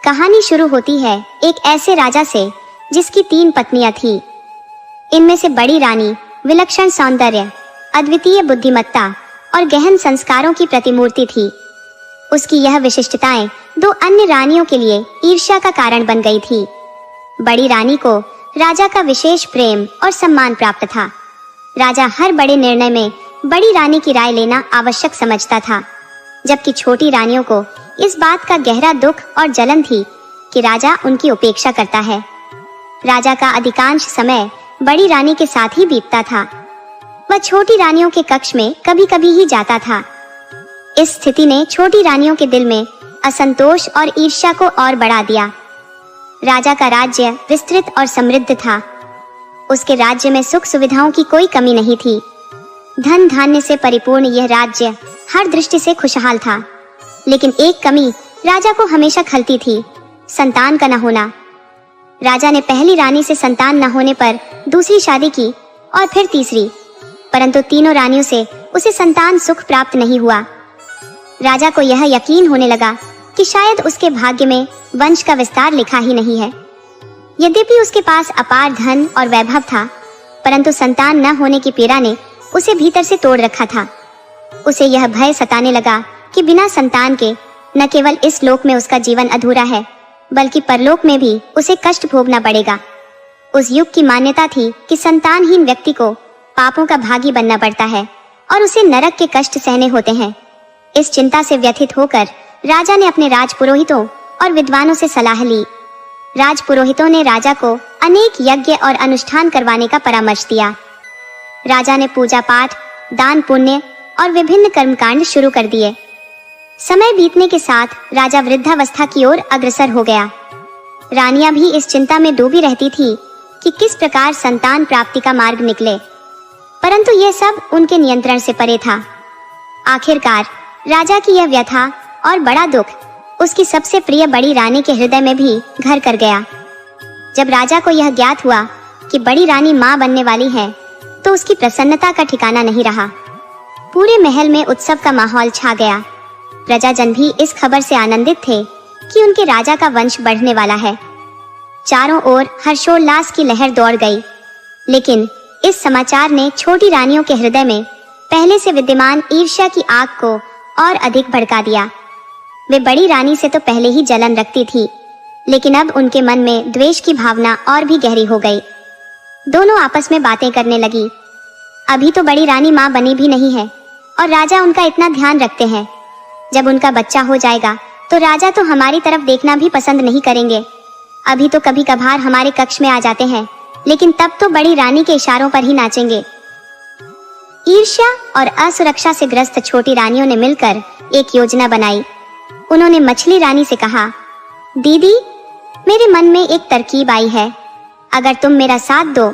कहानी शुरू होती है एक ऐसे राजा से जिसकी 3 पत्नियां थीं। इनमें से बड़ी रानी विलक्षण सौंदर्य, अद्वितीय बुद्धिमत्ता और गहन संस्कारों की प्रतिमूर्ति थी। उसकी यह विशिष्टताएं 2 अन्य रानियों के लिए ईर्ष्या का कारण बन गई थी। बड़ी रानी को राजा का विशेष प्रेम और सम्मान प्राप्त था। राजा हर बड़े निर्णय में बड़ी रानी की राय लेना आवश्यक समझता था, जबकि छोटी रानियों को इस बात का गहरा दुख और जलन थी कि राजा उनकी उपेक्षा करता है। राजा का अधिकांश समय बड़ी रानी के साथ ही बीतता था। वह छोटी रानियों के कक्ष में कभी-कभी ही जाता था। इस स्थिति ने छोटी रानियों के दिल में असंतोष और ईर्ष्या को और बढ़ा दिया। राजा का राज्य विस्तृत और समृद्ध था। उसके राज्य में सुख सुविधाओं की कोई कमी नहीं थी। धन धान्य से परिपूर्ण यह राज्य हर दृष्टि से खुशहाल था। लेकिन एक कमी राजा को हमेशा खलती थी, संतान का न होना। राजा ने पहली रानी से संतान न होने पर दूसरी शादी की और फिर तीसरी, परंतु तीनों रानियों से उसे संतान सुख प्राप्त नहीं हुआ। राजा को यह यकीन होने लगा कि शायद उसके भाग्य में वंश का विस्तार लिखा ही नहीं है। यद्यपि उसके पास अपार धन और वैभव था, परंतु संतान न होने की पीड़ा ने उसे भीतर से तोड़ रखा था। उसे यह भय सताने लगा कि बिना संतान के न केवल इस लोक में उसका जीवन अधूरा है, बल्कि परलोक में भी उसे कष्ट भोगना पड़ेगा। उस युग की मान्यता थी कि संतानहीन व्यक्ति को पापों का भागी बनना पड़ता है और उसे नरक के कष्ट सहने होते हैं। इस चिंता से व्यथित होकर राजा ने अपने राजपुरोहितों और विद्वानों से सलाह ली। राजपुरोहितों ने राजा को अनेक यज्ञ और अनुष्ठान करवाने का परामर्श दिया। राजा ने पूजा पाठ, दान पुण्य और विभिन्न कर्मकांड शुरू कर दिए। समय बीतने के साथ राजा वृद्धावस्था की ओर अग्रसर हो गया। रानियां भी इस चिंता में डूबी रहती थी कि किस प्रकार संतान प्राप्ति का मार्ग निकले, परंतु यह सब उनके नियंत्रण से परे था। आखिरकार राजा की यह व्यथा और बड़ा दुख उसकी सबसे प्रिय बड़ी रानी के हृदय में भी घर कर गया। जब राजा को यह ज्ञात हुआ कि बड़ी रानी मां बनने वाली है, तो उसकी प्रसन्नता का ठिकाना नहीं रहा। पूरे महल में उत्सव का माहौल छा गया। प्रजाजन भी इस खबर से आनंदित थे कि उनके राजा का वंश बढ़ने वाला है। चारों ओर हर्षोल्लास की लहर दौड़ गई। लेकिन इस समाचार ने छोटी रानियों के हृदय में पहले से विद्यमान ईर्ष्या की आग को और अधिक भड़का दिया। वे बड़ी रानी से तो पहले ही जलन रखती थी, लेकिन अब उनके मन में द्वेष की भावना और भी गहरी हो गई। दोनों आपस में बातें करने लगी। अभी तो बड़ी रानी मां बनी भी नहीं है और राजा उनका इतना ध्यान रखते हैं। जब उनका बच्चा हो जाएगा तो राजा तो हमारी तरफ देखना भी पसंद नहीं करेंगे। अभी तो कभी कभार हमारे कक्ष में आ जाते हैं, लेकिन तब तो बड़ी रानी के इशारों पर ही नाचेंगे। ईर्ष्या और असुरक्षा से ग्रस्त छोटी रानियों ने मिलकर एक योजना बनाई। उन्होंने मछली रानी से कहा, दीदी, मेरे मन में एक तरकीब आई है। अगर तुम मेरा साथ दो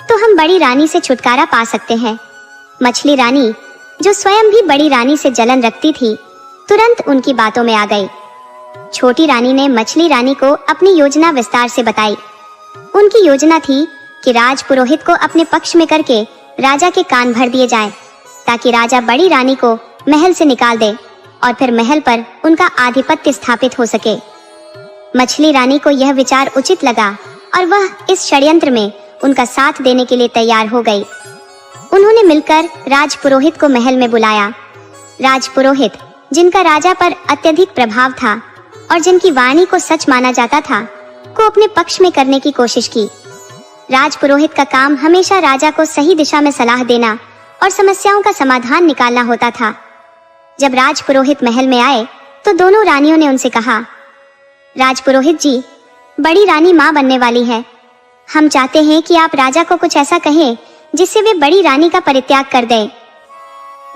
तो हम बड़ी रानी से छुटकारा पा सकते हैं। मछली रानी, जो स्वयं भी बड़ी रानी से जलन रखती थी, तुरंत उनकी बातों में आ गई। छोटी रानी ने मछली रानी को अपनी योजना विस्तार से बताई। उनकी योजना थी कि राजपुरोहित को अपने पक्ष में करके राजा के कान भर दिए जाएं, ताकि राजा बड़ी रानी को महल से निकाल दे और फिर महल पर उनका आधिपत्य स्थापित हो सके। मछली रानी को यह विचार उचित लगा और वह इस षड्यंत्र में उनका साथ देने के लिए तैयार हो गई। उन्होंने मिलकर राजपुरोहित को महल में बुलाया। राजपुरोहित, जिनका राजा पर अत्यधिक प्रभाव था और जिनकी वाणी को सच माना जाता था, को अपने पक्ष में करने की कोशिश की। राजपुरोहित का काम हमेशा राजा को सही दिशा में सलाह देना और समस्याओं का समाधान निकालना होता था। जब राजपुरोहित महल में आए तो दोनों रानियों ने उनसे कहा, राजपुरोहित जी, बड़ी रानी मां बनने वाली है। हम चाहते हैं कि आप राजा को कुछ ऐसा कहें जिससे वे बड़ी रानी का परित्याग कर दें।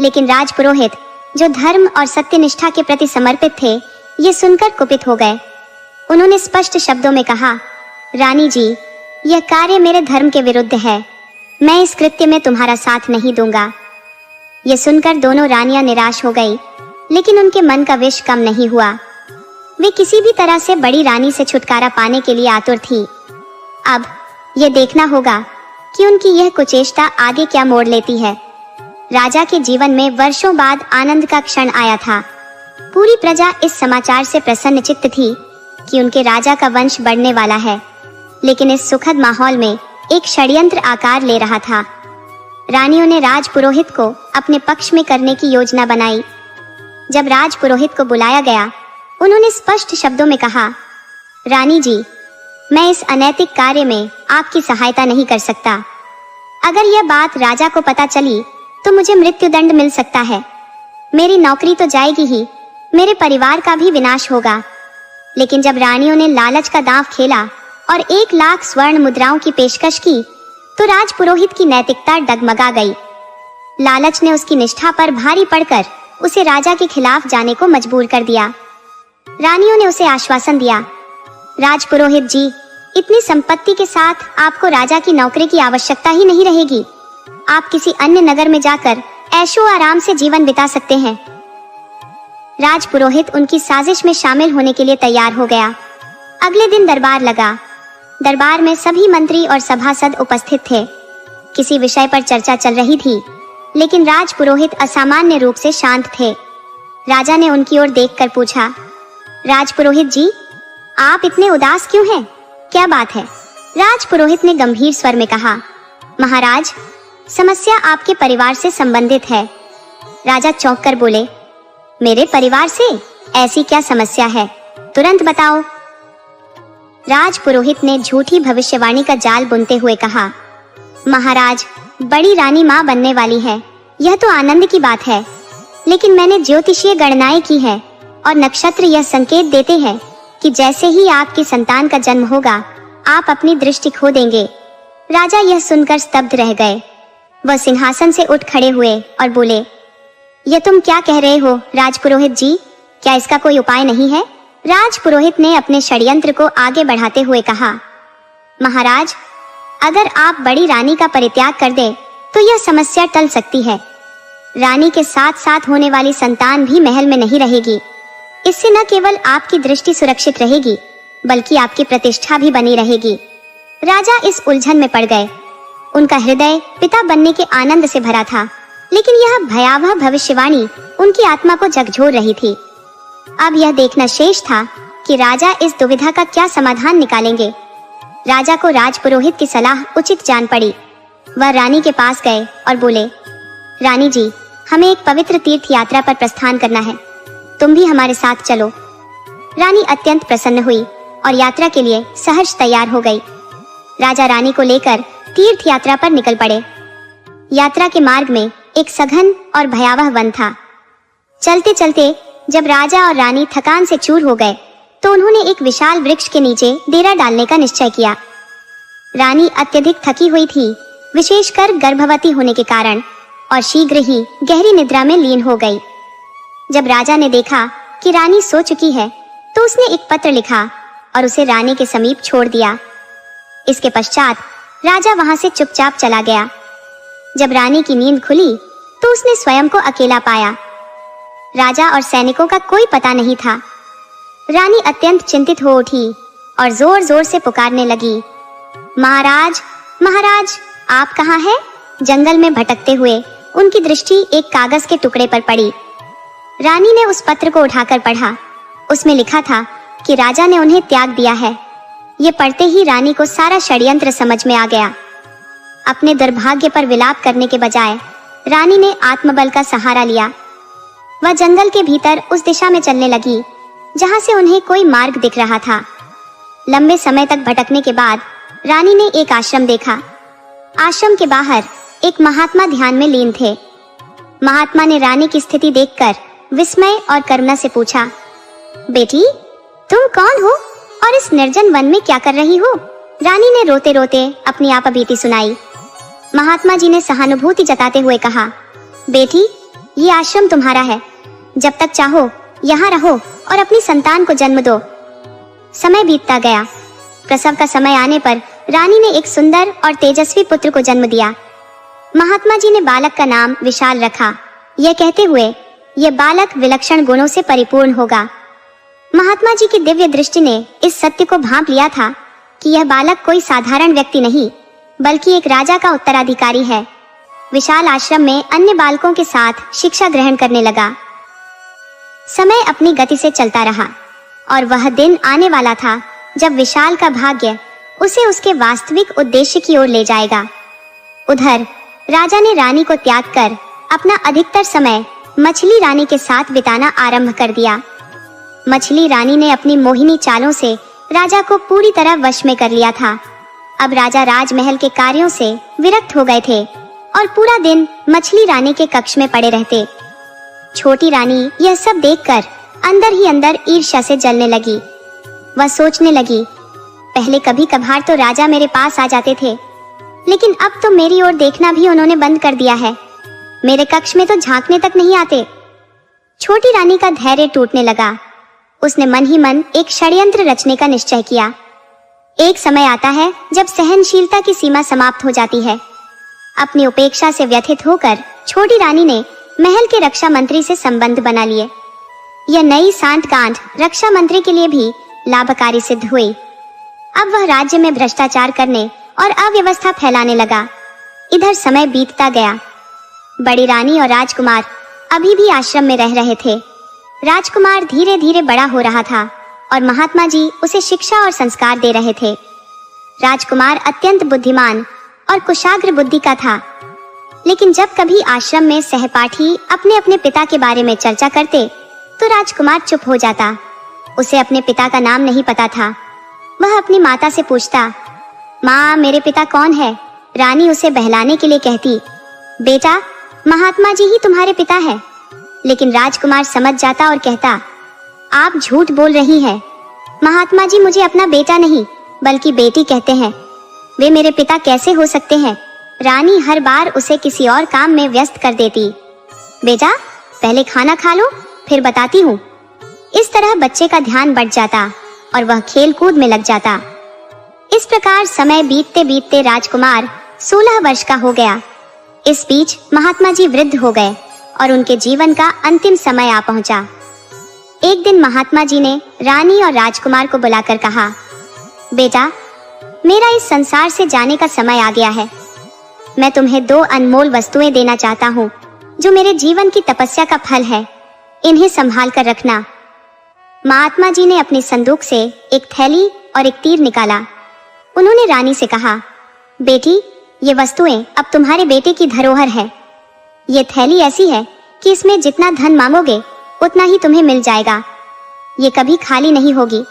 लेकिन राजपुरोहित, जो धर्म और सत्यनिष्ठा के प्रति समर्पित थे, ये सुनकर कुपित हो गए। उन्होंने स्पष्ट शब्दों में कहा, रानी जी, यह कार्य मेरे धर्म के विरुद्ध है। मैं इस कृत्य में तुम्हारा साथ नहीं दूंगा। यह सुनकर दोनों रानियां निराश हो गई, लेकिन उनके मन का विष कम नहीं हुआ। वे किसी भी तरह से बड़ी रानी से छुटकारा पाने के लिए आतुर थी। अब यह देखना होगा कि उनकी यह कुचेष्टा आगे क्या मोड़ लेती है। राजा के जीवन में वर्षों बाद आनंद का क्षण आया था। पूरी प्रजा इस समाचार से प्रसन्न चित्त थी कि उनके राजा का वंश बढ़ने वाला है, लेकिन इस सुखद माहौल में एक षड्यंत्र आकार ले रहा था। रानियों ने राजपुरोहित को अपने पक्ष में करने की योजना बनाई। जब राजपुरोहित को बुलाया गया, उन्होंने स्पष्ट शब्दों में कहा, रानी जी, मैं इस अनैतिक कार्य में आपकी सहायता नहीं कर सकता। अगर यह बात राजा को पता चली तो मुझे मृत्युदंड मिल सकता है। मेरी नौकरी तो जाएगी ही, मेरे परिवार का भी विनाश होगा। लेकिन जब रानियों ने लालच का दांव खेला और 1 लाख स्वर्ण मुद्राओं की पेशकश की तो राजपुरोहित की नैतिकता डगमगा गई। लालच ने उसकी निष्ठा पर भारी पड़कर उसे राजा के खिलाफ जाने को मजबूर कर दिया। रानियों ने उसे आश्वासन दिया, राजपुरोहित जी, इतनी संपत्ति के साथ आपको राजा की नौकरी की आवश्यकता ही नहीं रहेगी। आप किसी अन्य नगर में जाकर ऐशो आराम से जीवन बिता सकते हैं। राजपुरोहित उनकी साजिश में शामिल होने के लिए तैयार हो गया। अगले दिन दरबार लगा। दरबार में सभी मंत्री और सभासद उपस्थित थे। किसी विषय पर चर्चा चल रही थी, लेकिन राजपुरोहित असामान्य रूप से शांत थे। राजा ने उनकी ओर देखकर पूछा, राजपुरोहित जी, आप इतने उदास क्यों हैं? क्या बात है? राजपुरोहित ने गंभीर स्वर में कहा, महाराज, समस्या आपके परिवार से संबंधित है। राजा चौंक कर बोले, मेरे परिवार से? ऐसी क्या समस्या है? तुरंत बताओ। राजपुरोहित ने झूठी भविष्यवाणी का जाल बुनते हुए कहा, महाराज, बड़ी रानी मां बनने वाली है। यह तो आनंद की बात है, लेकिन मैंने ज्योतिषीय गणनाएं की है और नक्षत्र यह संकेत देते हैं कि जैसे ही आपकी संतान का जन्म होगा, आप अपनी दृष्टि खो देंगे। राजा यह सुनकर स्तब्ध रह गए। वह सिंहासन से उठ खड़े हुए और बोले, यह तुम क्या कह रहे हो राजपुरोहित जी? क्या इसका कोई उपाय नहीं है? राजपुरोहित ने अपने षड्यंत्र को आगे बढ़ाते हुए कहा, महाराज, अगर आप बड़ी रानी का परित्याग कर दे तो यह समस्या टल सकती है। रानी के साथ साथ होने वाली संतान भी महल में नहीं रहेगी। इससे न केवल आपकी दृष्टि सुरक्षित रहेगी, बल्कि आपकी प्रतिष्ठा भी बनी रहेगी। राजा इस उलझन में पड़ गए। उनका हृदय पिता बनने के आनंद से भरा था, लेकिन यह भयावह भविष्यवाणी उनकी आत्मा को झकझोर रही थी। अब यह देखना शेष था कि राजा इस दुविधा का क्या समाधान निकालेंगे। राजा को राजपुरोहित की सलाह उचित जान पड़ी। वह रानी के पास गए और बोले, रानी जी, हमें एक पवित्र तीर्थ यात्रा पर प्रस्थान करना है, तुम भी हमारे साथ चलो। रानी अत्यंत प्रसन्न हुई और यात्रा के लिए सहर्ष तैयार हो गई। राजा रानी को लेकर तीर्थ यात्रा पर निकल पड़े। यात्रा के मार्ग में एक सघन और भयावह वन था। चलते चलते जब राजा और रानी थकान से चूर हो गए तो उन्होंने एक विशाल वृक्ष के नीचे डेरा डालने का निश्चय किया। रानी अत्यधिक थकी हुई थी, विशेषकर गर्भवती होने के कारण, और शीघ्र ही गहरी निद्रा में लीन हो गई। जब राजा ने देखा कि रानी सो चुकी है तो उसने एक पत्र लिखा और उसे रानी के समीप छोड़ दिया। इसके पश्चात राजा वहां से चुपचाप चला गया। जब रानी की नींद खुली तो उसने स्वयं को अकेला पाया। राजा और सैनिकों का कोई पता नहीं था। रानी अत्यंत चिंतित हो उठी और जोर जोर से पुकारने लगी, महाराज, महाराज, आप कहाँ हैं? जंगल में भटकते हुए उनकी दृष्टि एक कागज के टुकड़े पर पड़ी। रानी ने उस पत्र को उठाकर पढ़ा। उसमें लिखा था कि राजा ने उन्हें त्याग दिया है। ये पढ़ते ही रानी को सारा षड्यंत्र समझ में आ गया। अपने दुर्भाग्य पर विलाप करने के बजाय रानी ने आत्मबल का सहारा लिया। वह जंगल के भीतर उस दिशा में चलने लगी जहां से उन्हें कोई मार्ग दिख रहा था। लंबे समय तक भटकने के बाद रानी ने एक आश्रम देखा। आश्रम के बाहर एक महात्मा ध्यान में लीन थे। महात्मा ने रानी की स्थिति देखकर विस्मय और करुणा से पूछा, बेटी, तुम कौन हो और इस निर्जन वन में क्या कर रही हो? रानी ने रोते रोते अपनी आपबीती सुनाई। महात्मा जी ने सहानुभूति जताते हुए कहा, बेटी, ये आश्रम तुम्हारा है। जब तक चाहो यहाँ रहो और अपनी संतान को जन्म दो। समय बीतता गया। प्रसव का समय आने पर रानी ने एक सुंदर और तेजस्वी पुत्र को जन्म दिया। महात्मा जी ने बालक का नाम विशाल रखा, यह कहते हुए, यह बालक विलक्षण गुणों से परिपूर्ण होगा। महात्मा जी की दिव्य दृष्टि ने इस सत्य को भांप लिया था कि यह बालक कोई साधारण व्यक्ति नहीं, बल्कि एक राजा का उत्तराधिकारी है। विशाल आश्रम में अन्य बालकों के साथ शिक्षा ग्रहण करने लगा। समय अपनी गति से चलता रहा। और वह दिन आने वाला था जब विशाल का भाग्य उसे उसके वास्तविक उद्देश्य की ओर ले जाएगा। उधर राजा ने रानी को त्याग कर अपना अधिकतर समय मछली रानी के साथ बिताना आरंभ कर दिया। मछली रानी ने अपनी मोहिनी चालों से राजा को पूरी तरह वश में कर लिया था। अब राजा राजमहल के कार्यों से विरक्त हो गए थे और पूरा दिन मछली रानी के कक्ष में पड़े रहते। छोटी रानी यह सब देखकर अंदर ही अंदर ईर्ष्या से जलने लगी। वह सोचने लगी, पहले कभी कभार तो राजा मेरे पास आ जाते थे, लेकिन अब तो मेरी ओर देखना भी उन्होंने बंद कर दिया है। मेरे कक्ष में तो झांकने तक नहीं आते। छोटी रानी का धैर्य टूटने लगा। उसने मन ही मन एक षड्यंत्र रचने का निश्चय किया। एक समय आता है जब सहनशीलता की सीमा समाप्त हो जाती है। अपनी उपेक्षा से व्यथित होकर छोटी रानी ने महल के रक्षा मंत्री से संबंध बना लिए। यह नई सांठगांठ रक्षा मंत्री के लिए भी लाभकारी सिद्ध हुई। अब वह राज्य में भ्रष्टाचार करने और अव्यवस्था फैलाने लगा। इधर समय बीतता गया। बड़ी रानी और राजकुमार अभी भी आश्रम में रह रहे थे। राजकुमार धीरे धीरे बड़ा हो रहा था और महात्मा जी उसे शिक्षा और संस्कार दे रहे थे। राजकुमार अत्यंत बुद्धिमान और कुशाग्र बुद्धि का था, लेकिन जब कभी आश्रम में सहपाठी अपने अपने पिता के बारे में चर्चा करते तो राजकुमार चुप हो जाता। उसे अपने पिता का नाम नहीं पता था। वह अपनी माता से पूछता, माँ मेरे पिता कौन है? रानी उसे बहलाने के लिए कहती, बेटा महात्मा जी ही तुम्हारे पिता है। लेकिन राजकुमार समझ जाता और कहता, आप झूठ बोल रही हैं। महात्मा जी मुझे अपना बेटा नहीं बल्कि बेटी कहते हैं। वे मेरे पिता कैसे हो सकते हैं? रानी हर बार उसे किसी और काम में व्यस्त कर देती। बेटा पहले खाना खा लो, फिर बताती हूँ। इस तरह बच्चे का ध्यान बढ़ जाता और वह खेल कूद में लग जाता। इस प्रकार समय बीतते बीतते राजकुमार 16 वर्ष का हो गया। इस बीच महात्मा जी वृद्ध हो गए और उनके जीवन का अंतिम समय आ पहुंचा। एक दिन महात्मा जी ने रानी और राजकुमार को बुलाकर कहा, बेटा मेरा इस संसार से जाने का समय आ गया है। मैं तुम्हें 2 अनमोल वस्तुएं देना चाहता हूँ जो मेरे जीवन की तपस्या का फल है। इन्हें संभाल कर रखना। महात्मा जी ने अपने संदूक से एक थैली और एक तीर निकाला। उन्होंने रानी से कहा, बेटी ये वस्तुएं अब तुम्हारे बेटे की धरोहर है। ये थैली ऐसी है कि इसमें जितना धन मांगोगे उतना ही तुम्हें मिल जाएगा। ये कभी खाली नहीं होगी।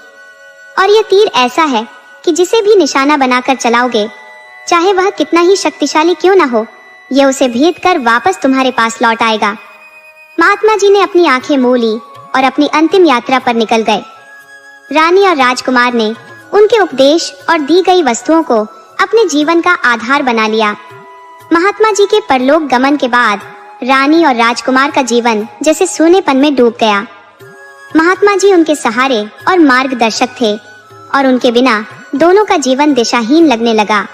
और ये तीर ऐसा है कि जिसे भी निशाना बनाकर चलाओगे, चाहे वह कितना ही शक्तिशाली क्यों ना हो, यह उसे भेद कर वापस तुम्हारे पास लौट आएगा। महात्मा जी ने अपनी आंखें मूंद ली और अपनी अंतिम यात्रा पर निकल गए। रानी और राजकुमार ने उनके उपदेश और दी गई वस्तुओं को अपने जीवन का आधार बना लिया। महात्मा जी के परलोक गमन के बाद रानी और राजकुमार का जीवन जैसे सूनेपन में डूब गया। महात्मा जी उनके सहारे और मार्गदर्शक थे और उनके बिना दोनों का जीवन दिशाहीन लगने लगा।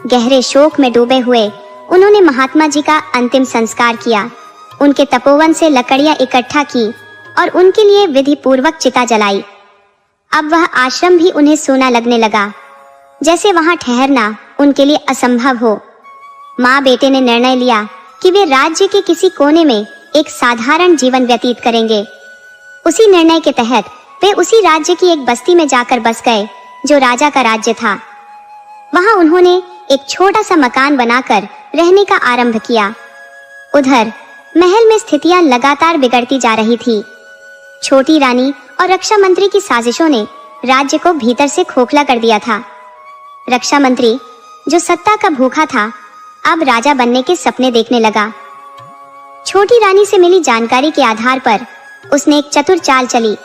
गहरे शोक में डूबे हुए उन्होंने महात्मा जी का अंतिम संस्कार किया। उनके तपोवन से लकड़ियां इकट्ठा की और उनके लिए विधि पूर्वक चिता जलाई। अब वह आश्रम भी उन्हें सूना लगने लगा, जैसे वहां ठहरना उनके लिए असंभव हो। माँ बेटे ने निर्णय लिया कि वे राज्य के किसी कोने में एक साधारण जीवन व्यतीत करेंगे। उसी निर्णय के तहत वे उसी राज्य की एक बस्ती में जाकर बस गए जो राजा का राज्य था। वहां उन्होंने एक छोटा सा मकान बनाकर रहने का आरंभ किया। उधर महल में स्थितियां लगातार बिगड़ती जा रही थी। छोटी रानी और रक्षा मंत्री की साजिशों ने राज्य को भीतर से खोखला कर दिया था। रक्षा मंत्री जो सत्ता का भूखा था, अब राजा बनने के सपने देखने लगा। छोटी रानी से मिली जानकारी के आधार पर उसने एक चतुर चाल चली।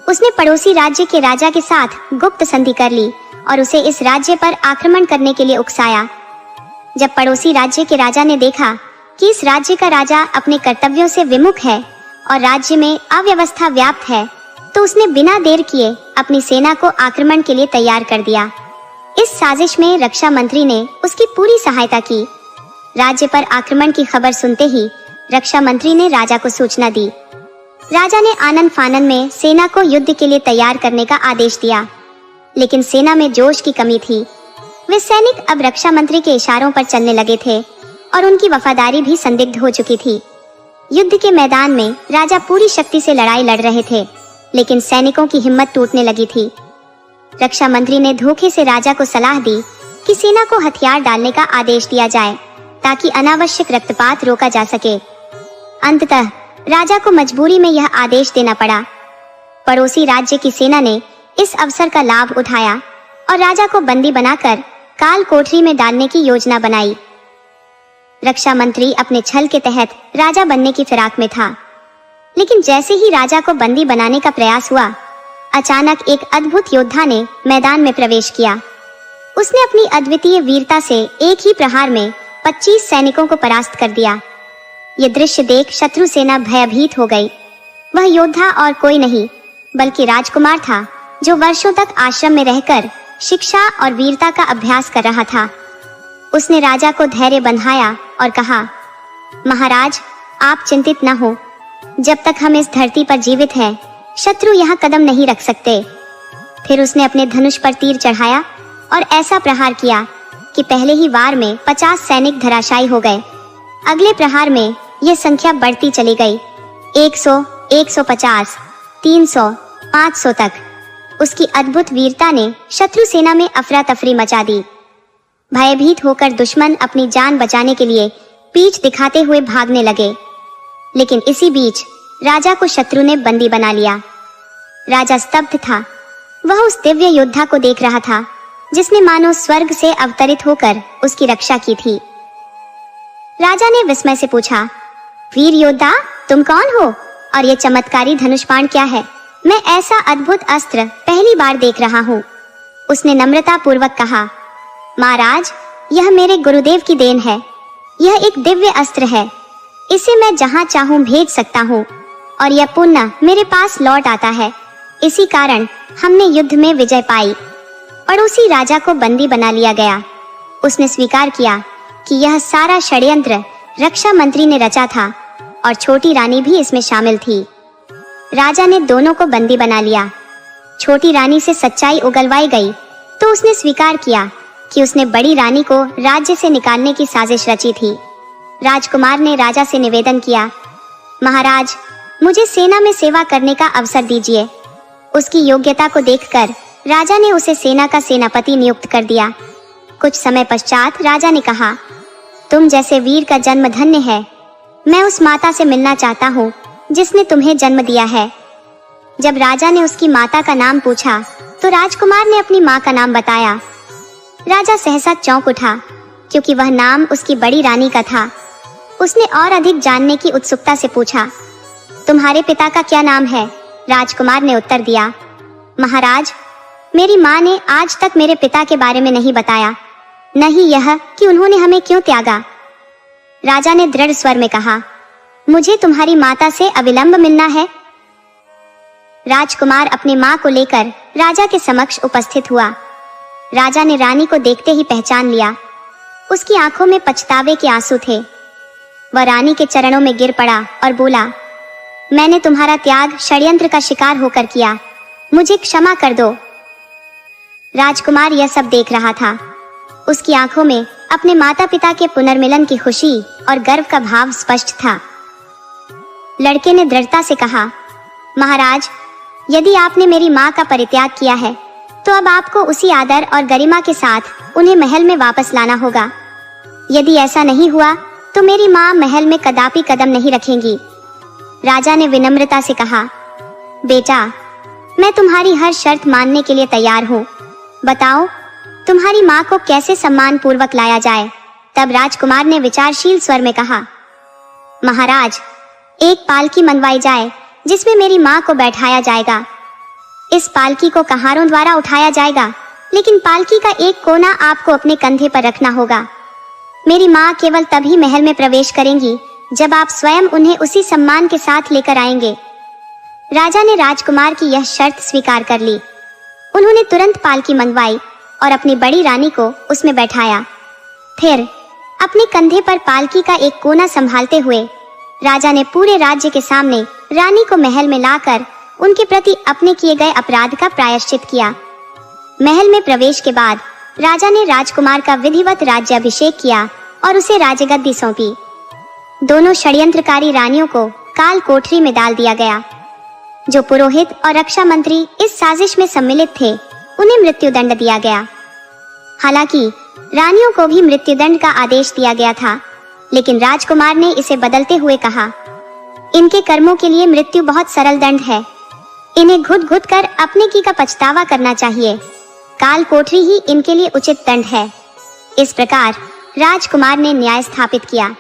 उसने पड़ोसी राज्य के राजा के साथ गुप्त संधि कर ली और उसे इस राज्य पर आक्रमण करने के लिए उकसाया। जब पड़ोसी राज्य के राजा ने देखा कि इस राज्य का राजा अपने कर्तव्यों से विमुख है और राज्य में अव्यवस्था व्याप्त है, तो उसने बिना देर किए अपनी सेना को आक्रमण के लिए तैयार कर दिया। इस साजिश में रक्षा मंत्री ने उसकी पूरी सहायता की। राज्य पर आक्रमण की खबर सुनते ही रक्षा मंत्री ने राजा को सूचना दी। राजा ने आनन फानन में सेना को युद्ध के लिए तैयार करने का आदेश दिया, लेकिन सेना में जोश की कमी थी। वे सैनिक अब रक्षा मंत्री के इशारों पर चलने लगे थे और उनकी वफादारी भी संदिग्ध हो चुकी थी। युद्ध के मैदान में राजा पूरी शक्ति से लड़ाई लड़ रहे थे, लेकिन सैनिकों की हिम्मत टूटने लगी थी। रक्षा मंत्री ने धोखे से राजा को सलाह दी कि सेना को हथियार डालने का आदेश दिया जाए ताकि अनावश्यक रक्तपात रोका जा सके। अंततः राजा को मजबूरी में यह आदेश देना पड़ा। पड़ोसी राज्य की सेना ने इस अवसर का लाभ उठाया और राजा को बंदी बनाकर काल कोठरी में डालने की योजना बनाई। रक्षा मंत्री अपने छल के तहत राजा बनने की फिराक में था, लेकिन जैसे ही राजा को बंदी बनाने का प्रयास हुआ, अचानक एक अद्भुत योद्धा ने मैदान में प्रवेश किया। उसने अपनी अद्वितीय वीरता से एक ही प्रहार में 25 सैनिकों को परास्त कर दिया। ये दृश्य देख शत्रु सेना भयभीत हो गई। वह योद्धा और कोई नहीं बल्कि राजकुमार था, जो वर्षों तक आश्रम में रहकर शिक्षा और वीरता का अभ्यास कर रहा था। उसने राजा को धैर्य बंधाया और कहा, महाराज, आप चिंतित न हो। जब तक हम इस धरती पर जीवित हैं, शत्रु यहाँ कदम नहीं रख सकते। फिर उसने अपने धनुष पर तीर चढ़ाया और ऐसा प्रहार किया कि पहले ही वार में 50 सैनिक धराशायी हो गए। अगले प्रहार में यह संख्या बढ़ती चली गई, 100, 150, 300, 500 तक। उसकी अद्भुत वीरता ने शत्रु सेना में अफरा तफरी मचा दी। भयभीत होकर दुश्मन अपनी जान बचाने के लिए पीठ दिखाते हुए भागने लगे, लेकिन इसी बीच राजा को शत्रु ने बंदी बना लिया। राजा स्तब्ध था। वह उस दिव्य योद्धा को देख रहा था जिसने मानो स्वर्ग से अवतरित होकर उसकी रक्षा की थी। राजा ने विस्मय से पूछा, वीर योद्धा, तुम कौन हो और ये चमत्कारी धनुष बाण क्या है? मैं ऐसा अद्भुत अस्त्र पहली बार देख रहा हूँ। उसने नम्रता पूर्वक कहा, महाराज, यह मेरे गुरुदेव की देन है। यह एक दिव्य अस्त्र है। इसे मैं जहाँ चाहूँ भेज सकता हूँ और यह पुनः मेरे पास लौट आता है। इसी कारण हमने युद्ध में विजय पाई। पड़ोसी राजा को बंदी बना लिया गया। उसने स्वीकार किया कि यह सारा षड्यंत्र रक्षा मंत्री ने रचा था और छोटी रानी भी इसमें शामिल थी। राजा ने दोनों को बंदी बना लिया। छोटी रानी से सच्चाई उगलवाई गई तो उसने स्वीकार किया कि उसने बड़ी रानी को राज्य से निकालने की साजिश रची थी। राजकुमार ने राजा से निवेदन किया, महाराज, मुझे सेना में सेवा करने का अवसर दीजिए। उसकी योग्यता को देखकर राजा ने उसे सेना का सेनापति नियुक्त कर दिया। कुछ समय पश्चात राजा ने कहा, तुम जैसे वीर का जन्म धन्य है। मैं उस माता से मिलना चाहता हूँ जिसने तुम्हें जन्म दिया है। जब राजा ने उसकी माता का नाम पूछा तो राजकुमार ने अपनी माँ का नाम बताया। राजा सहसा चौंक उठा क्योंकि वह नाम उसकी बड़ी रानी का था। उसने और अधिक जानने की उत्सुकता से पूछा, तुम्हारे पिता का क्या नाम है? राजकुमार ने उत्तर दिया, महाराज, मेरी माँ ने आज तक मेरे पिता के बारे में नहीं बताया, न ही यह कि उन्होंने हमें क्यों त्यागा। राजा ने दृढ़ स्वर में कहा, मुझे तुम्हारी माता से अविलंब मिलना है। राजकुमार अपनी माँ को लेकर राजा के समक्ष उपस्थित हुआ। राजा ने रानी को देखते ही पहचान लिया। उसकी आंखों में पछतावे के आंसू थे। वह रानी के चरणों में गिर पड़ा और बोला, मैंने तुम्हारा त्याग षड्यंत्र का शिकार होकर किया, मुझे क्षमा कर दो। राजकुमार यह सब देख रहा था। उसकी आंखों में अपने माता पिता के पुनर्मिलन की खुशी और गर्व का भाव स्पष्ट था। लड़के ने दृढ़ता से कहा, महाराज, यदि आपने मेरी माँ का परित्याग किया है तो अब आपको उसी आदर और गरिमा के साथ उन्हें महल में वापस लाना होगा। यदि ऐसा नहीं हुआ तो मेरी माँ महल में कदापि कदम नहीं रखेंगी। राजा ने विनम्रता से कहा, बेटा, मैं तुम्हारी हर शर्त मानने के लिए तैयार हूँ। बताओ, तुम्हारी माँ को कैसे सम्मान पूर्वक लाया जाए? तब राजकुमार ने विचारशील स्वर में कहा, महाराज, एक पालकी मनवाई जाए जिसमें मेरी माँ को बैठाया जाएगा। इस पालकी को कहारों द्वारा उठाया जाएगा, लेकिन पालकी का एक कोना आपको अपने कंधे पर रखना होगा। मेरी माँ केवल तभी महल में प्रवेश करेंगी जब आप स्वयं उन्हें उसी सम्मान के साथ लेकर आएंगे। राजा ने राजकुमार की यह शर्त स्वीकार कर ली। उन्होंने तुरंत पालकी मंगवाई और अपनी बड़ी रानी को उसमें बैठाया। फिर अपने कंधे पर पालकी का एक कोना संभालते हुए राजा ने पूरे राज्य के सामने रानी को महल में लाकर उनके प्रति अपने किए गए अपराध का प्रायश्चित किया। महल में प्रवेश के बाद राजा ने राजकुमार का विधिवत राज्याभिषेक किया और उसे राजगद्दी सौंपी। दोनों षड्यंत्रकारी रानियों को काल कोठरी में डाल दिया गया। जो पुरोहित और रक्षा मंत्री इस साजिश में सम्मिलित थे, उन्हें मृत्युदंड दिया गया। हालांकि रानियों को भी मृत्युदंड का आदेश दिया गया था, लेकिन राजकुमार ने इसे बदलते हुए कहा, इनके कर्मों के लिए मृत्यु बहुत सरल दंड है। इन्हें घुट घुट कर अपने की का पछतावा करना चाहिए। काल कोठरी ही इनके लिए उचित दंड है। इस प्रकार राजकुमार ने न्याय स्थापित किया।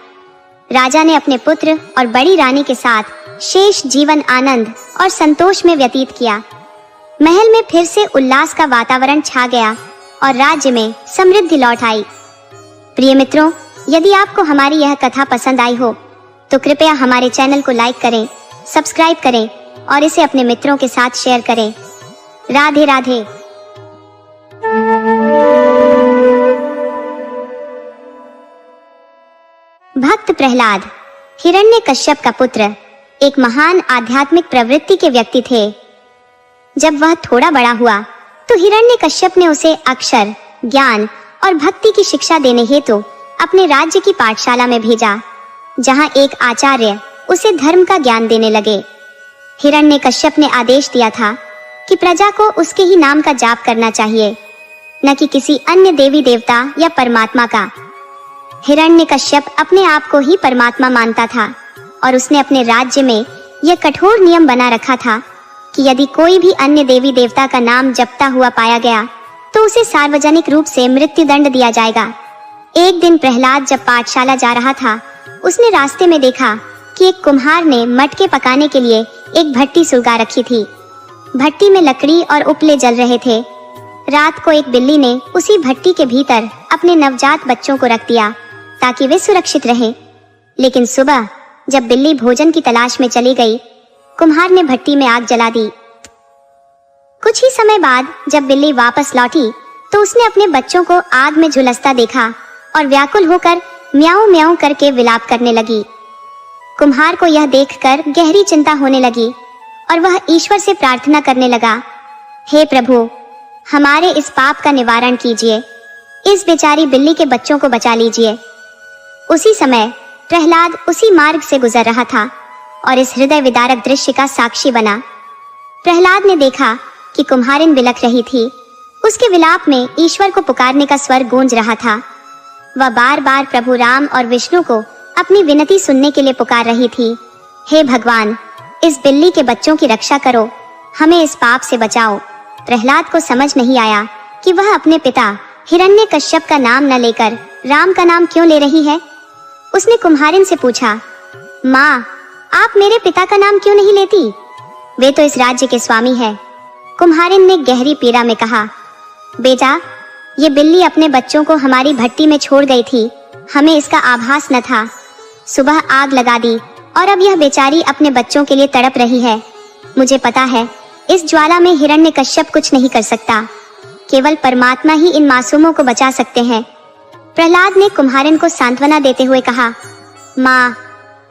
राजा ने अपने पुत्र और बड़ी रानी के साथ शेष जीवन आनंद और संतोष में व्यतीत किया। महल में फिर से उल्लास का वातावरण छा गया और राज्य में समृद्धि लौट आई। प्रिय मित्रों, यदि आपको हमारी यह कथा पसंद आई हो तो कृपया हमारे चैनल को लाइक करें, सब्सक्राइब करें और इसे अपने मित्रों के साथ शेयर करें। राधे राधे। भक्त प्रहलाद, हिरण्यकश्यप का पुत्र, एक महान आध्यात्मिक प्रवृत्ति के व्यक्ति थे। जब वह थोड़ा बड़ा हुआ तो हिरण्यकश्यप ने उसे अक्षर, ज्ञान और भक्ति की शिक्षा देने हेतु अपने राज्य की पाठशाला में भेजा, जहां एक आचार्य उसे धर्म का ज्ञान देने लगे। हिरण्यकश्यप ने आदेश दिया था कि प्रजा को उसके ही नाम का जाप करना चाहिए, न कि किसी अन्य देवी देवता या परमात्मा का। हिरण्यकश्यप अपने आप को ही परमात्मा मानता था और उसने अपने राज्य में यह कठोर नियम बना रखा था कि यदि कोई भी अन्य देवी देवता का नाम जपता हुआ पाया गया तो उसे सार्वजनिक रूप से मृत्युदंड दिया जाएगा। एक दिन प्रहलाद जब पाठशाला जा रहा था, उसने रास्ते में देखा कि एक कुम्हार ने मटके पकाने के लिए एक भट्टी सुलगा रखी थी। भट्टी में लकड़ी और उपले जल रहे थे। रात को एक बिल्ली ने उसी भट्टी के भीतर अपने नवजात बच्चों को रख दिया ताकि वे सुरक्षित रहें। लेकिन सुबह जब बिल्ली भोजन की तलाश में चली गई, कुम्हार ने भट्टी में आग जला दी। कुछ ही समय बाद जब बिल्ली वापस लौटी तो उसने अपने बच्चों को आग में झुलसता देखा और व्याकुल होकर म्याऊं म्याऊं करके विलाप करने लगी। कुम्हार को यह देखकर गहरी चिंता होने लगी और वह ईश्वर से प्रार्थना करने लगा, हे प्रभु, हमारे इस पाप का निवारण कीजिए, इस बेचारी बिल्ली के बच्चों को बचा लीजिए। उसी समय प्रहलाद उसी मार्ग से गुजर रहा था और इस हृदय विदारक दृश्य का साक्षी बना। प्रहलाद ने देखा कि कुम्हारिन बिलख रही थी। उसके विलाप में ईश्वर को पुकारने का स्वर गूंज रहा था। वह बार बार प्रभु राम और विष्णु को अपनी विनती सुनने के लिए पुकार रही थी, हे भगवान, इस बिल्ली के बच्चों की रक्षा करो, हमें इस पाप से बचाओ। प्रहलाद को समझ नहीं आया कि वह अपने पिता हिरण्यकश्यप का नाम न लेकर राम का नाम क्यों ले रही है। उसने कुम्हारिन से पूछा, माँ, आप मेरे पिता का नाम क्यों नहीं लेती? वे तो इस राज्य के स्वामी हैं। कुम्हारिन ने गहरी पीड़ा में कहा, बेटा, ये बिल्ली अपने बच्चों को हमारी भट्टी में छोड़ गई थी, हमें इसका आभास न था। सुबह आग लगा दी और अब यह बेचारी अपने बच्चों के लिए तड़प रही है। मुझे पता है इस ज्वाला में हिरण्यकश्यप कुछ नहीं कर सकता, केवल परमात्मा ही इन मासूमों को बचा सकते हैं। प्रहलाद ने कुम्हारिन को सांत्वना देते हुए कहा, माँ,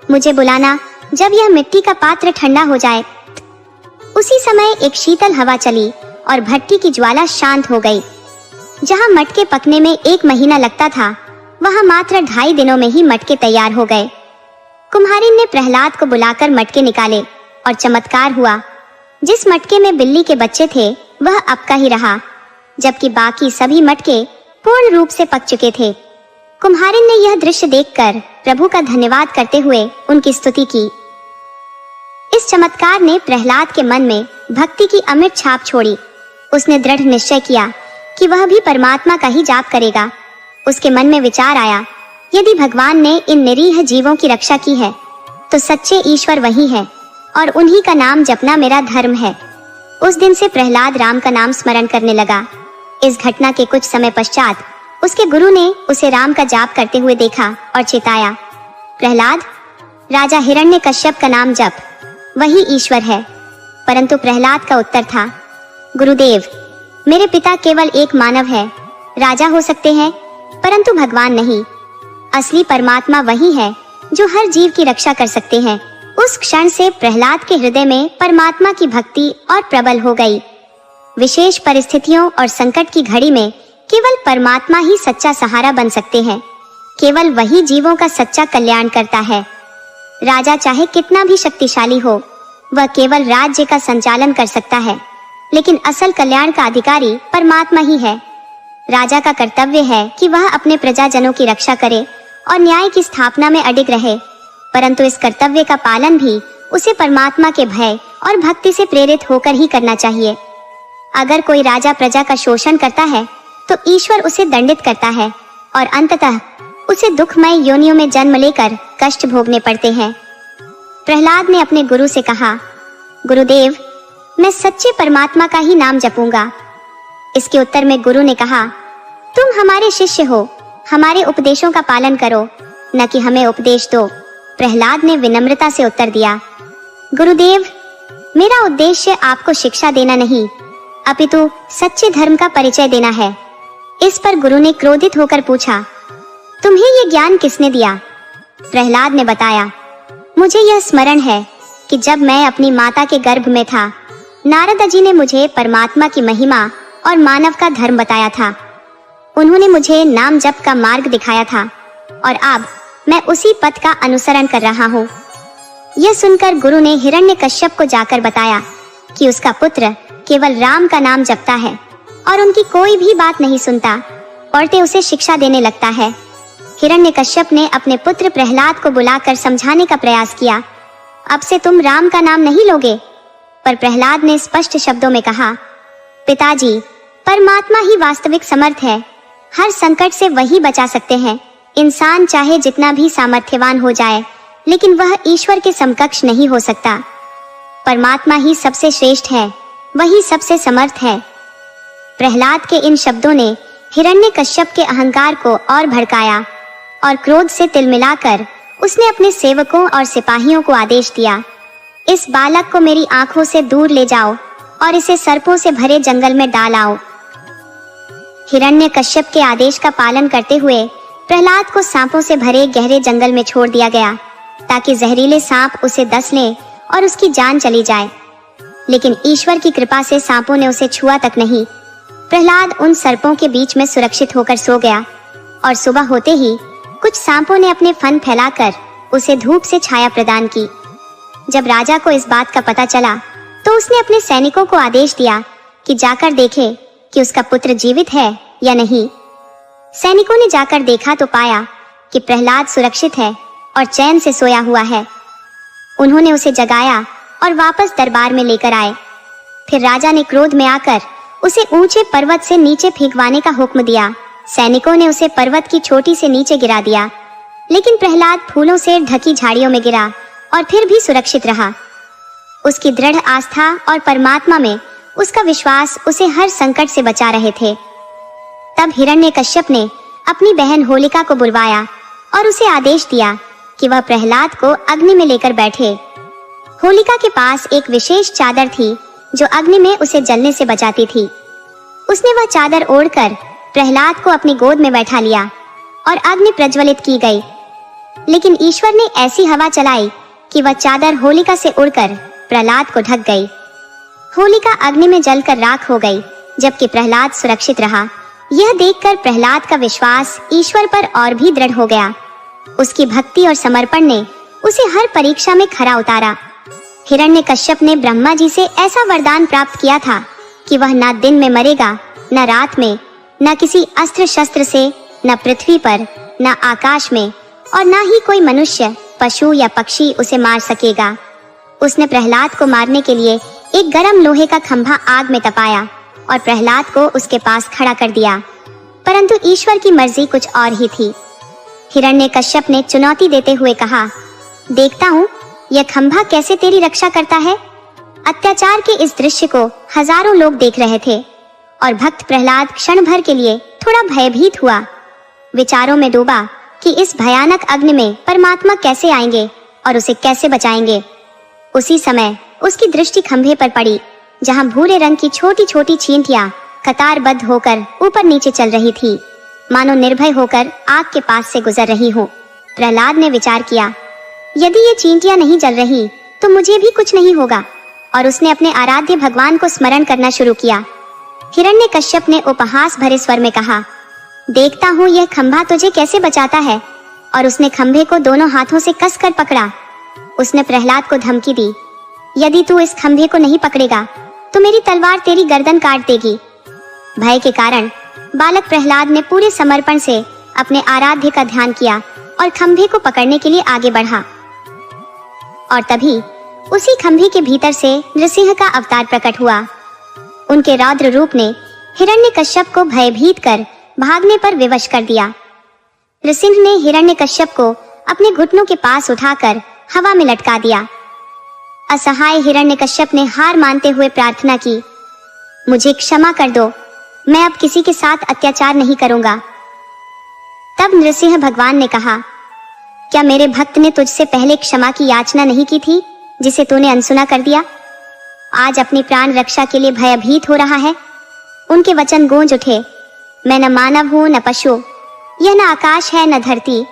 मुझे बुलाना जब यह मिट्टी का पात्र ठंडा हो जाए। उसी समय एक शीतल हवा चली और भट्टी की ज्वाला शांत हो गई। जहाँ मटके पकने में 1 महीना लगता था, वहाँ मात्र 2.5 दिनों में ही मटके तैयार हो गए। कुम्हारिन ने प्रहलाद को बुलाकर मटके निकाले और चमत्कार हुआ। जिस मटके में बिल्ली के बच्चे थे वह अब का ही रहा, जबकि बाकी सभी मटके पूर्ण रूप से पक चुके थे। कुम्हारिन ने यह दृश्य देखकर प्रभु का धन्यवाद करते हुए उनकी स्तुति की। इस चमत्कार ने प्रहलाद के मन में भक्ति की अमिट छाप छोड़ी। उसने दृढ़ निश्चय किया कि वह भी परमात्मा का ही जाप करेगा। उसके मन में विचार आया, यदि भगवान ने इन निरीह जीवों की रक्षा की है तो सच्चे ईश्वर वही है और उन्हीं का नाम जपना मेरा धर्म है। उस दिन से प्रहलाद राम का नाम स्मरण करने लगा। इस घटना के कुछ समय पश्चात उसके गुरु ने उसे राम का जाप करते हुए देखा और चेताया, प्रहलाद, राजा हिरण्यकश्यप का नाम जप, वही ईश्वर है। परंतु प्रहलाद का उत्तर था, गुरुदेव, मेरे पिता केवल एक मानव है, राजा हो सकते हैं परंतु भगवान नहीं। असली परमात्मा वही है जो हर जीव की रक्षा कर सकते हैं। उस क्षण से प्रहलाद के हृदय में परमात्मा की भक्ति और प्रबल हो गई। विशेष परिस्थितियों और संकट की घड़ी में केवल परमात्मा ही सच्चा सहारा बन सकते हैं। केवल वही जीवों का सच्चा कल्याण करता है। राजा चाहे कितना भी शक्तिशाली हो, वह केवल राज्य का संचालन कर सकता है, लेकिन असल कल्याण का अधिकारी परमात्मा ही है। राजा का कर्तव्य है कि वह अपने प्रजाजनों की रक्षा करे और न्याय की स्थापना में अडिग रहे, परंतु इस कर्तव्य का पालन भी उसे परमात्मा के भय और भक्ति से प्रेरित होकर ही करना चाहिए। अगर कोई राजा प्रजा का शोषण करता है तो ईश्वर उसे दंडित करता है और अंततः उसे दुखमय योनियों में जन्म लेकर कष्ट भोगने पड़ते हैं। प्रहलाद ने अपने गुरु से कहा, गुरुदेव, मैं सच्चे परमात्मा का ही नाम जपूंगा। इसके उत्तर में गुरु ने कहा, तुम हमारे शिष्य हो, हमारे उपदेशों का पालन करो, न कि हमें उपदेश दो। प्रहलाद ने विनम्रता से उत्तर दिया, गुरुदेव, मेरा उद्देश्य आपको शिक्षा देना नहीं, अपितु सच्चे धर्म का परिचय देना है। इस पर गुरु ने क्रोधित होकर पूछा, तुम्हें यह ज्ञान किसने दिया? प्रहलाद ने बताया, मुझे यह स्मरण है कि जब मैं अपनी माता के गर्भ में था, नारद जी ने मुझे परमात्मा की महिमा और मानव का धर्म बताया था। उन्होंने मुझे नाम जप का मार्ग दिखाया था और अब मैं उसी पथ का अनुसरण कर रहा हूँ। यह सुनकर गुरु ने हिरण्यकश्यप को जाकर बताया कि उसका पुत्र केवल राम का नाम जपता है और उनकी कोई भी बात नहीं सुनता, उल्टे उसे शिक्षा देने लगता है। हिरण्यकश्यप ने अपने पुत्र प्रहलाद को बुलाकर समझाने का प्रयास किया, अब से तुम राम का नाम नहीं लोगे। पर प्रहलाद ने स्पष्ट शब्दों में कहा, पिताजी, परमात्मा ही वास्तविक समर्थ है, हर संकट से वही बचा सकते हैं। इंसान चाहे जितना भी सामर्थ्यवान हो जाए, लेकिन वह ईश्वर के समकक्ष नहीं हो सकता। परमात्मा ही सबसे श्रेष्ठ है, वही सबसे समर्थ है। प्रहलाद के इन शब्दों ने हिरण्यकश्यप के अहंकार को और भड़काया और क्रोध से तिलमिलाकर उसने अपने सेवकों और सिपाहियों को आदेश दिया, इस बालक को मेरी आंखों से दूर ले जाओ और इसे सर्पों से भरे जंगल में डाल आओ। हिरण्यकश्यप के आदेश का पालन करते हुए प्रहलाद को सांपों से भरे गहरे जंगल में छोड़ दिया गया, ताकि जहरीले सांप उसे डस लें और उसकी जान चली जाए। लेकिन ईश्वर की कृपा से सांपों ने उसे छुआ तक नहीं। प्रहलाद उन सर्पों के बीच में सुरक्षित होकर सो गया और सुबह होते ही कुछ सांपों ने अपने फन फैलाकर उसे धूप से छाया प्रदान की। जब राजा को इस बात का पता चला तो उसने अपने सैनिकों को आदेश दिया कि जाकर देखे कि उसका पुत्र जीवित है या नहीं। सैनिकों ने जाकर देखा तो पाया कि प्रहलाद सुरक्षित है और चैन से सोया हुआ है। उन्होंने उसे जगाया और वापस दरबार में लेकर आए। फिर राजा ने क्रोध में आकर उसे ऊंचे पर्वत से नीचे फेंकवाने का हुक्म दिया। सैनिकों ने उसे पर्वत की चोटी से नीचे गिरा दिया, लेकिन प्रहलाद फूलों से ढकी झाड़ियों में गिरा और फिर भी सुरक्षित रहा। उसकी दृढ़ आस्था और परमात्मा में उसका विश्वास उसे हर संकट से बचा रहे थे। तब हिरण्यकश्यप ने अपनी बहन होलिका को बुलवाया और उसे आदेश दिया कि वह प्रहलाद को अग्नि में लेकर बैठे। होलिका के पास एक विशेष चादर थी जो अग्नि में उसे जलने से बचाती थी। उसने वह चादर ओढ़कर प्रहलाद को अपनी गोद में बैठा लिया और अग्नि प्रज्वलित की गई। लेकिन ईश्वर ने ऐसी हवा चलाई कि वह चादर होलिका से उड़कर प्रहलाद को ढक गई। होलिका अग्नि में जलकर राख हो गई, जबकि प्रहलाद सुरक्षित रहा। यह देखकर प्रहलाद का विश्वास ईश्वर पर और भी दृढ़ हो गया। उसकी भक्ति और समर्पण ने उसे हर परीक्षा में खरा उतारा। हिरण्यकश्यप ने ब्रह्मा जी से ऐसा वरदान प्राप्त किया था कि वह न दिन में मरेगा, न रात में, न किसी अस्त्र शस्त्र से, न पृथ्वी पर, न आकाश में, और न ही कोई मनुष्य, पशु या पक्षी उसे मार सकेगा। उसने प्रहलाद को मारने के लिए एक गरम लोहे का खंभा आग में तपाया और प्रहलाद को उसके पास खड़ा कर दिया, परंतु ईश्वर की मर्जी कुछ और ही थी। हिरण्यकश्यप ने चुनौती देते हुए कहा, देखता हूँ यह खंभा कैसे तेरी रक्षा करता है। अत्याचार के इस दृश्य को हजारों लोग देख रहे थे और भक्त प्रहलाद क्षण भर के लिए थोड़ा भयभीत हुआ। विचारों में डूबा कि इस भयानक अग्नि में परमात्मा कैसे आएंगे और उसे कैसे बचाएंगे। उसी समय उसकी दृष्टि खंभे पर पड़ी, जहां भूरे रंग की छोटी छोटी चींटियां कतारबद्ध होकर ऊपर नीचे चल रही थी, मानो निर्भय होकर आग के पास से गुजर रही हो। प्रहलाद ने विचार किया, यदि ये चींटियां नहीं जल रही तो मुझे भी कुछ नहीं होगा, और उसने अपने आराध्य भगवान को स्मरण करना शुरू किया। हिरण्यकश्यप ने उपहास भरे स्वर में कहा, देखता हूँ यह खंभा तुझे कैसे बचाता है। और उसने खंभे को दोनों हाथों से कसकर पकड़ा। उसने प्रहलाद को धमकी दी, यदि तू इस खंभे को नहीं पकड़ेगा तो मेरी तलवार तेरी गर्दन काट देगी। भय के कारण बालक प्रहलाद ने पूरे समर्पण से अपने आराध्य का ध्यान किया और खंभे को पकड़ने के लिए आगे बढ़ा। और तभी उसी खंभे के भीतर से नृसिंह का अवतार प्रकट हुआ। उनके रौद्र रूप ने हिरण्यकश्यप को भयभीत कर भागने पर विवश कर दिया। नृसिंह ने हिरण्यकश्यप को अपने घुटनों के पास उठाकर हवा में लटका दिया। असहाय हिरण्यकश्यप ने हार मानते हुए प्रार्थना की, मुझे क्षमा कर दो, मैं अब किसी के साथ अत्याचार नहीं करूंगा। तब नृसिंह भगवान ने कहा, क्या मेरे भक्त ने तुझसे पहले क्षमा की याचना नहीं की थी, जिसे तूने अनसुना कर दिया? आज अपनी प्राण रक्षा के लिए भयभीत हो रहा है। उनके वचन गूंज उठे, मैं न मानव हूं न पशु, यह न आकाश है न धरती,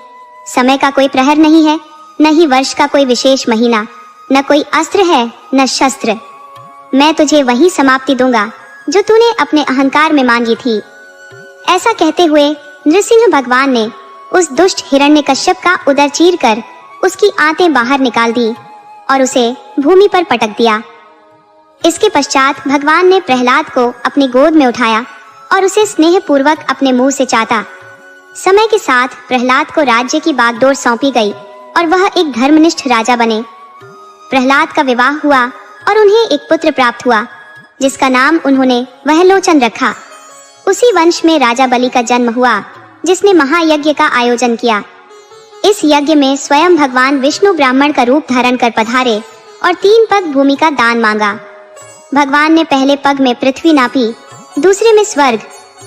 समय का कोई प्रहर नहीं है, न ही वर्ष का कोई विशेष महीना, न कोई अस्त्र है न शस्त्र। मैं तुझे वही समाप्ति दूंगा जो तूने अपने अहंकार में मांगी थी। ऐसा कहते हुए नृसिंह भगवान ने उस दुष्ट हिरण्यकश्यप का उदर चीर कर उसकी आंतें बाहर निकाल दी और उसे भूमि पर पटक दिया। इसके पश्चात भगवान ने प्रहलाद को अपनी गोद में उठाया और उसे स्नेह पूर्वक अपने मुंह से चाटा। समय के साथ प्रहलाद को राज्य की बागडोर सौंपी गई और वह एक धर्मनिष्ठ राजा बने। प्रहलाद का विवाह हुआ और उन्हें एक पुत्र प्राप्त हुआ, जिसका नाम उन्होंने वहलोचन रखा। उसी वंश में राजा बलि का जन्म हुआ, जिसने महायज्ञ का आयोजन किया। इस यज्ञ में स्वयं भगवान विष्णु ब्राह्मण का रूप धारण कर पधारे और 3 पग भूमि का दान मांगा। भगवान ने पहले पग में पृथ्वी नापी, दूसरे में स्वर्ग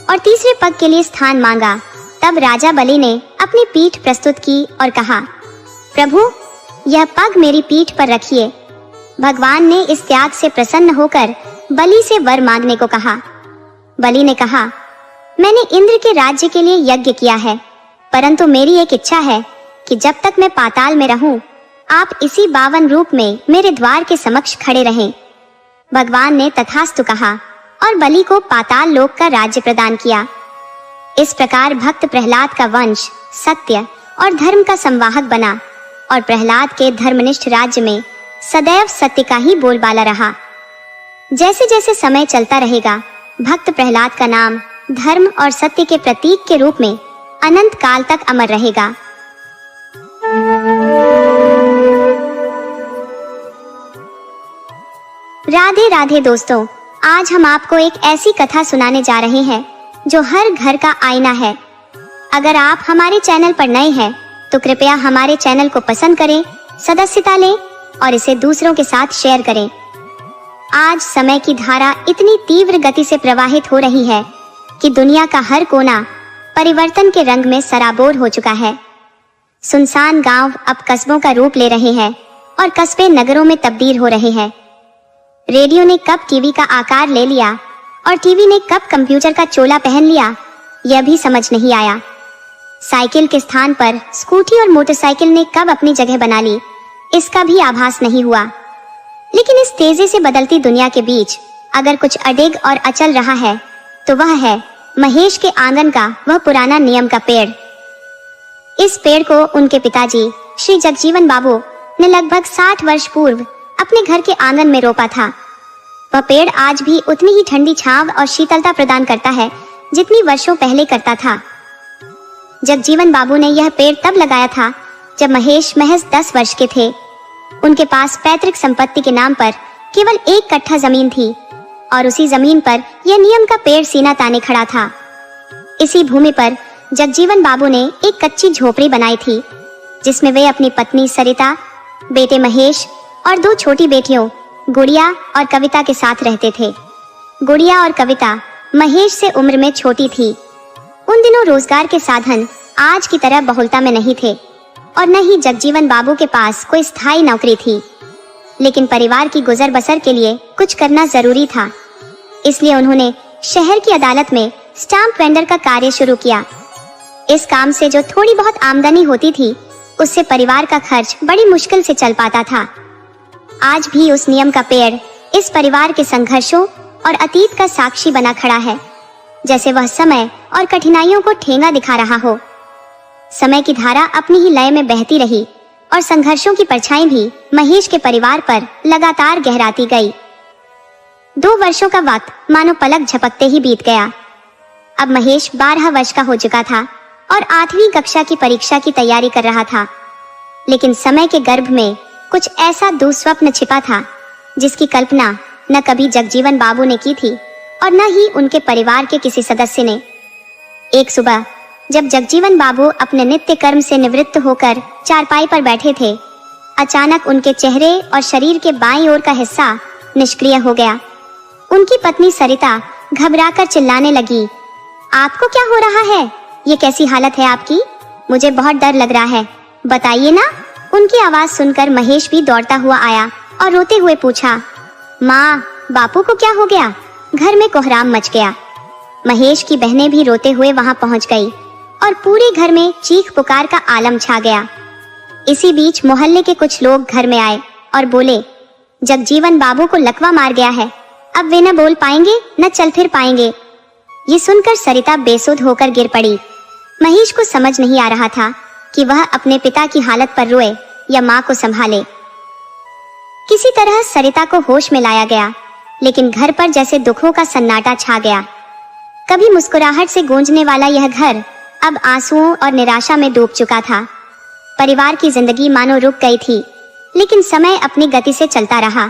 और तीसरे पग के लिए स्थान मांगा। तब राजा बलि ने अपनी पीठ प्रस्तुत की और कहा, प्रभु, यह पग मेरी पीठ पर रखिए। भगवान ने इस त्याग से प्रसन्न होकर बलि से वर मांगने को कहा। बलि ने कहा, मैंने इंद्र के राज्य के लिए यज्ञ किया है, परंतु मेरी एक इच्छा है कि जब तक मैं पाताल में रहूं, आप इसी 52 रूप में मेरे द्वार के समक्ष खड़े रहें। भगवान ने तथास्तु कहा और बलि को पाताल लोक का राज्य प्रदान किया। इस प्रकार भक्त प्रहलाद का वंश सत्य और धर्म का संवाहक बना और प्रहलाद के धर्मनिष्ठ राज्य में सदैव सत्य का ही बोलबाला रहा। जैसे जैसे समय चलता रहेगा, भक्त प्रहलाद का नाम धर्म और सत्य के प्रतीक के रूप में अनंत काल तक अमर रहेगा। राधे राधे दोस्तों, आज हम आपको एक ऐसी कथा सुनाने जा रहे हैं जो हर घर का आईना है। अगर आप हमारे चैनल पर नए हैं तो कृपया हमारे चैनल को पसंद करें, सदस्यता लें और इसे दूसरों के साथ शेयर करें। आज समय की धारा इतनी तीव्र गति से प्रवाहित हो रही है कि दुनिया का हर कोना परिवर्तन के रंग में सराबोर हो चुका है। सुनसान गांव अब कस्बों का रूप ले रहे हैं और कस्बे नगरों में तब्दील हो रहे हैं। रेडियो ने कब टीवी का आकार ले लिया और टीवी ने कब कंप्यूटर का चोला पहन लिया, यह भी समझ नहीं आया। साइकिल के स्थान पर स्कूटी और मोटरसाइकिल ने कब अपनी जगह बना ली, इसका भी आभास नहीं हुआ। लेकिन इस तेजी से बदलती दुनिया के बीच अगर कुछ अडिग और अचल रहा है तो वह है महेश के आंगन का वह पुराना नियम का पेड़। इस पेड़ को उनके पिताजी श्री जगजीवन बाबू ने लगभग 60 वर्ष पूर्व अपने घर के आंगन में रोपा था। वह पेड़ आज भी उतनी ही ठंडी छांव और शीतलता प्रदान करता है जितनी वर्षों पहले करता था। जगजीवन बाबू ने यह पेड़ तब लगाया था जब महेश महज 10 वर्ष के थे। उनके पास पैतृक संपत्ति के नाम पर केवल 1 कट्ठा जमीन थी और उसी जमीन पर यह नियम का पेड़ सीना ताने खड़ा था। इसी भूमि पर जगजीवन बाबू ने एक कच्ची झोपड़ी बनाई थी, जिसमें वे अपनी पत्नी सरिता, बेटे महेश और 2 छोटी बेटियों गुड़िया और कविता के साथ रहते थे। गुड़िया और कविता महेश से उम्र में छोटी थी। उन दिनों रोजगार के साधन आज की तरह बहुलता में नहीं थे और न ही जगजीवन बाबू के पास कोई स्थायी नौकरी थी। लेकिन परिवार की गुजर बसर के लिए कुछ करना जरूरी था, इसलिए उन्होंने शहर की अदालत में स्टाम्प वेंडर का कार्य शुरू किया। इस काम से जो थोड़ी बहुत आमदनी होती थी, उससे परिवार का खर्च बड़ी मुश्किल से चल पाता था। आज भी उस नियम का पेड़ इस परिवार के संघर्षों और अतीत का साक्षी बना खड़ा है, जैसे वह समय और कठिनाइयों को ठेंगा दिखा रहा हो। समय की धारा अपनी ही लय में बहती रही, और संघर्षों की परछाई भी महेश के परिवार पर लगातार गहराती गई। 2 वर्षों का वक्त मानो पलक झपकते ही बीत गया। अब महेश 12 वर्ष का हो चुका था और 8वीं कक्षा की परीक्षा की तैयारी कर रहा था। लेकिन समय के गर्भ में कुछ ऐसा दुस्वप्न छिपा था जिसकी कल्पना न कभी जगजीवन बाबू ने की थी और न ही उनके परिवार के किसी सदस्य ने। एक सुबह जब जगजीवन बाबू अपने नित्य कर्म से निवृत्त होकर चारपाई पर बैठे थे, अचानक उनके चेहरे और शरीर के बाईं ओर का हिस्सा निष्क्रिय हो गया। उनकी पत्नी सरिता घबराकर चिल्लाने लगी, आपको क्या हो रहा है? ये कैसी हालत है आपकी? मुझे बहुत डर लग रहा है, बताइए ना। उनकी आवाज सुनकर महेश भी दौड़ता हुआ आया और रोते हुए पूछा, माँ, बापू को क्या हो गया? घर में कोहराम मच गया। महेश की बहनें भी रोते हुए वहां पहुंच गई और पूरे घर में चीख पुकार का आलम छा गया। इसी बीच मोहल्ले के कुछ लोग घर में आए और बोले, जगजीवन बाबू को लकवा मार गया है, अब वे न बोल पाएंगे न चल फिर पाएंगे। ये सुनकर सरिता बेसुध होकर गिर पड़ी। महेश को समझ नहीं आ रहा था कि वह अपने पिता की हालत पर रोए या माँ को संभाले। किसी तरह सरिता को होश में लाया गया, लेकिन घर पर जैसे दुखों का सन्नाटा छा गया। कभी मुस्कुराहट से गूंजने वाला यह घर अब आंसुओं और निराशा में डूब चुका था। परिवार की जिंदगी मानो रुक गई थी, लेकिन समय अपनी गति से चलता रहा।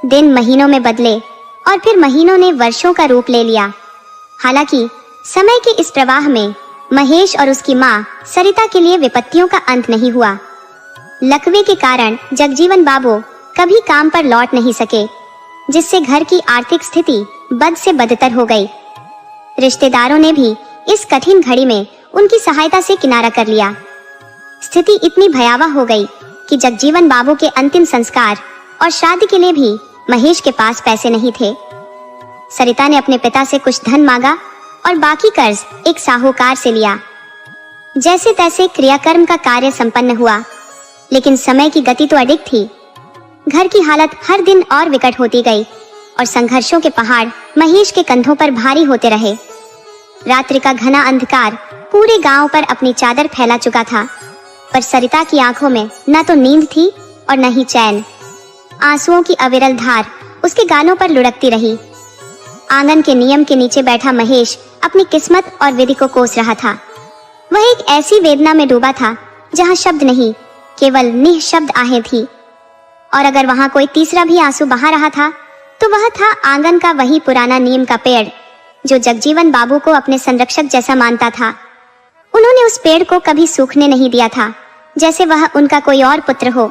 दिन महीनों में बदले और फिर महीनों ने वर्षों का रूप ले लिया। हालांकि समय के इस प्रवाह में महेश और उसकी माँ सरिता के लिए विपत्तियों का अंत नहीं हुआ। लकवे के कारण जगजीवन बाबू कभी काम पर लौट नहीं सके, जिससे घर की आर्थिक स्थिति बद से बदतर हो गई। रिश्तेदारों ने भी इस कठिन घड़ी में उनकी सहायता से किनारा कर लिया। स्थिति इतनी भयावह हो गई कि जगजीवन बाबू के अंतिम संस्कार और शादी के लिए भी महेश के पास पैसे नहीं थे। सरिता ने अपने पिता से कुछ धन मांगा और बाकी कर्ज एक साहूकार से लिया। जैसे तैसे क्रियाकर्म का कार्य संपन्न हुआ, लेकिन समय की गति तो अडिग थी। घर की हालत हर दिन और विकट होती गई और संघर्षों के पहाड़ महेश के कंधों पर भारी होते रहे। रात्रि का घना अंधकार पूरे गांव पर अपनी चादर फैला चुका था, पर सरिता की आंखों में न तो नींद थी और न ही चैन। आंसुओं की अविरल धार उसके गालों पर लुढ़कती रही। आंगन के नियम के नीचे बैठा महेश अपनी किस्मत और विधि को कोस रहा था। वह एक ऐसी वेदना में डूबा था जहां शब्द नहीं, केवल निःशब्द आहें थी। और अगर वहां कोई तीसरा भी आंसू बहा रहा था तो वह था आंगन का वही पुराना नीम का पेड़ जो जगजीवन बाबू को अपने संरक्षक जैसा मानता था। उन्होंने उस पेड़ को कभी सूखने नहीं दिया था, जैसे वह उनका कोई और पुत्र हो।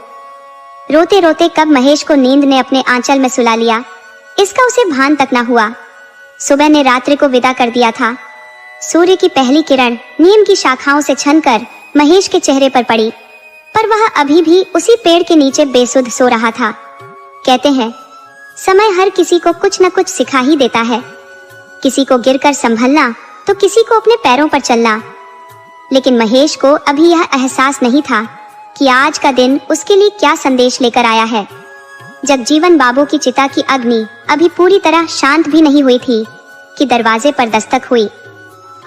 रोते रोते कब महेश को नींद ने अपने आंचल में सुला लिया, इसका उसे भान तक न हुआ। सुबह ने रात्रि को विदा कर दिया था। सूर्य की पहली किरण नीम की शाखाओं से छनकर महेश के चेहरे पर पड़ी, पर वह अभी भी उसी पेड़ के नीचे बेसुध सो रहा था। कहते हैं, समय हर किसी को कुछ न कुछ सिखा ही देता है। किसी को गिरकर संभलना तो किसी को अपने पैरों पर चलना। लेकिन महेश को अभी यह एहसास नहीं था कि आज का दिन उसके लिए क्या संदेश लेकर आया है। जगजीवन बाबू की चिता की अग्नि अभी पूरी तरह शांत भी नहीं हुई थी कि दरवाजे पर दस्तक हुई।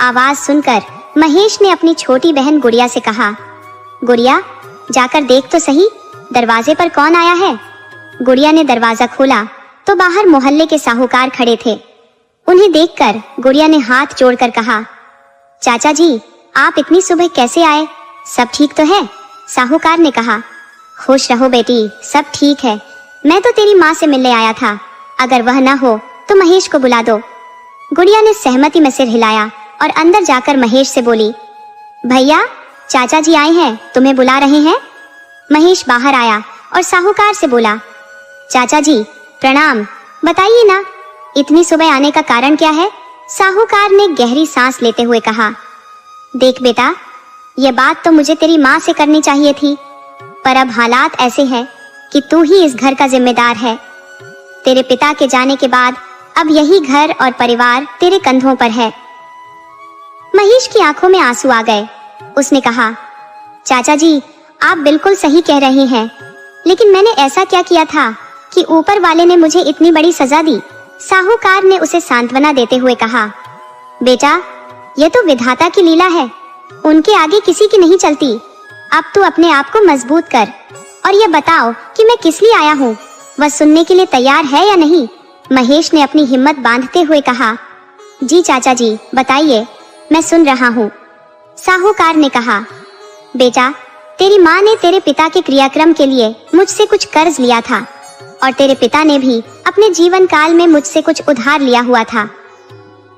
आवाज सुनकर महेश ने अपनी छोटी बहन गुड़िया से कहा, गुड़िया, जाकर देख तो सही, दरवाजे पर कौन आया है। गुड़िया ने दरवाजा खोला तो बाहर मोहल्ले के साहूकार खड़े थे। उन्हें देखकर गुड़िया ने हाथ जोड़कर कहा, चाचा जी, आप इतनी सुबह कैसे आए? सब ठीक तो है? साहूकार ने कहा, खुश रहो बेटी, सब ठीक है। मैं तो तेरी माँ से मिलने आया था, अगर वह न हो तो महेश को बुला दो। गुड़िया ने सहमति में सिर हिलाया और अंदर जाकर महेश से बोली, भैया, चाचा जी आए हैं, तुम्हें बुला रहे हैं। महेश बाहर आया और साहूकार से बोला, चाचा जी प्रणाम, बताइए ना, इतनी सुबह आने का कारण क्या है? साहूकार ने गहरी सांस लेते हुए कहा, देख बेटा, यह बात तो मुझे तेरी माँ से करनी चाहिए थी, पर अब हालात ऐसे हैं कि तू ही इस घर का जिम्मेदार है। तेरे पिता के जाने के बाद अब यही घर और परिवार तेरे कंधों पर है। महेश की आंखों में आंसू आ गए। उसने कहा, चाचा जी, आप बिल्कुल सही कह रहे हैं, लेकिन मैंने ऐसा क्या किया था कि ऊपर वाले ने मुझे इतनी बड़ी सजा दी? साहूकार ने उसे सांत्वना देते हुए कहा, बेटा, यह तो विधाता की लीला है, उनके आगे किसी की नहीं चलती। अब तू अपने आप को मजबूत कर और ये बताओ कि मैं किस लिए आया हूँ, वह सुनने के लिए तैयार है या नहीं? महेश ने अपनी हिम्मत बांधते हुए कहा। जी चाचा जी, बताइए, मैं सुन रहा हूँ। साहूकार ने कहा, बेटा, तेरी माँ ने तेरे पिता के क्रियाक्रम के लिए मुझसे कुछ कर्ज लिया था और तेरे पिता ने भी अपने जीवन काल में मुझसे कुछ उधार लिया हुआ था।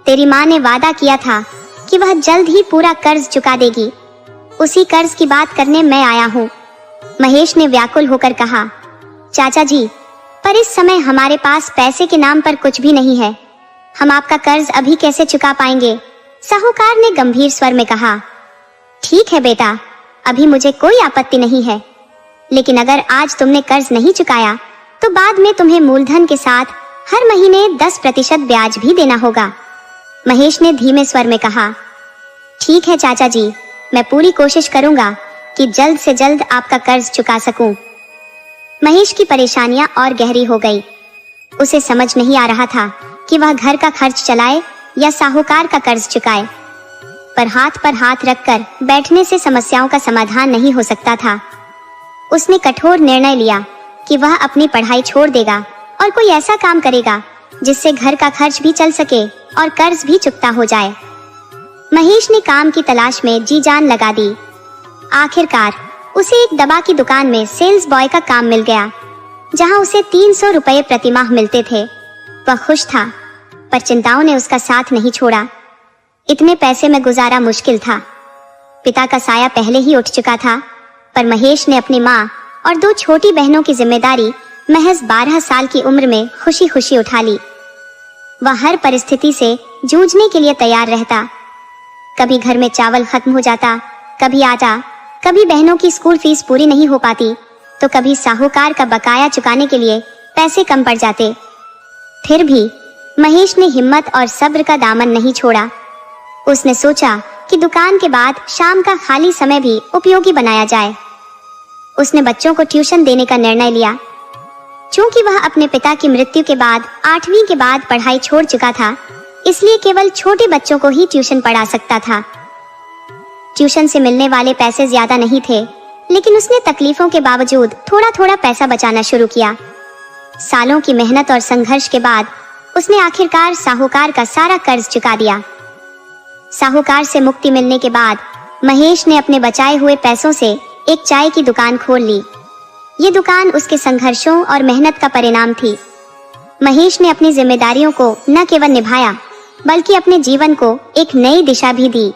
तेरी माँ ने वादा किया था कि वह जल्द ही पूरा कर्ज चुका देगी। उसी कर्ज की बात करने मैं आया हूँ। महेश ने व्याकुल होकर कहा, चाचा जी, पर इस समय हमारे पास पैसे के नाम पर कुछ भी नहीं है। हम आपका कर्ज अभी कैसे चुका पाएंगे? साहूकार ने गंभीर स्वर में कहा। ठीक है बेटा, अभी मुझे कोई आपत्ति नहीं है, लेकिन अगर आज तुमने कर्ज नहीं चुकाया तो बाद में तुम्हें मूलधन के साथ हर महीने 10% ब्याज भी देना होगा। महेश ने धीमे स्वर में कहा। ठीक है चाचा जी, मैं पूरी कोशिश करूंगा कि जल्द से जल्द आपका कर्ज चुका सकूं। महेश की परेशानियां और गहरी हो गई। उसे समझ नहीं आ रहा था कि वह घर का खर्च चलाए या साहूकार का कर्ज चुकाए, पर हाथ रखकर बैठने से समस्याओं का समाधान नहीं हो सकता था। उसने कठोर निर्णय लिया कि वह अपनी पढ़ाई छोड़ देगा और कोई ऐसा काम करेगा जिससे घर का खर्च भी चल सके और कर्ज भी चुकता हो जाए। महेश ने काम की तलाश में जी जान लगा दी। आखिरकार उसे एक दवा की दुकान में सेल्स बॉय का काम मिल गया, जहां उसे 300 रुपए प्रतिमाह मिलते थे। वह खुश था, पर चिंताओं ने उसका साथ नहीं छोड़ा। इतने पैसे में गुजारा मुश्किल था। पिता का साया पहले ही उठ चुका था, पर महेश ने अपनी माँ और 2 छोटी बहनों की जिम्मेदारी महज 12 साल की उम्र में खुशी खुशी उठा ली। वह हर परिस्थिति से जूझने के लिए तैयार रहता। कभी घर में चावल खत्म हो जाता, कभी आटा, कभी बहनों की स्कूल फीस पूरी नहीं हो पाती, तो कभी साहूकार का बकाया चुकाने के लिए पैसे कम पड़ जाते। फिर भी महेश ने हिम्मत और सब्र का दामन नहीं छोड़ा। उसने सोचा कि दुकान के बाद शाम का खाली समय भी उपयोगी बनाया जाए। उसने बच्चों को ट्यूशन देने का निर्णय लिया। चूंकि वह अपने पिता की मृत्यु के बाद 8वीं के बाद पढ़ाई छोड़ चुका था, इसलिए केवल छोटे बच्चों को ही ट्यूशन पढ़ा सकता था। ट्यूशन से मिलने वाले पैसे ज्यादा नहीं थे, लेकिन उसने तकलीफों के बावजूद थोड़ा थोड़ा पैसा बचाना शुरू किया। सालों की मेहनत और संघर्ष के बाद उसने आखिरकार साहूकार का सारा कर्ज चुका दिया। साहूकार से मुक्ति मिलने के बाद महेश ने अपने बचाए हुए पैसों से एक चाय की दुकान खोल ली। ये दुकान उसके संघर्षों और मेहनत का परिणाम थी। महेश ने अपनी जिम्मेदारियों को न केवल निभाया, बल्कि अपने जीवन को एक नई दिशा भी दी।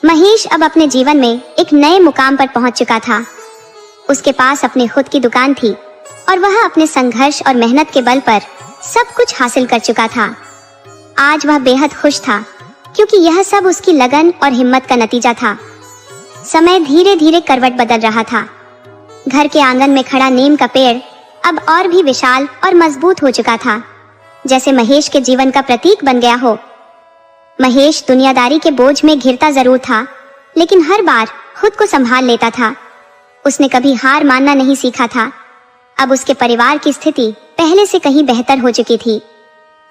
महेश अब अपने जीवन में एक नए मुकाम पर पहुंच चुका था। उसके पास अपनी खुद की दुकान थी और वह अपने संघर्ष और मेहनत के बल पर सब कुछ हासिल कर चुका था। आज वह बेहद खुश था, क्योंकि यह सब उसकी लगन और हिम्मत का नतीजा था। समय धीरे धीरे करवट बदल रहा था। घर के आंगन में खड़ा नीम का पेड़ अब और भी विशाल और मजबूत हो चुका था, जैसे महेश के जीवन का प्रतीक बन गया हो। महेश दुनियादारी के बोझ में घिरता जरूर था, लेकिन हर बार खुद को संभाल लेता था। उसने कभी हार मानना नहीं सीखा था। अब उसके परिवार की स्थिति पहले से कहीं बेहतर हो चुकी थी।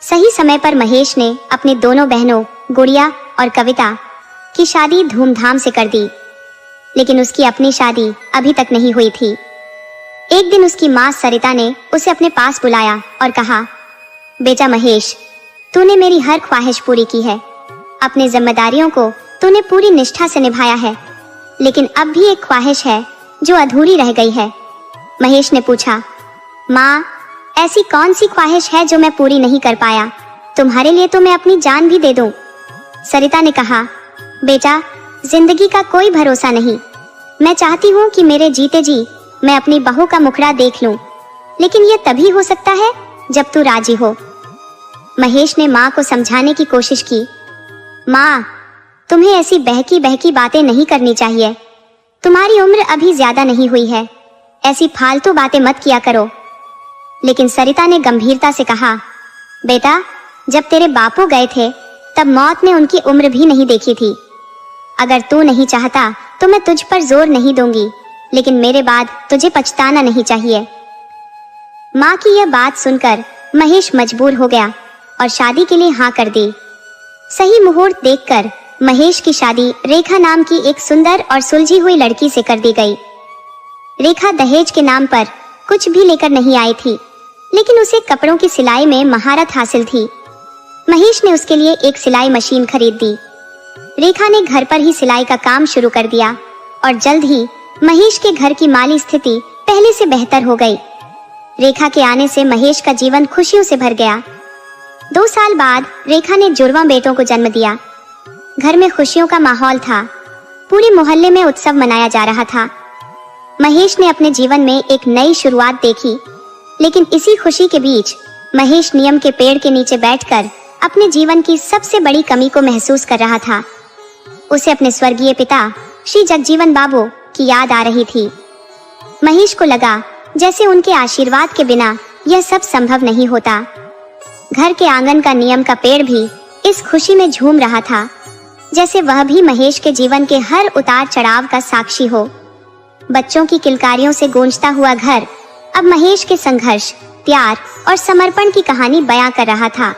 सही समय पर महेश ने अपनी दोनों बहनों गुड़िया और कविता की शादी धूमधाम से कर दी, लेकिन उसकी अपनी शादी अभी तक नहीं हुई थी। एक दिन उसकी माँ सरिता ने उसे अपने पास बुलाया और कहा, बेटा महेश, तूने मेरी हर ख्वाहिश पूरी की है। अपनी जिम्मेदारियों को तूने पूरी निष्ठा से निभाया है, लेकिन अब भी एक ख्वाहिश है जो अधूरी रह गई है। महेश ने पूछा, माँ, ऐसी कौन सी ख्वाहिश है जो मैं पूरी नहीं कर पाया? तुम्हारे लिए तो मैं अपनी जान भी दे दूं। सरिता ने कहा, बेटा, जिंदगी का कोई भरोसा नहीं। मैं चाहती हूँ कि मेरे जीते जी मैं अपनी बहू का मुखड़ा देख लूं, लेकिन यह तभी हो सकता है जब तू राजी हो। महेश ने माँ को समझाने की कोशिश की। माँ, तुम्हें ऐसी बहकी बहकी बातें नहीं करनी चाहिए। तुम्हारी उम्र अभी ज्यादा नहीं हुई है, ऐसी फालतू बातें मत किया करो। लेकिन सरिता ने गंभीरता से कहा, बेटा, जब तेरे बापू गए थे तब मौत ने उनकी उम्र भी नहीं देखी थी। अगर तू नहीं चाहता तो मैं तुझ पर जोर नहीं दूंगी, लेकिन मेरे बाद तुझे पछताना नहीं चाहिए। माँ की यह बात सुनकर महेश मजबूर हो गया और शादी के लिए हाँ कर दी। सही मुहूर्त देखकर महेश की शादी रेखा नाम की एक सुंदर और सुलझी हुई लड़की से कर दी गई। रेखा दहेज के नाम पर कुछ भी लेकर नहीं आई थी, लेकिन उसे कपड़ों की सिलाई में महारत हासिल थी। महेश ने उसके लिए एक सिलाई मशीन खरीद दी। रेखा ने घर पर ही सिलाई का काम शुरू कर दिया और जल्द ही महेश के घर की माली स्थिति पहले से बेहतर हो गई। रेखा के आने से महेश का जीवन खुशियों से भर गया। 2 साल बाद रेखा ने जुड़वा बेटों को जन्म दिया। घर में खुशियों का माहौल था। पूरे मोहल्ले में उत्सव मनाया जा रहा था। महेश ने अपने जीवन में एक नई शुरुआत देखी, लेकिन इसी खुशी के बीच महेश नियम के पेड़ के नीचे बैठकर अपने जीवन की सबसे बड़ी कमी को महसूस कर रहा था। उसे अपने स्वर्गीय पिता श्री जगजीवन बाबू की याद आ रही थी। महेश को लगा जैसे उनके आशीर्वाद के बिना यह सब संभव नहीं होता। घर के आंगन का नीम का पेड़ भी इस खुशी में झूम रहा था, जैसे वह भी महेश के जीवन के हर उतार चढ़ाव का साक्षी हो। बच्चों की किलकारियों से गूंजता हुआ घर अब महेश के संघर्ष, प्यार और समर्पण की कहानी बयां कर रहा था।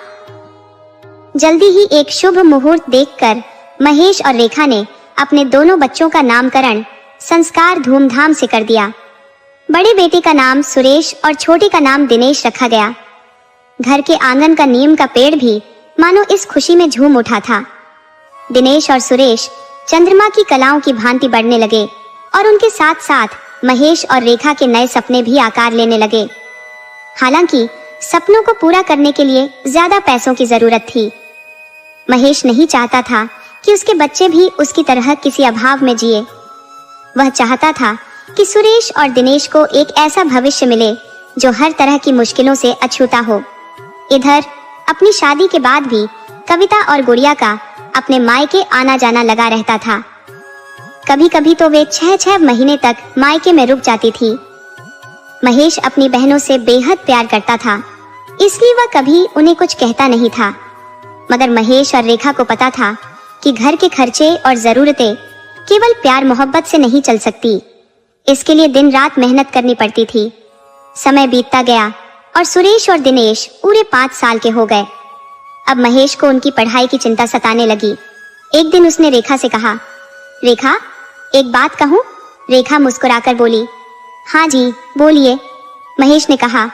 जल्दी ही एक शुभ मुहूर्त देखकर महेश और रेखा ने अपने दोनों बच्चों का नामकरण संस्कार धूमधाम से कर दिया। बड़े बेटे का नाम सुरेश और छोटे का नाम दिनेश रखा गया। घर के आंगन का नीम का पेड़ भी मानो इस खुशी में झूम उठा था। दिनेश और सुरेश चंद्रमा की कलाओं की भांति बढ़ने लगे और उनके साथ साथ महेश और रेखा के नए सपने भी आकार लेने लगे। हालांकि सपनों को पूरा करने के लिए ज्यादा पैसों की जरूरत थी। महेश नहीं चाहता था कि उसके बच्चे भी उसकी तरह किसी अभाव में जिए। वह चाहता था कि सुरेश और दिनेश को एक ऐसा भविष्य मिले जो हर तरह की मुश्किलों से अछूता हो। इधर अपनी शादी के बाद भी कविता और गुड़िया का अपने मायके आना जाना लगा रहता था। कभी कभी तो वे 6-6 महीने तक मायके में रुक जाती थी। महेश अपनी बहनों से बेहद प्यार करता था, इसलिए वह कभी उन्हें कुछ कहता नहीं था। मगर महेश और रेखा को पता था कि घर के खर्चे और जरूरतें केवल प्यार मोहब्बत से नहीं चल सकती। इसके लिए दिन रात मेहनत करनी पड़ती थी। समय बीतता गया और सुरेश और दिनेश पूरे 5 साल के हो गए। अब महेश को उनकी पढ़ाई की चिंता सताने लगी। एक दिन उसने रेखा से कहा, रेखा, एक बात कहूं? रेखा मुस्कुराकर बोली, हाँ जी, बोलिए। महेश ने कहा,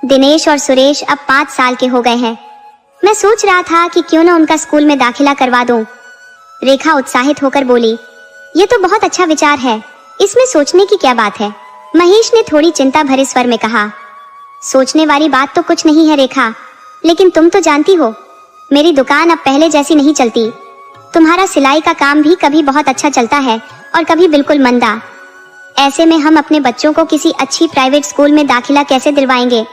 दिनेश और सुरेश अब 5 साल के हो गए हैं। मैं सोच रहा था कि क्यों न उनका स्कूल में दाखिला करवा दूं। रेखा उत्साहित होकर बोली, ये तो बहुत अच्छा विचार है, इसमें सोचने की क्या बात है? महेश ने थोड़ी चिंता भरे स्वर में कहा, सोचने वाली बात तो कुछ नहीं है रेखा, लेकिन तुम तो जानती हो मेरी दुकान अब पहले जैसी नहीं चलती। तुम्हारा सिलाई का काम भी कभी बहुत अच्छा चलता है और कभी बिल्कुल मंदा। ऐसे में हम अपने बच्चों को किसी अच्छी प्राइवेट स्कूल में दाखिला कैसे दिलवाएंगे?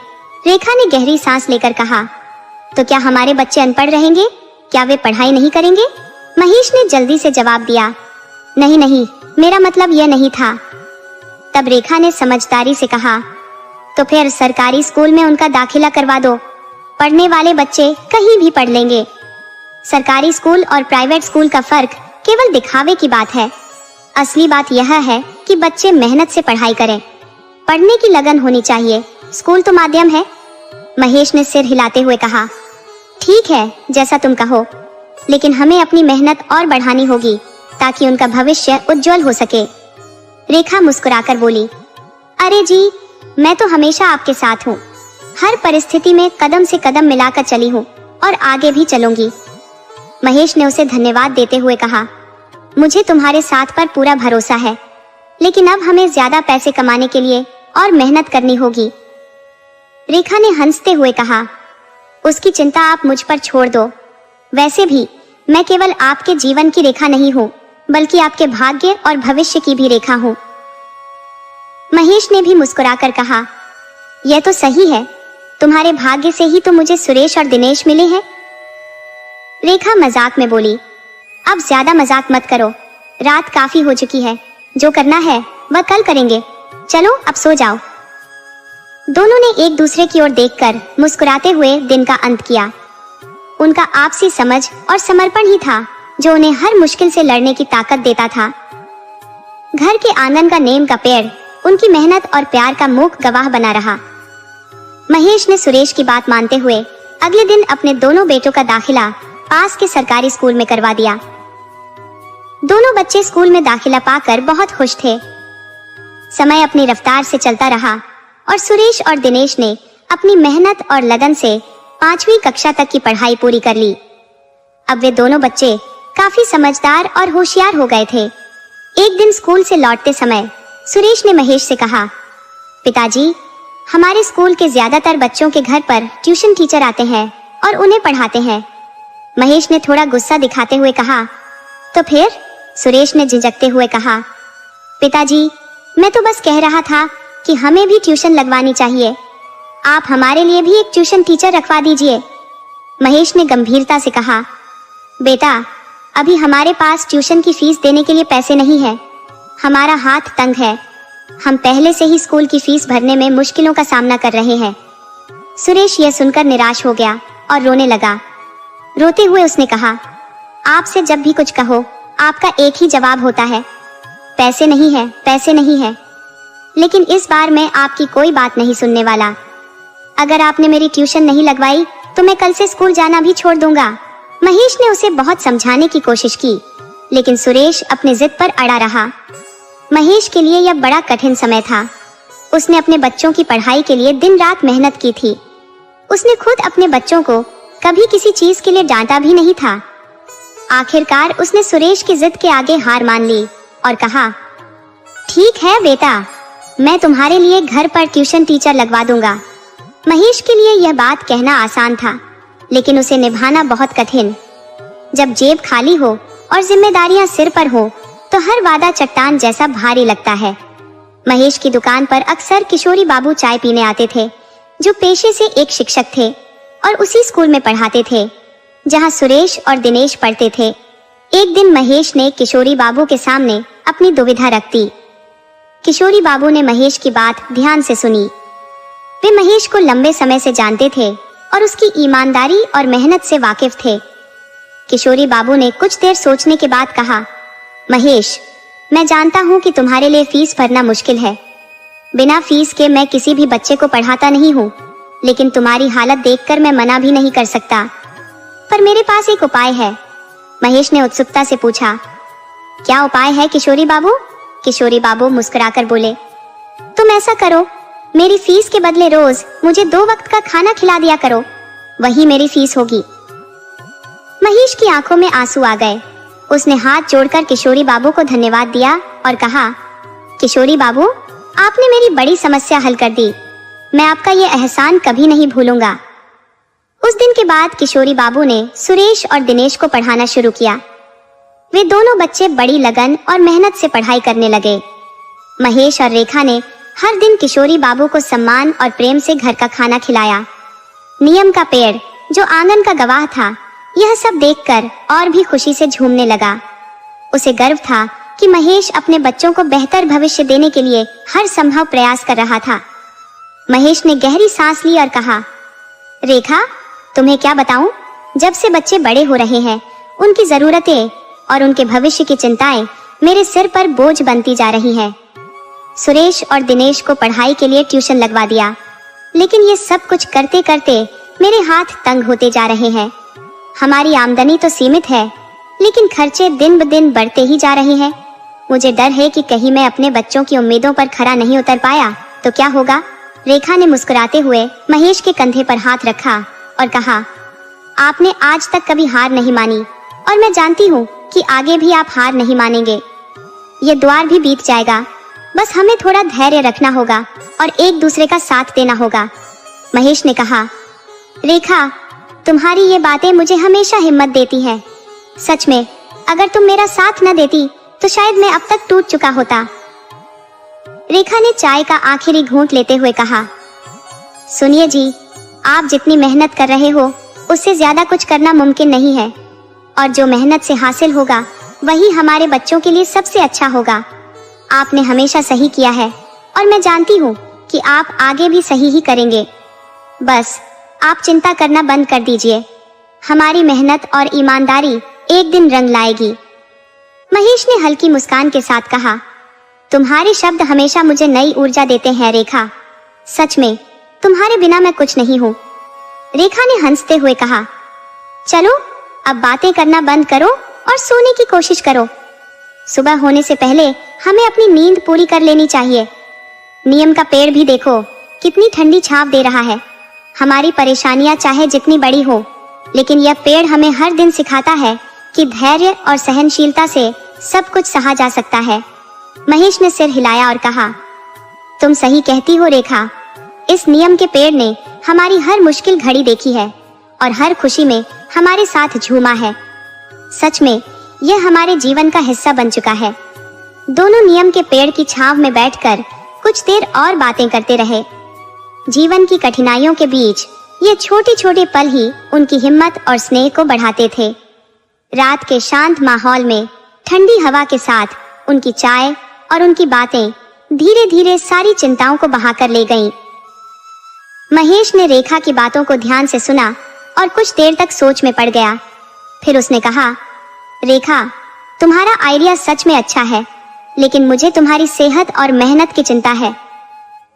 रेखा ने गहरी सांस लेकर कहा, तो क्या हमारे बच्चे अनपढ़ रहेंगे? क्या वे पढ़ाई नहीं करेंगे? महेश ने जल्दी से जवाब दिया, नहीं नहीं, मेरा मतलब यह नहीं था। तब रेखा ने समझदारी से कहा, तो फिर सरकारी स्कूल में उनका दाखिला करवा दो। पढ़ने वाले बच्चे कहीं भी पढ़ लेंगे। सरकारी स्कूल और प्राइवेट स्कूल का फर्क केवल दिखावे की बात है। असली बात यह है कि बच्चे मेहनत से पढ़ाई करें। पढ़ने की लगन होनी चाहिए, स्कूल तो माध्यम है। महेश ने सिर हिलाते हुए कहा, ठीक है, जैसा तुम कहो, लेकिन हमें अपनी मेहनत और बढ़ानी होगी ताकि उनका भविष्य उज्जवल हो सके। रेखा मुस्कुराकर बोली, अरे जी, मैं तो हमेशा आपके साथ हूँ। हर परिस्थिति में कदम से कदम मिलाकर चली हूँ और आगे भी चलूंगी। महेश ने उसे धन्यवाद देते हुए कहा, मुझे तुम्हारे साथ पर पूरा भरोसा है, लेकिन अब हमें ज्यादा पैसे कमाने के लिए और मेहनत करनी होगी। रेखा ने हंसते हुए कहा, उसकी चिंता आप मुझ पर छोड़ दो। वैसे भी मैं केवल आपके जीवन की रेखा नहीं हूँ, बल्कि आपके भाग्य और भविष्य की भी रेखा हूँ। महेश ने भी मुस्कुराकर कहा, यह तो सही है, तुम्हारे भाग्य से ही तो मुझे सुरेश और दिनेश मिले हैं। रेखा मजाक में बोली, अब ज्यादा मजाक मत करो, रात काफी हो चुकी है, जो करना है वह कल करेंगे। चलो अब सो जाओ। दोनों ने एक दूसरे की ओर देखकर मुस्कुराते हुए दिन का अंत किया। उनका आपसी समझ और समर्पण ही था जो उन्हें हर मुश्किल से लड़ने की ताकत देता था। घर के आंगन का नीम का पेड़ उनकी मेहनत और प्यार का मूक गवाह बना रहा। महेश ने सुरेश की बात मानते हुए अगले दिन अपने दोनों बेटों का दाखिला पास के सरकारी स्कूल में करवा दिया। दोनों बच्चे स्कूल में दाखिला पाकर बहुत खुश थे। समय अपनी रफ्तार से चलता रहा और सुरेश और दिनेश ने अपनी मेहनत और लगन से 5वीं कक्षा तक की पढ़ाई पूरी कर ली। अब वे दोनों बच्चे काफी समझदार और होशियार हो गए थे। एक दिन स्कूल से लौटते समय सुरेश ने महेश से कहा, पिताजी, हमारे स्कूल के ज्यादातर बच्चों के घर पर ट्यूशन टीचर आते हैं और उन्हें पढ़ाते हैं। महेश ने थोड़ा गुस्सा दिखाते हुए कहा, तो फिर? सुरेश ने झिझकते हुए कहा, पिताजी, मैं तो बस कह रहा था कि हमें भी ट्यूशन लगवानी चाहिए। आप हमारे लिए भी एक ट्यूशन टीचर रखवा दीजिए। महेश ने गंभीरता से कहा, बेटा, अभी हमारे पास ट्यूशन की फीस देने के लिए पैसे नहीं है। हमारा हाथ तंग है। हम पहले से ही स्कूल की फीस भरने में मुश्किलों का सामना कर रहे हैं। सुरेश यह सुनकर निराश हो गया और रोने लगा। रोते हुए उसने कहा, आपसे जब भी कुछ कहो आपका एक ही जवाब होता है, पैसे नहीं है, पैसे नहीं है। लेकिन इस बार मैं आपकी कोई बात नहीं सुनने वाला। अगर आपने मेरी ट्यूशन नहीं लगवाई तो मैं कल से स्कूल जाना भी छोड़ दूंगा। महेश ने उसे बहुत समझाने की कोशिश की, लेकिन सुरेश अपनी जिद पर अड़ा रहा। महेश के लिए यह बड़ा कठिन समय था। उसने अपने बच्चों की पढ़ाई के लिए दिन रात मेहनत की थी। उसने खुद अपने बच्चों को कभी किसी चीज के लिए डांटा भी नहीं था। आखिरकार उसने सुरेश की जिद के आगे हार मान ली और कहा, ठीक है बेटा, मैं तुम्हारे लिए घर पर ट्यूशन टीचर लगवा दूंगा। महेश के लिए यह बात कहना आसान था, लेकिन उसे निभाना बहुत कठिन। जब जेब खाली हो और जिम्मेदारियां सिर पर हो तो हर वादा चट्टान जैसा भारी लगता है। महेश की दुकान पर अक्सर किशोरी बाबू चाय पीने आते थे, जो पेशे से एक शिक्षक थे और उसी स्कूल में पढ़ाते थे जहां सुरेश और दिनेश पढ़ते थे। एक दिन महेश ने किशोरी बाबू के सामने अपनी दुविधा रख दी। किशोरी बाबू ने महेश की बात ध्यान से सुनी। वे महेश को लंबे समय से जानते थे और उसकी ईमानदारी और मेहनत से वाकिफ थे। किशोरी बाबू ने कुछ देर सोचने के बाद कहा, महेश, मैं जानता हूँ कि तुम्हारे लिए फीस भरना मुश्किल है। बिना फीस के मैं किसी भी बच्चे को पढ़ाता नहीं हूँ, लेकिन तुम्हारी हालत देखकर मैं मना भी नहीं कर सकता। पर मेरे पास एक उपाय है। महेश ने उत्सुकता से पूछा, क्या उपाय है किशोरी बाबू? किशोरी बाबू मुस्कुराकर बोले, तुम ऐसा करो, मेरी फीस के बदले रोज मुझे 2 वक्त का खाना खिला दिया करो, वही मेरी फीस होगी। महेश की आंखों में आंसू आ गए। उसने हाथ जोड़कर किशोरी बाबू को धन्यवाद दिया और कहा, किशोरी बाबू, आपने मेरी बड़ी समस्या हल कर दी। मैं आपका ये एहसान कभी नहीं भूलूंगा। उस दिन के बाद किशोरी बाबू ने सुरेश और दिनेश को पढ़ाना शुरू किया। वे दोनों बच्चे बड़ी लगन और मेहनत से पढ़ाई करने लगे। महेश और रेखा ने हर दिन किशोरी बाबू को सम्मान और प्रेम से घर का खाना खिलाया। नियम का पेड़ जो आंगन का गवाह था, यह सब देखकर और भी खुशी से झूमने लगा। उसे गर्व था कि महेश अपने बच्चों को बेहतर भविष्य देने के लिए हर संभव प्रयास कर रहा था। महेश ने गहरी सांस ली और कहा, रेखा, तुम्हें क्या बताऊं, जब से बच्चे बड़े हो रहे हैं, उनकी जरूरतें और उनके भविष्य की चिंताएं मेरे सिर पर बोझ बनती जा रही हैं। सुरेश और दिनेश को पढ़ाई के लिए ट्यूशन लगवा दिया, लेकिन ये सब कुछ करते करते मेरे हाथ तंग होते जा रहे हैं। हमारी आमदनी तो सीमित है, लेकिन खर्चे दिन ब दिन बढ़ते ही जा रहे हैं। मुझे डर है कि कहीं मैं अपने बच्चों की उम्मीदों पर खरा नहीं उतर पाया तो क्या होगा। रेखा ने मुस्कुराते हुए महेश के कंधे पर हाथ रखा और कहा, आपने आज तक कभी हार नहीं मानी और मैं जानती हूँ कि आगे भी आप हार नहीं मानेंगे। ये द्वार भी बीत जाएगा, बस हमें थोड़ा धैर्य रखना होगा और एक दूसरे का साथ देना होगा। महेश ने कहा, रेखा, तुम्हारी ये बातें मुझे हमेशा हिम्मत देती हैं। सच में, अगर तुम मेरा साथ न देती तो शायद मैं अब तक टूट चुका होता। रेखा ने चाय का आखिरी घूंट लेते हुए कहा, सुनिए जी, आप जितनी मेहनत कर रहे हो उससे ज्यादा कुछ करना मुमकिन नहीं है, और जो मेहनत से हासिल होगा वही हमारे बच्चों के लिए सबसे अच्छा होगा। आपने हमेशा सही किया है और मैं जानती हूँ कि आप आगे भी सही ही करेंगे। बस आप चिंता करना बंद कर दीजिए। हमारी मेहनत और ईमानदारी एक दिन रंग लाएगी। महेश ने हल्की मुस्कान के साथ कहा, तुम्हारे शब्द हमेशा मुझे नई ऊर्जा देते हैं रेखा। सच में, तुम्हारे बिना मैं कुछ नहीं हूँ। रेखा ने हंसते हुए कहा, चलो अब बातें करना बंद करो और सोने की कोशिश करो। सुबह होने से पहले हमें अपनी नींद पूरी कर लेनी चाहिए। नीम का पेड़ भी देखो कितनी ठंडी छांव दे रहा है। हमारी परेशानियां चाहे जितनी बड़ी हो, लेकिन यह पेड़ हमें हर दिन सिखाता है कि धैर्य और सहनशीलता से सब कुछ सहा जा सकता है। महेश ने सिर हिलाया और कहा, तुम सही कहती हो रेखा। इस नीम के पेड़ ने हमारी हर मुश्किल घड़ी देखी है और हर खुशी में हमारे साथ झूमा है। सच में यह हमारे जीवन का हिस्सा बन चुका है। दोनों नीम के पेड़ की छांव में बैठकर कुछ देर और बातें करते रहे। जीवन की कठिनाइयों के बीच ये छोटे छोटे पल ही उनकी हिम्मत और स्नेह को बढ़ाते थे। रात के शांत माहौल में ठंडी हवा के साथ उनकी चाय और उनकी बातें धीरे धीरे सारी चिंताओं को बहाकर ले गईं। महेश ने रेखा की बातों को ध्यान से सुना और कुछ देर तक सोच में पड़ गया। फिर उसने कहा, रेखा, तुम्हारा आइडिया सच में अच्छा है, लेकिन मुझे तुम्हारी सेहत और मेहनत की चिंता है।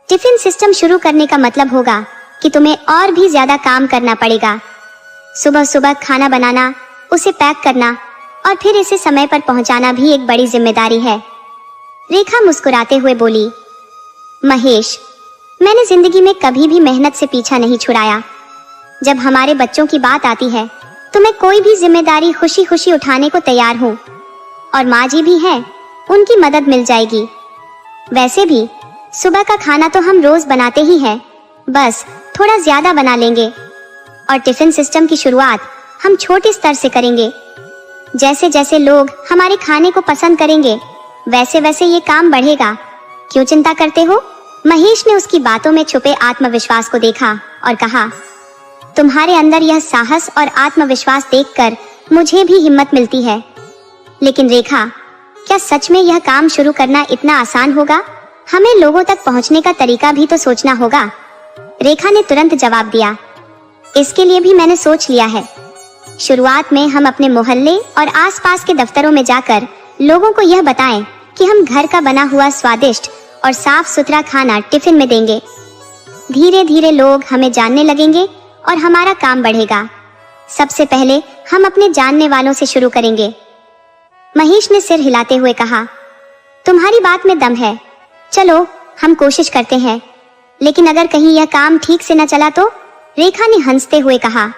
टिफिन सिस्टम शुरू करने का मतलब होगा कि तुम्हें और भी ज्यादा काम करना पड़ेगा। सुबह सुबह खाना बनाना, उसे पैक करना और फिर इसे समय पर पहुंचाना भी एक बड़ी जिम्मेदारी है। रेखा मुस्कुराते हुए बोली, महेश, मैंने जिंदगी में कभी भी मेहनत से पीछा नहीं छुड़ाया। जब हमारे बच्चों की बात आती है तो मैं कोई भी जिम्मेदारी खुशी खुशी उठाने को तैयार हूँ। और माँ जी भी है, उनकी मदद मिल जाएगी। वैसे भी सुबह का खाना तो हम रोज बनाते ही हैं, बस थोड़ा ज्यादा बना लेंगे। और टिफिन सिस्टम की शुरुआत हम छोटे स्तर से करेंगे। जैसे जैसे लोग हमारे खाने को पसंद करेंगे, वैसे वैसे ये काम बढ़ेगा। क्यों चिंता करते हो? महेश ने उसकी बातों में छुपे आत्मविश्वास को देखा और कहा, तुम्हारे अंदर यह साहस और आत्मविश्वास देखकर मुझे भी हिम्मत मिलती है। लेकिन रेखा, क्या सच में यह काम शुरू करना इतना आसान होगा? हमें लोगों तक पहुंचने का तरीका भी तो सोचना होगा। रेखा ने तुरंत जवाब दिया, इसके लिए भी मैंने सोच लिया है। शुरुआत में हम अपने मोहल्ले और आसपास के दफ्तरों में जाकर लोगों को यह बताएं कि हम घर का बना हुआ स्वादिष्ट और साफ सुथरा खाना टिफिन में देंगे। धीरे धीरे लोग हमें जानने लगेंगे और हमारा काम बढ़ेगा। सबसे पहले हम अपने जानने वालों से शुरू करेंगे। महेश ने सिर हिलाते हुए कहा, तुम्हारी बात में दम है, चलो हम कोशिश करते हैं। लेकिन अगर कहीं यह काम ठीक से न चला तो? रेखा ने हंसते हुए कहा,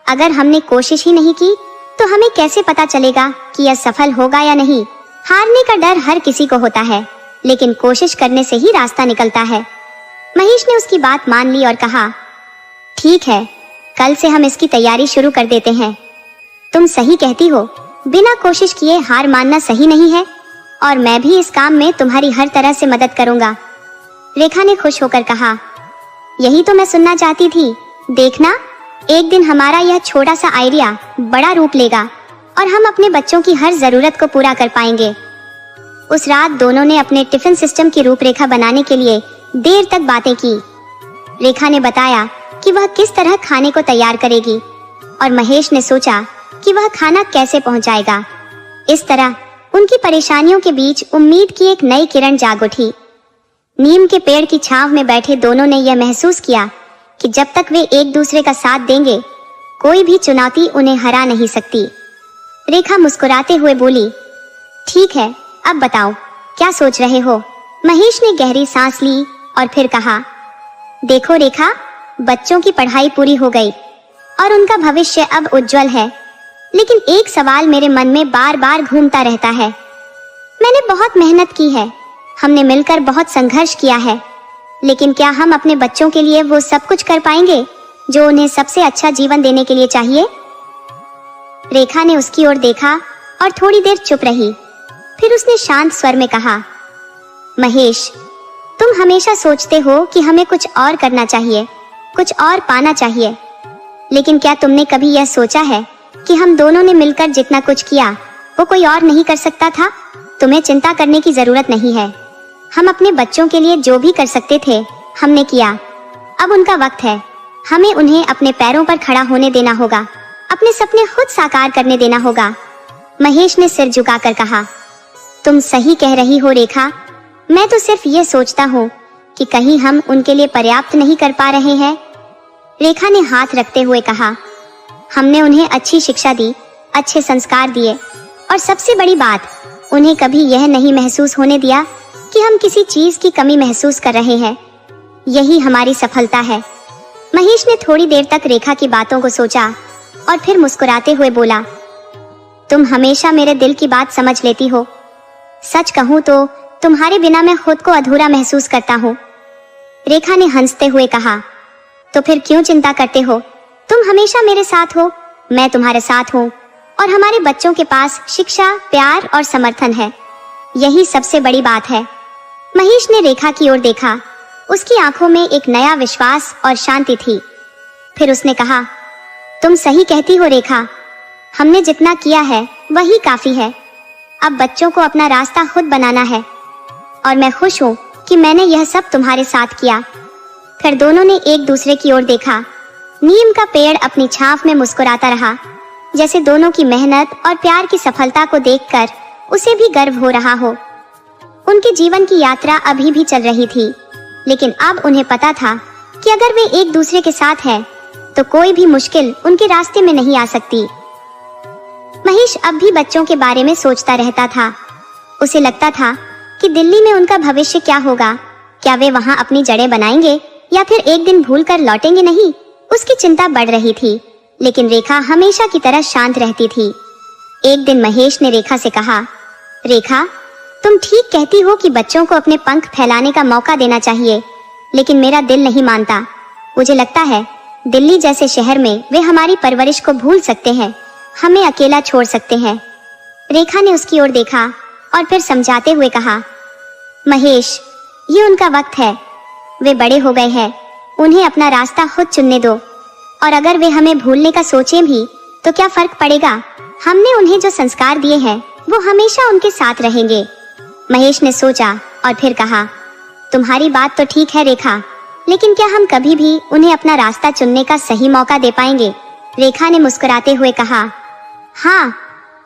अगर हमने कोशिश ही नहीं की तो हमें कैसे पता चलेगा कि यह सफल होगा या नहीं? हारने का डर हर किसी को होता है, लेकिन कोशिश करने से ही रास्ता निकलता है। महेश ने उसकी बात मान ली और कहा, ठीक है, कल से हम इसकी तैयारी शुरू कर देते हैं। तुम सही कहती हो, बिना कोशिश किए हार मानना सही नहीं है और मैं भी इस काम में तुम्हारी हर तरह से मदद करूंगा। रेखा ने खुश होकर कहा, यही तो मैं सुनना चाहती थी। देखना, एक दिन हमारा यह छोटा सा आइडिया बड़ा रूप लेगा और हम अपने बच्चों की हर जरूरत को पूरा कर पाएंगे। उस रात दोनों ने अपने टिफिन सिस्टम की रूपरेखा बनाने के लिए देर तक बातें की। रेखा ने बताया कि वह किस तरह खाने को तैयार करेगी और महेश ने सोचा कि वह खाना कैसे पहुंचाएगा। इस तरह उनकी परेशानियों के बीच उम्मीद की एक नई किरण जाग उठी। नीम के पेड़ की छांव में बैठे दोनों ने यह महसूस किया कि जब तक वे एक दूसरे का साथ देंगे, कोई भी चुनौती उन्हें हरा नहीं सकती। रेखा मुस्कुराते हुए बोली, ठीक है, अब बताओ क्या सोच रहे हो? महेश ने गहरी सांस ली और फिर कहा, देखो रेखा, बच्चों की पढ़ाई पूरी हो गई और उनका भविष्य अब उज्जवल है, लेकिन एक सवाल मेरे मन में बार बार घूमता रहता है। मैंने बहुत मेहनत की है, हमने मिलकर बहुत संघर्ष किया है, लेकिन क्या हम अपने बच्चों के लिए वो सब कुछ कर पाएंगे जो उन्हें सबसे अच्छा जीवन देने के लिए चाहिए? रेखा ने उसकी ओर देखा और थोड़ी देर चुप रही। फिर उसने शांत स्वर में कहा, महेश, तुम हमेशा सोचते हो कि हमें कुछ और करना चाहिए, कुछ और पाना चाहिए, लेकिन क्या तुमने कभी यह सोचा है कि हम दोनों ने मिलकर जितना कुछ किया वो कोई और नहीं कर सकता था? तुम्हें चिंता करने की जरूरत नहीं है। हम अपने बच्चों के लिए जो भी कर सकते थे हमने किया। अब उनका वक्त है, हमें उन्हें अपने पैरों पर खड़ा होने देना होगा, अपने सपने खुद साकार करने देना होगा। महेश ने सिर झुकाकर कहा, तुम सही कह रही हो रेखा, मैं तो सिर्फ ये सोचता हूँ कि कहीं हम उनके लिए पर्याप्त नहीं कर पा रहे हैं। रेखा ने हाथ रखते हुए कहा, हमने उन्हें अच्छी शिक्षा दी, अच्छे संस्कार दिए और सबसे बड़ी बात, उन्हें कभी यह नहीं महसूस होने दिया कि हम किसी चीज की कमी महसूस कर रहे हैं। यही हमारी सफलता है। महेश ने थोड़ी देर तक रेखा की बातों को सोचा और फिर मुस्कुराते हुए बोला, तुम हमेशा मेरे दिल की बात समझ लेती हो। सच कहूं तो तुम्हारे बिना मैं खुद को अधूरा महसूस करता हूँ। रेखा ने हंसते हुए कहा, तो फिर क्यों चिंता करते हो? तुम हमेशा मेरे साथ हो, मैं तुम्हारे साथ हूँ और हमारे बच्चों के पास शिक्षा, प्यार और समर्थन है। यही सबसे बड़ी बात है। महेश ने रेखा की ओर देखा। उसकी आंखों में एक नया विश्वास और शांति थी। फिर उसने कहा, तुम सही कहती हो रेखा, हमने जितना किया है वही काफी है। अब बच्चों को अपना रास्ता खुद बनाना है और मैं खुश हूँ कि मैंने यह सब तुम्हारे साथ किया। फिर दोनों ने एक दूसरे की ओर देखा। नीम का पेड़ अपनी छांव में मुस्कुराता रहा, जैसे दोनों की मेहनत और प्यार की सफलता को देखकर उसे भी गर्व हो रहा हो। उनके जीवन की यात्रा अभी भी चल रही थी, लेकिन अब उन्हें पता था कि अगर वे एक दूसरे के साथ हैं, तो कोई भी मुश्किल उनके रास्ते में नहीं आ सकती। महेश अब भी बच्चों के बारे में सोचता रहता था। उसे लगता था कि दिल्ली में उनका भविष्य क्या होगा। क्या वे वहां अपनी जड़ें बनाएंगे या फिर एक दिन भूलकर लौटेंगे नहीं? उसकी चिंता बढ़ रही थी, लेकिन रेखा हमेशा की तरह शांत रहती थी। एक दिन महेश ने रेखा से कहा, रेखा, तुम ठीक कहती हो कि बच्चों को अपने पंख फैलाने का मौका देना चाहिए, लेकिन मेरा दिल नहीं मानता। मुझे लगता है दिल्ली जैसे शहर में वे हमारी परवरिश को भूल सकते हैं, हमें अकेला छोड़ सकते हैं। रेखा ने उसकी ओर देखा और फिर समझाते हुए कहा, महेश, ये उनका वक्त है। वे बड़े हो गए हैं, उन्हें अपना रास्ता खुद चुनने दो। और अगर वे हमें भूलने का सोचें भी तो क्या फर्क पड़ेगा? हमने उन्हें जो संस्कार दिए हैं वो हमेशा उनके साथ रहेंगे। महेश ने सोचा और फिर कहा, तुम्हारी बात तो ठीक है रेखा, लेकिन क्या हम कभी भी उन्हें अपना रास्ता चुनने का सही मौका दे पाएंगे? रेखा ने मुस्कुराते हुए कहा, हाँ,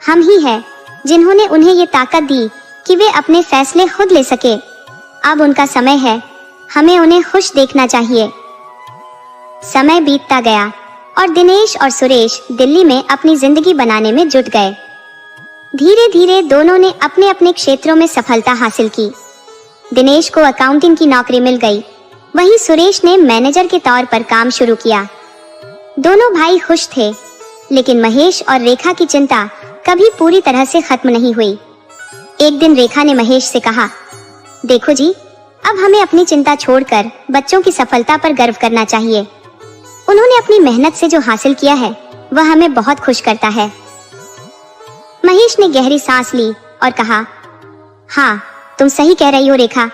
हम ही हैं जिन्होंने उन्हें ये ताकत दी कि वे अपने फैसले खुद ले सके। अब उनका समय है, हमें उन्हें खुश देखना चाहिए। समय बीतता गया और दिनेश और सुरेश दिल्ली में अपनी जिंदगी बनाने में जुट गए। धीरे धीरे दोनों ने अपने अपने क्षेत्रों में सफलता हासिल की। दिनेश को अकाउंटिंग की नौकरी मिल गई, वहीं सुरेश ने मैनेजर के तौर पर काम शुरू किया। दोनों भाई खुश थे, लेकिन महेश और रेखा की चिंता कभी पूरी तरह से खत्म नहीं हुई। एक दिन रेखा ने महेश से कहा, देखो जी, अब हमें अपनी चिंता छोड़कर बच्चों की सफलता पर गर्व करना चाहिए। उन्होंने अपनी मेहनत से जो हासिल किया है वह हमें बहुत खुश करता है। महेश ने गहरी सांस ली और कहा, हाँ, तुम सही कह रही हो रेखा।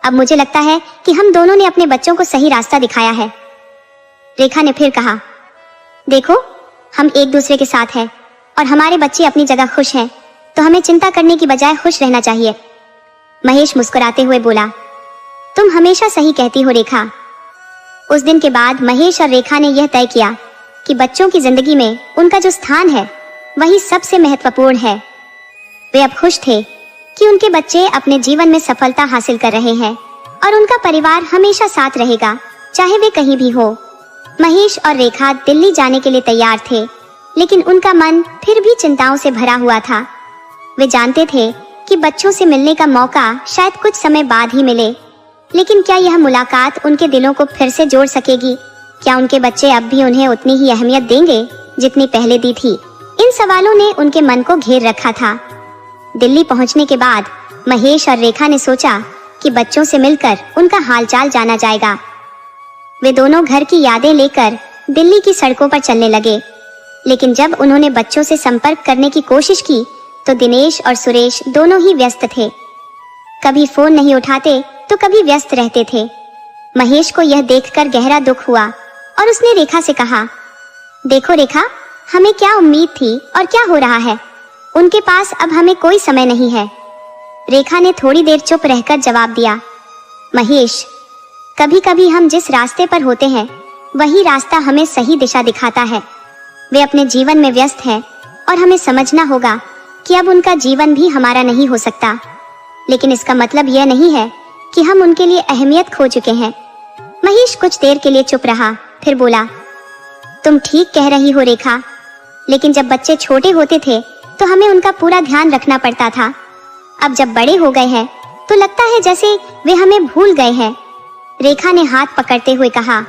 अब मुझे लगता है कि हम दोनों ने अपने बच्चों को सही रास्ता दिखाया है। रेखा ने फिर कहा, देखो, हम एक दूसरे के साथ हैं और हमारे बच्चे अपनी जगह खुश हैं, तो हमें चिंता करने की बजाय खुश रहना चाहिए। महेश मुस्कुराते हुए बोला, तुम हमेशा सही कहती हो रेखा। उस दिन के बाद महेश और रेखा ने यह तय किया कि बच्चों की जिंदगी में उनका जो स्थान है वही सबसे महत्वपूर्ण है। वे अब खुश थे कि उनके बच्चे अपने जीवन में सफलता हासिल कर रहे हैं और उनका परिवार हमेशा साथ रहेगा, चाहे वे कहीं भी हो। महेश और रेखा दिल्ली जाने के लिए तैयार थे, लेकिन उनका मन फिर भी चिंताओं से भरा हुआ था। वे जानते थे कि बच्चों से मिलने का मौका शायद कुछ समय बाद ही मिले, लेकिन क्या यह मुलाकात उनके दिलों को फिर से जोड़ सकेगी? क्या उनके बच्चे अब भी उन्हें उतनी ही अहमियत देंगे जितनी पहले दी थी? इन सवालों ने उनके मन को घेर रखा था। दिल्ली पहुंचने के बाद महेश और रेखा ने सोचा कि बच्चों से मिलकर उनका हालचाल जाना जाएगा। वे दोनों घर की यादें लेकर दिल्ली की सड़कों पर चलने लगे, लेकिन जब उन्होंने बच्चों से संपर्क करने की कोशिश की तो दिनेश और सुरेश दोनों ही व्यस्त थे। कभी फोन नहीं उठाते तो कभी व्यस्त रहते थे। महेश को यह देखकर गहरा दुख हुआ और उसने रेखा से कहा, देखो रेखा, हमें क्या उम्मीद थी और क्या हो रहा है? उनके पास अब हमें कोई समय नहीं है। रेखा ने थोड़ी देर चुप रहकर जवाब दिया, महेश, कभी कभी हम जिस रास्ते पर होते हैं वही रास्ता हमें सही दिशा दिखाता है। वे अपने जीवन में व्यस्त हैं और हमें समझना होगा कि अब उनका जीवन भी हमारा नहीं हो सकता, लेकिन इसका मतलब यह नहीं है कि हम उनके लिए अहमियत खो चुके हैं। महेश कुछ देर के लिए चुप रहा, फिर बोला, तुम ठीक कह रही हो रेखा, लेकिन जब बच्चे छोटे होते थे तो हमें उनका पूरा ध्यान रखना पड़ता था। अब जब बड़े हो गए हैं तो लगता है जैसे वे हमें भूल गए हैं। रेखा ने हाथ पकड़ते हुए कहा,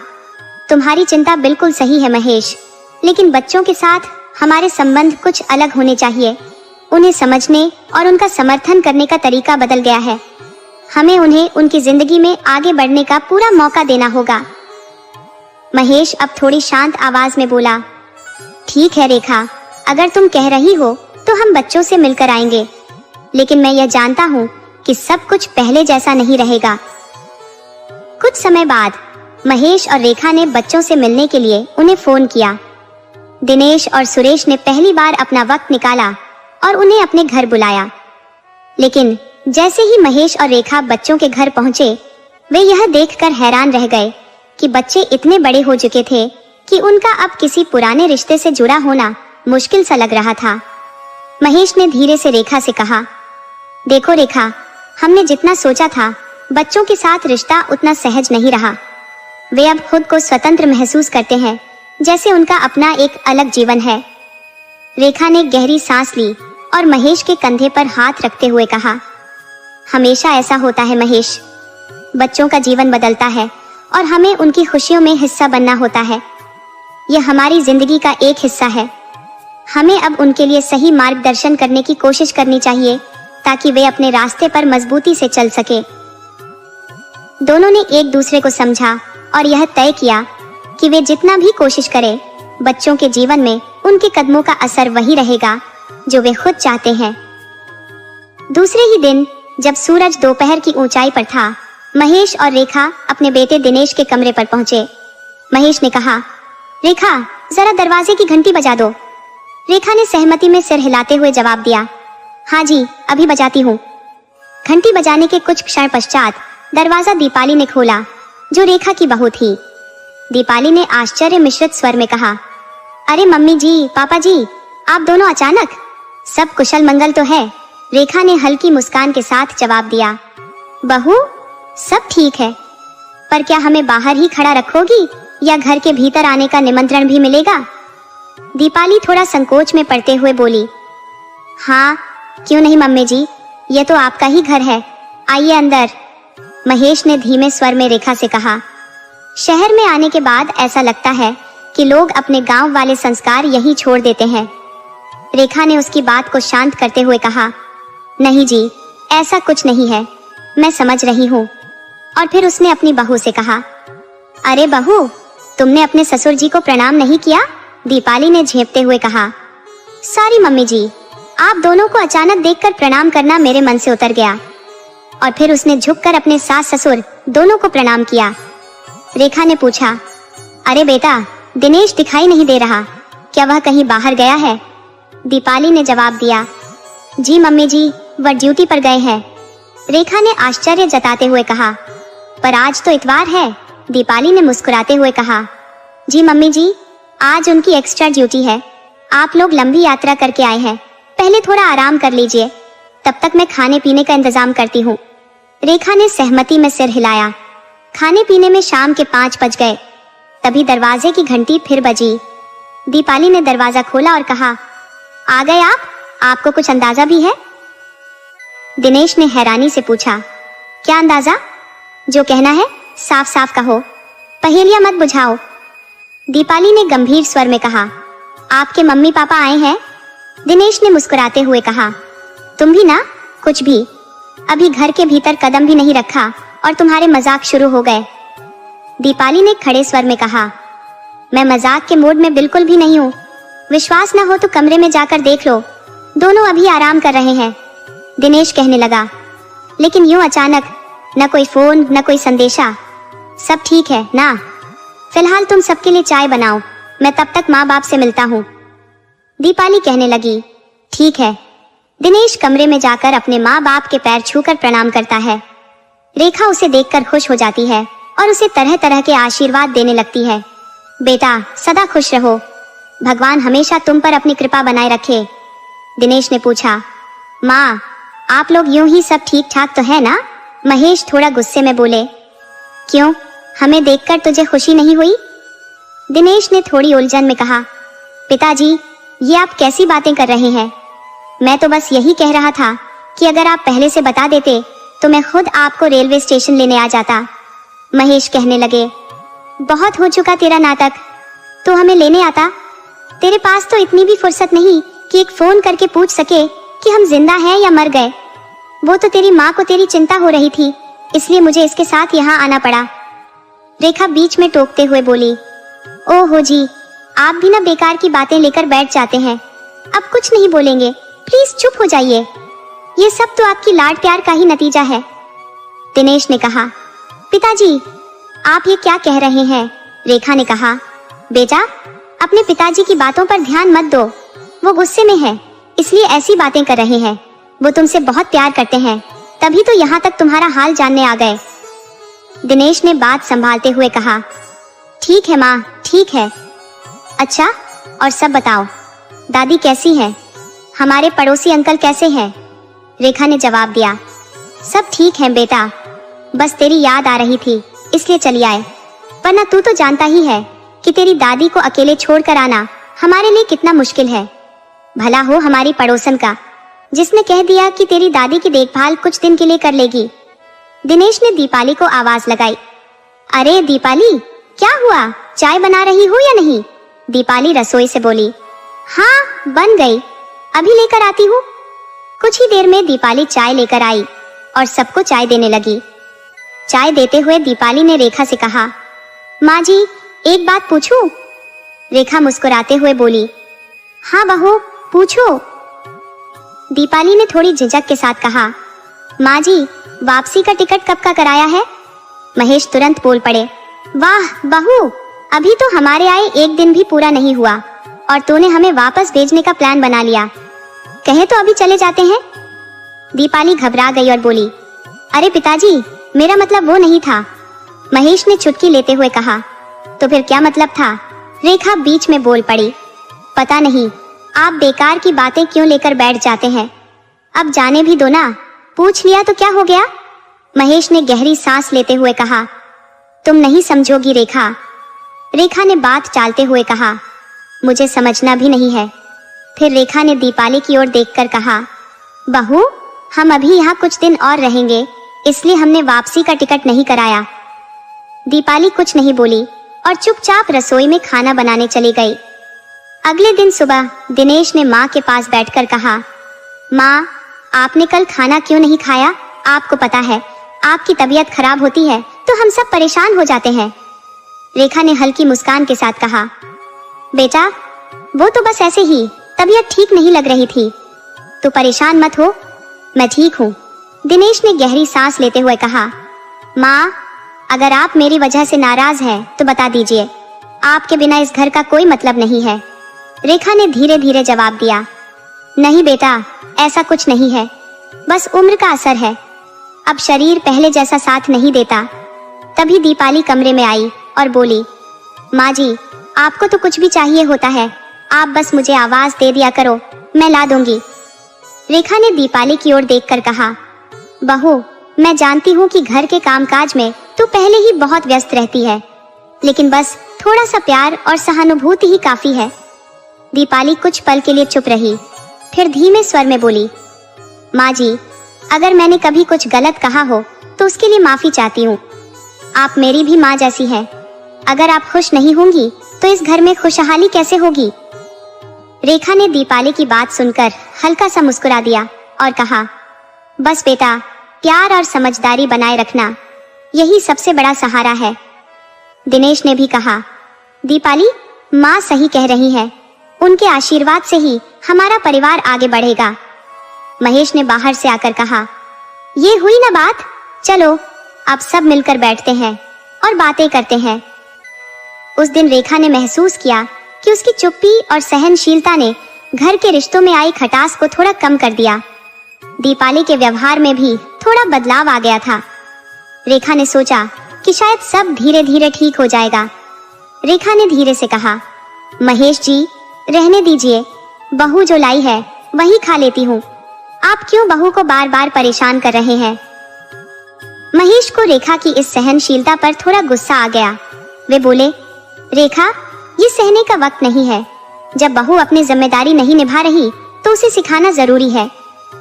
तुम्हारी चिंता बिल्कुल सही है महेश, लेकिन बच्चों के साथ हमारे संबंध कुछ अलग होने चाहिए। उन्हें समझने और उनका समर्थन करने का तरीका बदल गया है। हमें उन्हें उनकी जिंदगी में आगे बढ़ने का पूरा मौका देना होगा। महेश अब थोड़ी शांत आवाज में बोला, ठीक है रेखा, अगर तुम कह रही हो तो हम बच्चों से मिलकर आएंगे, लेकिन मैं यह जानता हूँ कि सब कुछ पहले जैसा नहीं रहेगा। कुछ समय बाद महेश और रेखा ने बच्चों से मिलने के लिए उन्हें फोन किया। दिनेश और सुरेश ने पहली बार अपना वक्त निकाला और उन्हें अपने घर बुलाया। लेकिन जैसे ही महेश और रेखा बच्चों के घर पहुंचे, वे यह देखकर हैरान रह गए कि बच्चे इतने बड़े हो चुके थे कि उनका अब किसी पुराने रिश्ते से जुड़ा होना मुश्किल सा लग रहा था। महेश ने धीरे से रेखा से कहा, देखो रेखा, हमने जितना सोचा था बच्चों के साथ रिश्ता उतना सहज नहीं रहा। वे अब खुद को स्वतंत्र महसूस करते हैं, जैसे उनका अपना एक अलग जीवन है। रेखा ने गहरी सांस ली और महेश के कंधे पर हाथ रखते हुए कहा, हमेशा ऐसा होता है महेश, बच्चों का जीवन बदलता है और हमें उनकी खुशियों में हिस्सा बनना होता है। यह हमारी जिंदगी का एक हिस्सा है। हमें अब उनके लिए सही मार्गदर्शन करने की कोशिश करनी चाहिए ताकि वे अपने रास्ते पर मजबूती से चल सके। दोनों ने एक दूसरे को समझा और यह तय किया कि वे जितना भी कोशिश करें, बच्चों के जीवन में उनके कदमों का असर वही रहेगा जो वे खुद चाहते हैं। दूसरे ही दिन जब सूरज दोपहर की ऊंचाई पर था, महेश और रेखा अपने बेटे दिनेश के कमरे पर पहुंचे। महेश ने कहा, रेखा, जरा दरवाजे की घंटी बजा दो। रेखा ने सहमति में सिर हिलाते हुए जवाब दिया, हाँ जी, अभी बजाती हूँ। घंटी बजाने के कुछ क्षण पश्चात दरवाजा दीपाली ने खोला, जो रेखा की बहू थी। दीपाली ने आश्चर्य मिश्रित स्वर में कहा, अरे मम्मी जी, पापा जी, आप दोनों अचानक? सब कुशल मंगल तो है? रेखा ने हल्की मुस्कान के साथ जवाब दिया, बहू, सब ठीक है, पर क्या हमें बाहर ही खड़ा रखोगी या घर के भीतर आने का निमंत्रण भी मिलेगा? दीपाली थोड़ा संकोच में पड़ते हुए बोली, हाँ, क्यों नहीं मम्मी जी, ये तो आपका ही घर है, आइए अंदर। महेश ने धीमे स्वर में रेखा से कहा, शहर में आने के बाद ऐसा लगता है कि लोग अपने गांव वाले संस्कार यहीं छोड़ देते हैं। रेखा ने उसकी बात को शांत करते हुए कहा, नहीं जी, ऐसा कुछ नहीं है, मैं समझ रही हूँ। और फिर उसने अपनी बहू से कहा, अरे बहू, तुमने अपने ससुर जी को प्रणाम नहीं किया? दीपाली ने झेंपते हुए कहा, सॉरी मम्मी जी, आप दोनों को अचानक देखकर प्रणाम करना मेरे मन से उतर गया। और फिर उसने झुककर अपने सास ससुर दोनों को प्रणाम किया। रेखा ने पूछा, अरे बेटा, दिनेश दिखाई नहीं दे रहा, क्या वह कहीं बाहर गया है? दीपाली ने जवाब दिया, जी मम्मी जी, वह ड्यूटी पर गए हैं। रेखा ने आश्चर्य जताते हुए कहा, पर आज तो इतवार है। दीपाली ने मुस्कुराते हुए कहा, जी मम्मी जी, आज उनकी एक्स्ट्रा ड्यूटी है। आप लोग लंबी यात्रा करके आए हैं, पहले थोड़ा आराम कर लीजिए, तब तक मैं खाने पीने का इंतजाम करती हूँ। रेखा ने सहमति में सिर हिलाया। खाने पीने में शाम के 5 बज गए। तभी दरवाजे की घंटी फिर बजी। दीपाली ने दरवाजा खोला और कहा, आ गए आप? आपको कुछ अंदाजा भी है? दिनेश ने हैरानी से पूछा, क्या अंदाजा? जो कहना है साफ साफ कहो, पहेलियां मत बुझाओ। दीपाली ने गंभीर स्वर में कहा, आपके मम्मी पापा आए हैं? दिनेश ने मुस्कुराते हुए कहा, तुम भी ना, कुछ भी, अभी घर के भीतर कदम भी नहीं रखा और तुम्हारे मजाक शुरू हो गए। दीपाली ने खड़े स्वर में कहा, मैं मजाक के मूड में बिल्कुल भी नहीं हूँ। विश्वास ना हो तो कमरे में जाकर देख लो, दोनों अभी आराम कर रहे हैं। दिनेश कहने लगा, लेकिन यूं अचानक, न कोई फोन न कोई संदेशा, सब ठीक है ना? फिलहाल तुम सबके लिए चाय बनाओ, मैं तब तक माँ बाप से मिलता हूँ। दीपाली कहने लगी, ठीक है। दिनेश कमरे में जाकर अपने माँ बाप के पैर छूकर प्रणाम करता है। रेखा उसे देखकर खुश हो जाती है और उसे तरह तरह के आशीर्वाद देने लगती है। बेटा, सदा खुश रहो, भगवान हमेशा तुम पर अपनी कृपा बनाए रखे। दिनेश ने पूछा, माँ, आप लोग यूं ही सब ठीक ठाक तो है ना? महेश थोड़ा गुस्से में बोले, क्यों, हमें देखकर तुझे खुशी नहीं हुई? दिनेश ने थोड़ी उलझन में कहा, पिताजी, ये आप कैसी बातें कर रहे हैं? मैं तो बस यही कह रहा था कि अगर आप पहले से बता देते तो मैं खुद आपको रेलवे स्टेशन लेने आ जाता। महेश कहने लगे, बहुत हो चुका तेरा नाटक, तो हमें लेने आता। तेरे पास तो इतनी भी फुर्सत नहीं कि एक फोन करके पूछ सके कि हम जिंदा हैं या मर गए। वो तो तेरी माँ को तेरी चिंता हो रही थी, इसलिए मुझे इसके साथ यहाँ आना पड़ा। रेखा बीच में टोकते हुए बोली, ओहो जी, आप भी ना बेकार की बातें लेकर बैठ जाते हैं। अब कुछ नहीं बोलेंगे, प्लीज चुप हो जाइए। ये सब तो आपकी लाड प्यार का ही नतीजा है। दिनेश ने कहा, पिताजी आप ये क्या कह रहे हैं? रेखा ने कहा, बेटा अपने पिताजी की बातों पर ध्यान मत दो, वो गुस्से में है इसलिए ऐसी बातें कर रहे हैं। वो तुमसे बहुत प्यार करते हैं, तभी तो यहाँ तक तुम्हारा हाल जानने आ गए। दिनेश ने बात संभालते हुए कहा, ठीक है माँ, ठीक है। अच्छा और सब बताओ, दादी कैसी है? हमारे पड़ोसी अंकल कैसे हैं? रेखा ने जवाब दिया, सब ठीक है बेटा, बस तेरी याद आ रही थी इसलिए चली आए, वरना तू तो जानता ही है कि तेरी दादी को अकेले छोड़कर आना हमारे लिए कितना मुश्किल है। भला हो हमारी पड़ोसन का, जिसने कह दिया कि तेरी दादी की देखभाल कुछ दिन के लिए कर लेगी। दिनेश ने दीपाली को आवाज लगाई, अरे दीपाली क्या हुआ, चाय बना रही हो या नहीं? दीपाली रसोई से बोली, हाँ बन गई, अभी लेकर आती हूँ। कुछ ही देर में दीपाली चाय लेकर आई और सबको चाय देने लगी। चाय देते हुए दीपाली ने रेखा से कहा, माँ जी एक बात पूछूं? रेखा मुस्कुराते हुए बोली, हाँ बहू पूछो। दीपाली ने थोड़ी झिझक के साथ कहा, माँ जी वापसी का टिकट कब का कराया है? महेश तुरंत बोल पड़े, वाह बहू, अभी तो हमारे आए एक दिन भी पूरा नहीं हुआ और तूने हमें वापस भेजने का प्लान बना लिया। कहे तो अभी चले जाते हैं। दीपाली घबरा गई और बोली, अरे पिताजी मेरा मतलब वो नहीं था। महेश ने चुटकी लेते हुए कहा, तो फिर क्या मतलब था? रेखा बीच में बोल पड़ी, पता नहीं, आप बेकार की बातें क्यों लेकर बैठ जाते हैं, अब जाने भी दो ना, पूछ लिया तो क्या हो गया? महेश ने गहरी सांस लेते हुए कहा, तुम नहीं समझोगी रेखा। रेखा ने बात टालते हुए कहा, मुझे समझना भी नहीं है। फिर रेखा ने दीपाली की ओर देखकर कहा, बहू हम अभी यहाँ कुछ दिन और रहेंगे, इसलिए हमने वापसी का टिकट नहीं कराया। दीपाली कुछ नहीं बोली और चुपचाप रसोई में खाना बनाने चली गई। अगले दिन सुबह दिनेश ने माँ के पास बैठकर कहा, माँ आपने कल खाना क्यों नहीं खाया? आपको पता है आपकी तबीयत खराब होती है तो हम सब परेशान हो जाते हैं। रेखा ने हल्की मुस्कान के साथ कहा, बेटा वो तो बस ऐसे ही तबीयत ठीक नहीं लग रही थी, तो परेशान मत हो, मैं ठीक हूँ। दिनेश ने गहरी सांस लेते हुए कहा, माँ अगर आप मेरी वजह से नाराज हैं तो बता दीजिए, आपके बिना इस घर का कोई मतलब नहीं है। रेखा ने धीरे धीरे जवाब दिया, नहीं बेटा ऐसा कुछ नहीं है, बस उम्र का असर है, अब शरीर पहले जैसा साथ नहीं देता। तभी दीपाली कमरे में आई और बोली, माँ जी आपको तो कुछ भी चाहिए होता है, आप बस मुझे आवाज दे दिया करो, मैं ला दूंगी। रेखा ने दीपाली की ओर देखकर कहा, बहू मैं जानती हूँ कि घर के कामकाज में तू पहले ही बहुत व्यस्त रहती है, लेकिन बस थोड़ा सा प्यार और सहानुभूति ही काफी है। दीपाली कुछ पल के लिए चुप रही, फिर धीमे स्वर में बोली, माँ जी अगर मैंने कभी कुछ गलत कहा हो तो उसके लिए माफी चाहती हूँ। आप मेरी भी माँ जैसी हैं, अगर आप खुश नहीं होंगी तो इस घर में खुशहाली कैसे होगी? रेखा ने दीपाली की बात सुनकर हल्का सा मुस्कुरा दिया और कहा, बस बेटा प्यार और समझदारी बनाए रखना, यही सबसे बड़ा सहारा है। दिनेश ने भी कहा, दीपाली माँ सही कह रही है, उनके आशीर्वाद से ही हमारा परिवार आगे बढ़ेगा। महेश ने बाहर से आकर कहा, ये हुई ना बात, चलो अब सब मिलकर बैठते हैं और बातें करते हैं। उस दिन रेखा ने महसूस किया कि उसकी चुप्पी और सहनशीलता ने घर के रिश्तों में आई खटास को थोड़ा कम कर दिया। दीपाली के व्यवहार में भी थोड़ा बदलाव आ गया था। रेखा ने सोचा कि शायद सब धीरे धीरे ठीक हो जाएगा। रेखा ने धीरे से कहा, महेश जी रहने दीजिए, बहू जो लाई है वही खा लेती हूँ, आप क्यों बहू को बार बार परेशान कर रहे हैं? महेश को रेखा की इस सहनशीलता पर थोड़ा गुस्सा आ गया। वे बोले, रेखा ये सहने का वक्त नहीं है, जब बहू अपनी जिम्मेदारी नहीं निभा रही तो उसे सिखाना जरूरी है।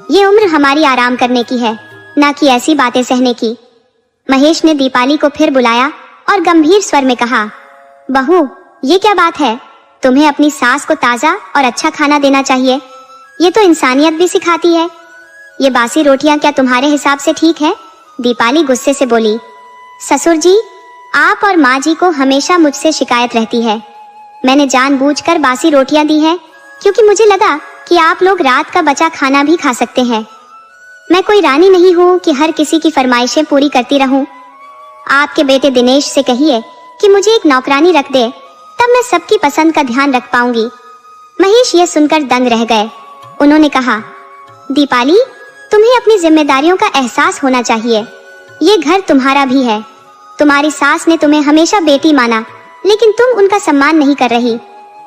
ये उम्र हमारी आराम करने की है, ना कि ऐसी बातें सहने की। महेश ने दीपाली को फिर बुलाया और गंभीर स्वर में कहा, बहू, ये क्या बात है? तुम्हें अपनी सास को ताजा और अच्छा खाना देना चाहिए। ये तो इंसानियत भी सिखाती है। ये बासी रोटियां क्या तुम्हारे हिसाब से ठीक है? दीपाली गुस्से से बोली। ससुर जी, आप और माँ जी को हमेशा मुझसे शिकायत रहती है। मैंने जानबूझकर बासी रोटियां दी हैं, क्योंकि मुझे लगा कि आप लोग रात का बचा खाना भी खा सकते हैं। मैं कोई रानी नहीं हूँ कि हर किसी की फरमाइशें पूरी करती रहूं। आपके बेटे दिनेश से कहिए कि मुझे एक नौकरानी रख दे, तब मैं सबकी पसंद का ध्यान रख पाऊंगी। महेश ये सुनकर दंग रह गए। उन्होंने कहा, दीपाली, तुम्हें अपनी जिम्मेदारियों का एहसास होना चाहिए। ये घर तुम्हारा भी है। तुम्हारी सास ने तुम्हें हमेशा बेटी माना, लेकिन तुम उनका सम्मान नहीं कर रही।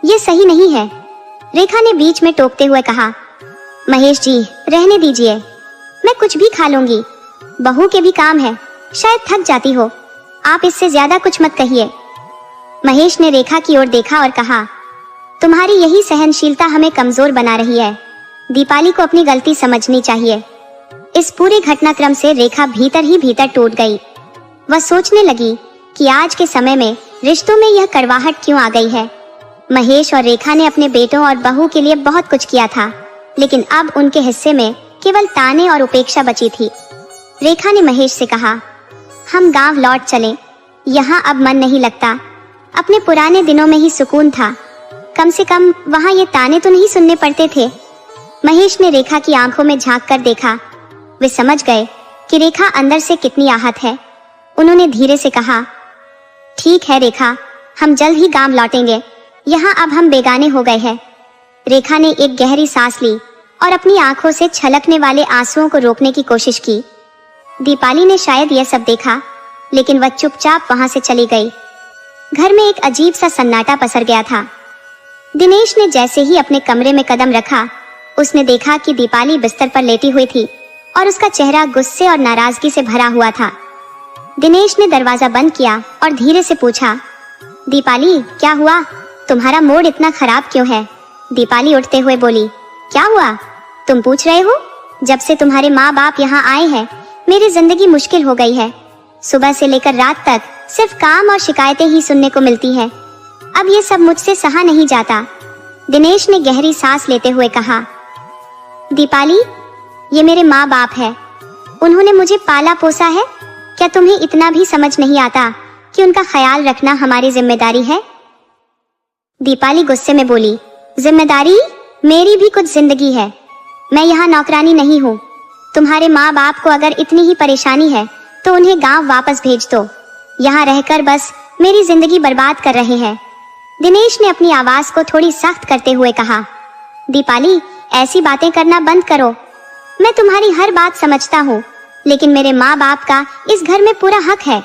ये सही नहीं है। रेखा ने बीच में टोकते हुए कहा, महेश जी, रहने दीजिए, मैं कुछ भी खा लूंगी। बहू के भी काम है, शायद थक जाती हो। आप इससे ज्यादा कुछ मत कहिए। महेश ने रेखा की ओर देखा और कहा, तुम्हारी यही सहनशीलता हमें कमजोर बना रही है। दीपाली को अपनी गलती समझनी चाहिए। इस पूरे घटनाक्रम से रेखा भीतर ही भीतर टूट गई। वह सोचने लगी कि आज के समय में रिश्तों में यह कड़वाहट क्यों आ गई है। महेश और रेखा ने अपने बेटों और बहू के लिए बहुत कुछ किया था, लेकिन अब उनके हिस्से में केवल ताने और उपेक्षा बची थी। रेखा ने महेश से कहा, हम गांव लौट चलें। यहाँ अब मन नहीं लगता। अपने पुराने दिनों में ही सुकून था। कम से कम वहाँ ये ताने तो नहीं सुनने पड़ते थे। महेश ने रेखा की आंखों में झांक कर देखा। वे समझ गए कि रेखा अंदर से कितनी आहत है। उन्होंने धीरे से कहा, ठीक है रेखा, हम जल्द ही गांव लौटेंगे। यहाँ अब हम बेगाने हो गए हैं। रेखा ने एक गहरी सांस ली और अपनी आंखों से छलकने वाले आंसुओं को रोकने की कोशिश की। दीपाली ने शायद यह सब देखा, लेकिन वह चुपचाप वहां से चली गई। घर में एक अजीब सा सन्नाटा पसर गया था। दिनेश ने जैसे ही अपने कमरे में कदम रखा, उसने देखा कि दीपाली बिस्तर पर लेटी हुई थी और उसका चेहरा गुस्से और नाराजगी से भरा हुआ था। दिनेश ने दरवाजा बंद किया और धीरे से पूछा, दीपाली, क्या हुआ? तुम्हारा मूड इतना खराब क्यों है? दीपाली उठते हुए बोली, क्या हुआ? तुम पूछ रहे हो? जब से तुम्हारे माँ बाप यहाँ आए हैं, मेरी जिंदगी मुश्किल हो गई है। सुबह से लेकर रात तक सिर्फ काम और शिकायतें ही सुनने को मिलती हैं। अब ये सब मुझसे सहा नहीं जाता। दिनेश ने गहरी सांस लेते हुए कहा, दीपाली, ये मेरे माँ बाप है। उन्होंने मुझे पाला पोसा है। क्या तुम्हें इतना भी समझ नहीं आता कि उनका ख्याल रखना हमारी जिम्मेदारी है? दीपाली गुस्से में बोली, जिम्मेदारी? मेरी भी कुछ जिंदगी है। मैं यहाँ नौकरानी नहीं हूँ। तुम्हारे माँ बाप को अगर इतनी ही परेशानी है तो उन्हें गांव वापस भेज दो। यहाँ रहकर बस मेरी जिंदगी बर्बाद कर रहे हैं। दिनेश ने अपनी आवाज को थोड़ी सख्त करते हुए कहा, दीपाली, ऐसी बातें करना बंद करो। मैं तुम्हारी हर बात समझता हूँ, लेकिन मेरे माँ बाप का इस घर में पूरा हक है।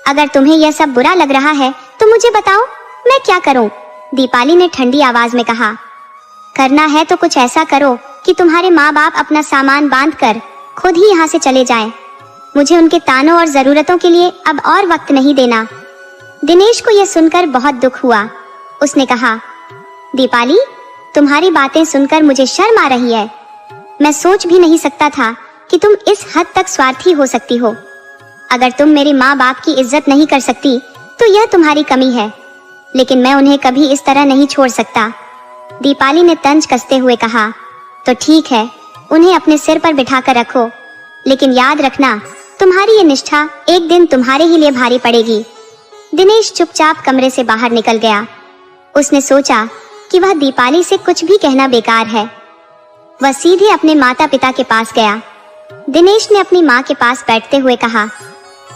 अगर तुम्हें यह सब बुरा लग रहा है तो मुझे बताओ, मैं क्या करूँ? दीपाली ने ठंडी आवाज में कहा, करना है तो कुछ ऐसा करो कि तुम्हारे माँ बाप अपना सामान बांध कर खुद ही यहाँ से चले जाएं। मुझे उनके तानों और जरूरतों के लिए अब और वक्त नहीं देना। दिनेश को यह सुनकर बहुत दुख हुआ। उसने कहा, दीपाली, तुम्हारी बातें सुनकर मुझे शर्म आ रही है। मैं सोच भी नहीं सकता था कि तुम इस हद तक स्वार्थी हो सकती हो। अगर तुम मेरे माँ बाप की इज्जत नहीं कर सकती तो यह तुम्हारी कमी है, लेकिन मैं उन्हें कभी इस तरह नहीं छोड़ सकता। दीपाली ने तंज कसते हुए कहा, तो ठीक है, उन्हें अपने सिर पर बिठा कर रखो, लेकिन याद रखना, तुम्हारी ये निष्ठा एक दिन तुम्हारे ही लिए भारी पड़ेगी। दिनेश चुपचाप कमरे से बाहर निकल गया। उसने सोचा कि वह दीपाली से कुछ भी कहना बेकार है। वह सीधे अपने माता पिता के पास गया। दिनेश ने अपनी माँ के पास बैठते हुए कहा,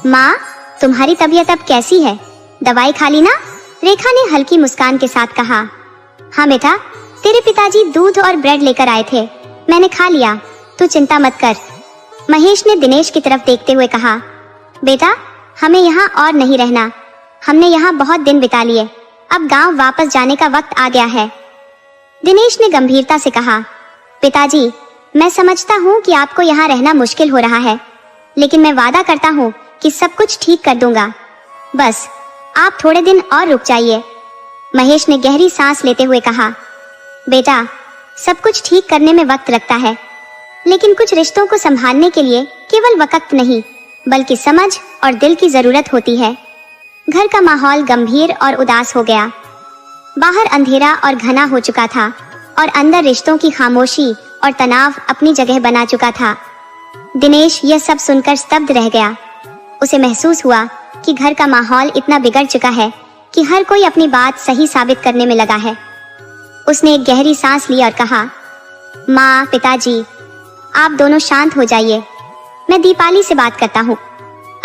माँ, तुम्हारी तबीयत अब कैसी है? दवाई खा ली ना? रेखा ने हल्की मुस्कान के साथ कहा, हाँ बेटा, तेरे पिताजी दूध और ब्रेड लेकर आए थे, मैंने खा लिया, तू चिंता मत कर। महेश ने दिनेश की तरफ देखते हुए कहा, बेटा, हमें यहाँ और नहीं रहना। हमने यहाँ बहुत दिन बिता लिए। अब गांव वापस जाने का वक्त आ गया है। दिनेश ने गंभीरता से कहा, पिताजी, मैं समझता हूँ कि आपको यहाँ रहना मुश्किल हो रहा है, लेकिन मैं वादा करता हूँ कि सब कुछ ठीक कर दूंगा। बस आप थोड़े दिन और रुक जाइए। महेश ने गहरी सांस लेते हुए कहा, बेटा, सब कुछ ठीक करने में वक्त लगता है, लेकिन कुछ रिश्तों को संभालने के लिए केवल वक्त नहीं बल्कि समझ और दिल की जरूरत होती है। घर का माहौल गंभीर और उदास हो गया। बाहर अंधेरा और घना हो चुका था और अंदर रिश्तों की खामोशी और तनाव अपनी जगह बना चुका था। दिनेश यह सब सुनकर स्तब्ध रह गया। उसे महसूस हुआ कि घर का माहौल इतना बिगड़ चुका है कि हर कोई अपनी बात सही साबित करने में लगा है। उसने एक गहरी सांस ली और कहा, माँ, पिताजी, आप दोनों शांत हो जाइए। मैं दीपाली से बात करता हूँ।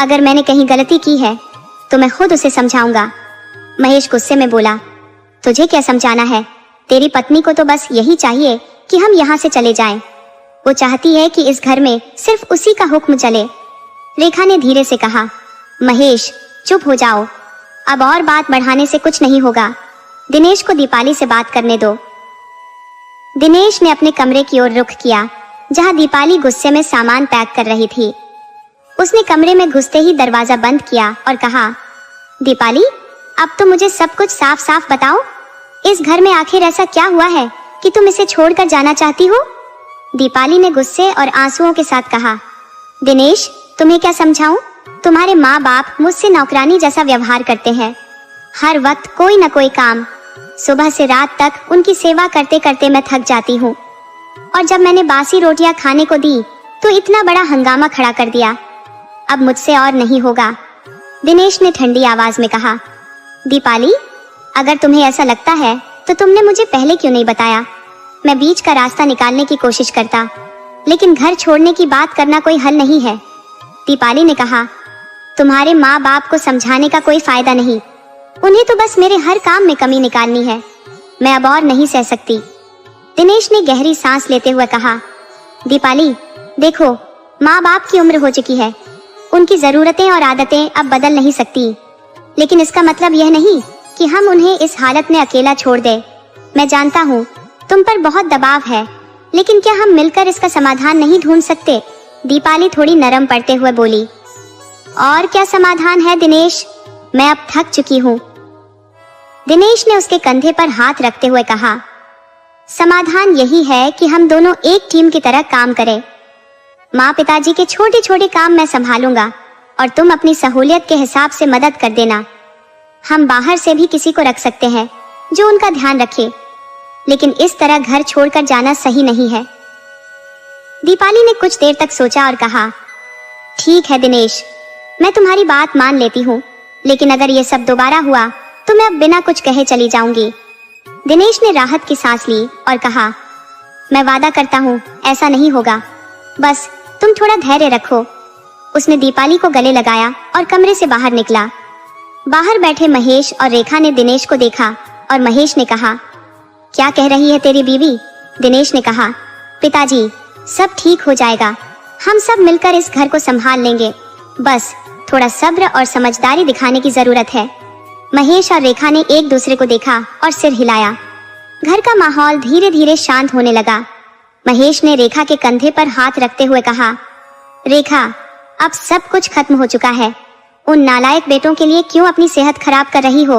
अगर मैंने कहीं गलती की है तो मैं खुद उसे समझाऊंगा। महेश गुस्से में बोला, तुझे क्या समझाना है? तेरी पत्नी को तो बस यही चाहिए कि हम यहाँ से चले जाएं। वो चाहती है कि इस घर में सिर्फ उसी का हुक्म चले। रेखा ने धीरे से कहा, महेश चुप हो जाओ, अब और बात बढ़ाने से कुछ नहीं होगा। दिनेश को दीपाली से बात करने दो। दिनेश ने अपने कमरे की ओर रुख किया जहां दीपाली गुस्से में सामान पैक कर रही थी। उसने कमरे में घुसते ही दरवाजा बंद किया और कहा, दीपाली, अब तो मुझे सब कुछ साफ साफ बताओ। इस घर में आखिर ऐसा क्या हुआ है कि तुम इसे छोड़कर जाना चाहती हो? दीपाली ने गुस्से और आंसुओं के साथ कहा, दिनेश, तुम्हें क्या समझाऊं? तुम्हारे माँ बाप मुझसे नौकरानी जैसा व्यवहार करते हैं। हर वक्त कोई न कोई काम, सुबह से रात तक उनकी सेवा करते करते मैं थक जाती हूँ। और जब मैंने बासी रोटियां खाने को दी तो इतना बड़ा हंगामा खड़ा कर दिया। अब मुझसे और नहीं होगा। दिनेश ने ठंडी आवाज में कहा, दीपाली, अगर तुम्हें ऐसा लगता है तो तुमने मुझे पहले क्यों नहीं बताया? मैं बीच का रास्ता निकालने की कोशिश करता, लेकिन घर छोड़ने की बात करना कोई हल नहीं है। दीपाली ने कहा, तुम्हारे माँ बाप को समझाने का कोई फायदा नहीं। उन्हें तो बस मेरे हर काम में कमी निकालनी है। मैं अब और नहीं सह सकती। दिनेश ने गहरी सांस लेते हुए कहा, दीपाली, देखो, माँ बाप की उम्र हो चुकी है। उनकी जरूरतें और आदतें अब बदल नहीं सकती, लेकिन इसका मतलब यह नहीं कि हम उन्हें इस हालत में अकेला छोड़ दें। मैं जानता हूँ तुम पर बहुत दबाव है, लेकिन क्या हम मिलकर इसका समाधान नहीं ढूंढ सकते? दीपाली थोड़ी नरम पड़ते हुए बोली। और क्या समाधान है दिनेश? मैं अब थक चुकी हूँ। दिनेश ने उसके कंधे पर हाथ रखते हुए कहा, समाधान यही है कि हम दोनों एक टीम की तरह काम करें। माँ पिताजी के छोटे छोटे काम मैं संभालूंगा और तुम अपनी सहूलियत के हिसाब से मदद कर देना। हम बाहर से भी किसी को रख सकते हैं जो उनका ध्यान रखे, लेकिन इस तरह घर छोड़कर जाना सही नहीं है। दीपाली ने कुछ देर तक सोचा और कहा, ठीक है दिनेश, मैं तुम्हारी बात मान लेती हूँ, लेकिन अगर ये सब दोबारा हुआ तो मैं अब बिना कुछ कहे चली जाऊंगी। दिनेश ने राहत की सांस ली और कहा, मैं वादा करता हूँ ऐसा नहीं होगा। बस तुम थोड़ा धैर्य रखो। उसने दीपाली को गले लगाया और कमरे से बाहर निकला। बाहर बैठे महेश और रेखा ने दिनेश को देखा और महेश ने कहा, क्या कह रही है तेरी बीवी? दिनेश ने कहा, पिताजी, सब ठीक हो जाएगा। हम सब मिलकर इस घर को संभाल लेंगे। बस थोड़ा सब्र और समझदारी दिखाने की जरूरत है। महेश और रेखा ने एक दूसरे को देखा और सिर हिलाया। घर का माहौल धीरे धीरे शांत होने लगा। महेश ने रेखा के कंधे पर हाथ रखते हुए कहा, रेखा, अब सब कुछ खत्म हो चुका है। उन नालायक बेटों के लिए क्यों अपनी सेहत खराब कर रही हो?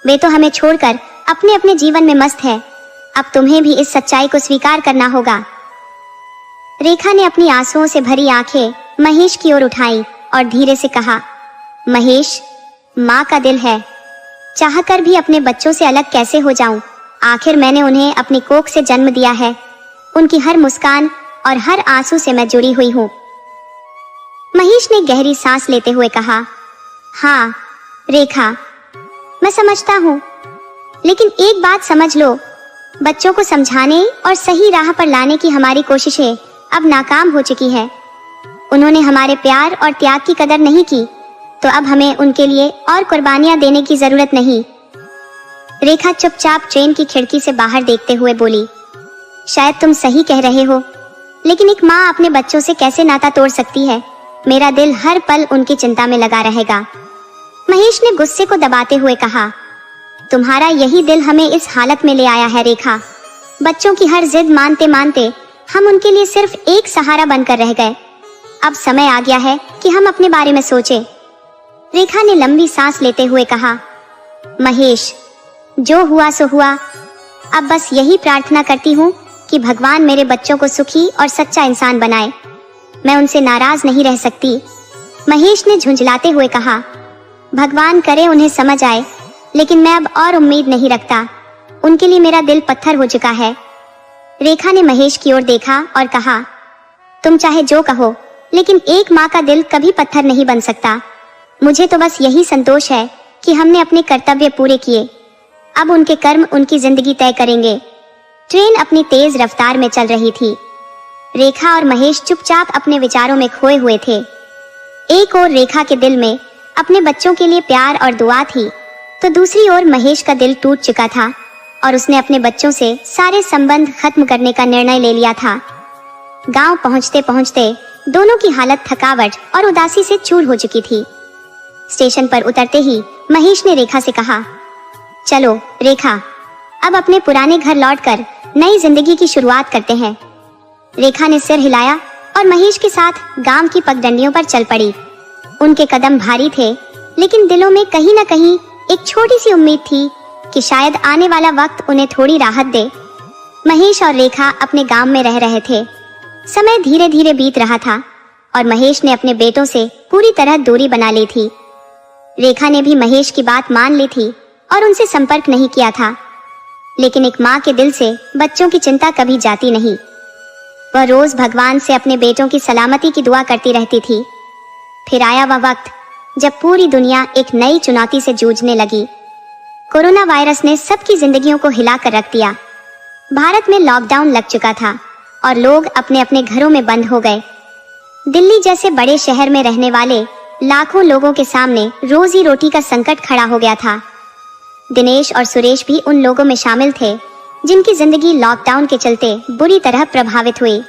वे तो हमें छोड़कर अपने अपने जीवन में मस्त है। अब तुम्हें भी इस सच्चाई को स्वीकार करना होगा। रेखा ने अपनी आंसुओं से भरी आंखें महेश की ओर उठाई और धीरे से कहा, महेश, माँ का दिल है, चाहकर भी अपने बच्चों से अलग कैसे हो जाऊं? आखिर मैंने उन्हें अपनी कोख से जन्म दिया है। उनकी हर मुस्कान और हर आंसू से मैं जुड़ी हुई हूँ। महेश ने गहरी सांस लेते हुए कहा, हाँ रेखा, मैं समझता हूँ, लेकिन एक बात समझ लो, बच्चों को समझाने और सही राह पर लाने की हमारी कोशिशें अब नाकाम हो चुकी है। उन्होंने हमारे प्यार और त्याग की कदर नहीं की, तो अब हमें उनके लिए और कुर्बानियां देने की जरूरत नहीं। रेखा चुपचाप ट्रेन की खिड़की से बाहर देखते हुए बोली, शायद तुम सही कह रहे हो, लेकिन एक माँ अपने बच्चों से कैसे नाता तोड़ सकती है? मेरा दिल हर पल उनकी चिंता में लगा रहेगा। महेश ने गुस्से को दबाते हुए कहा, तुम्हारा यही दिल हमें इस हालत में ले आया है रेखा। बच्चों की हर जिद मानते मानते हम उनके लिए सिर्फ एक सहारा बनकर रह गए। अब समय आ गया है कि हम अपने बारे में सोचें। रेखा ने लंबी सांस लेते हुए कहा, महेश, जो हुआ सो हुआ। अब बस यही प्रार्थना करती हूँ कि भगवान मेरे बच्चों को सुखी और सच्चा इंसान बनाए। मैं उनसे नाराज नहीं रह सकती। महेश ने झुंझलाते हुए कहा। भगवान करे उन्हें समझ आए, लेकिन मैं अब और उम्मीद नहीं रखता। उनके लिए मेरा दिल पत्थर हो चुका है। रेखा ने महेश की ओर देखा और कहा, तुम चाहे जो कहो, लेकिन एक माँ का दिल कभी पत्थर नहीं बन सकता। मुझे तो बस यही संतोष है कि हमने अपने कर्तव्य पूरे किए। अब उनके कर्म उनकी जिंदगी तय करेंगे। ट्रेन अपनी तेज रफ्तार में चल रही थी। रेखा और महेश चुपचाप अपने विचारों में खोए हुए थे। एक ओर रेखा के दिल में अपने बच्चों के लिए प्यार और दुआ थी, तो दूसरी ओर महेश का दिल टूट चुका था और उसने अपने बच्चों से सारे संबंध खत्म करने का निर्णय ले लिया था। गांव पहुंचते पहुंचते दोनों की हालत थकावट और उदासी से चूर हो चुकी थी। स्टेशन पर उतरते ही महेश ने रेखा से कहा, चलो रेखा, अब अपने पुराने घर लौटकर नई जिंदगी की शुरुआत करते हैं। रेखा ने सिर हिलाया और महेश के साथ गांव की पगडंडियों पर चल पड़ी। उनके कदम भारी थे, लेकिन दिलों में कहीं न कहीं एक छोटी सी उम्मीद थी कि शायद आने वाला वक्त उन्हें थोड़ी राहत दे। महेश और रेखा अपने गांव में रह रहे थे। समय धीरे धीरे बीत रहा था और महेश ने अपने बेटों से पूरी तरह दूरी बना ली थी। रेखा ने भी महेश की बात मान ली थी और उनसे संपर्क नहीं किया था, लेकिन एक माँ के दिल से बच्चों की चिंता कभी जाती नहीं। वह रोज भगवान से अपने बेटों की सलामती की दुआ करती रहती थी। फिर आया वह वक्त जब पूरी दुनिया एक नई चुनौती से जूझने लगी। कोरोना वायरस ने सबकी जिंदगियों को हिलाकर रख दिया। भारत में लॉकडाउन लग चुका था और लोग अपने अपने घरों में बंद हो गए। दिल्ली जैसे बड़े शहर में रहने वाले लाखों लोगों के सामने रोजी रोटी का संकट खड़ा हो गया था। दिनेश और सुरेश भी उन लोगों में शामिल थे जिनकी जिंदगी लॉकडाउन के चलते बुरी तरह प्रभावित हुई।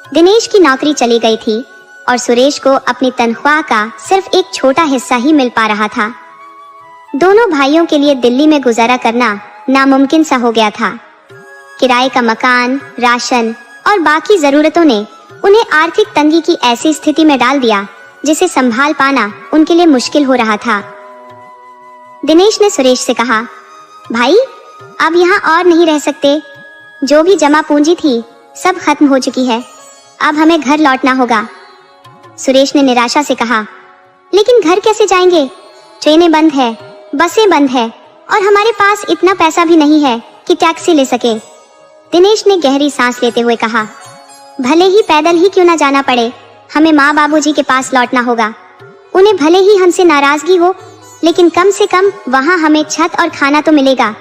दिनेश की नौकरी चली गई थी और सुरेश को अपनी तनख्वाह का सिर्फ एक छोटा हिस्सा ही मिल पा रहा था। दोनों भाइयों के लिए दिल्ली में गुजारा करना नामुमकिन सा हो गया था। किराए का मकान, राशन और बाकी जरूरतों ने उन्हें आर्थिक तंगी की ऐसी स्थिति में डाल दिया जिसे संभाल पाना उनके लिए मुश्किल हो रहा था। दिनेश ने सुरेश से कहा, भाई अब यहाँ और नहीं रह सकते। जो भी जमा पूंजी थी सब खत्म हो चुकी है। अब हमें घर लौटना होगा। सुरेश ने निराशा से कहा, लेकिन घर कैसे जाएंगे? ट्रेनें बंद है, बसें बंद है और हमारे पास इतना पैसा भी नहीं है कि टैक्सी ले सके। दिनेश ने गहरी सांस लेते हुए कहा, भले ही पैदल ही क्यों ना जाना पड़े, हमें माँ बाबूजी के पास लौटना होगा। उन्हें भले ही हमसे नाराजगी हो, लेकिन कम से कम वहाँ हमें छत और खाना तो मिलेगा।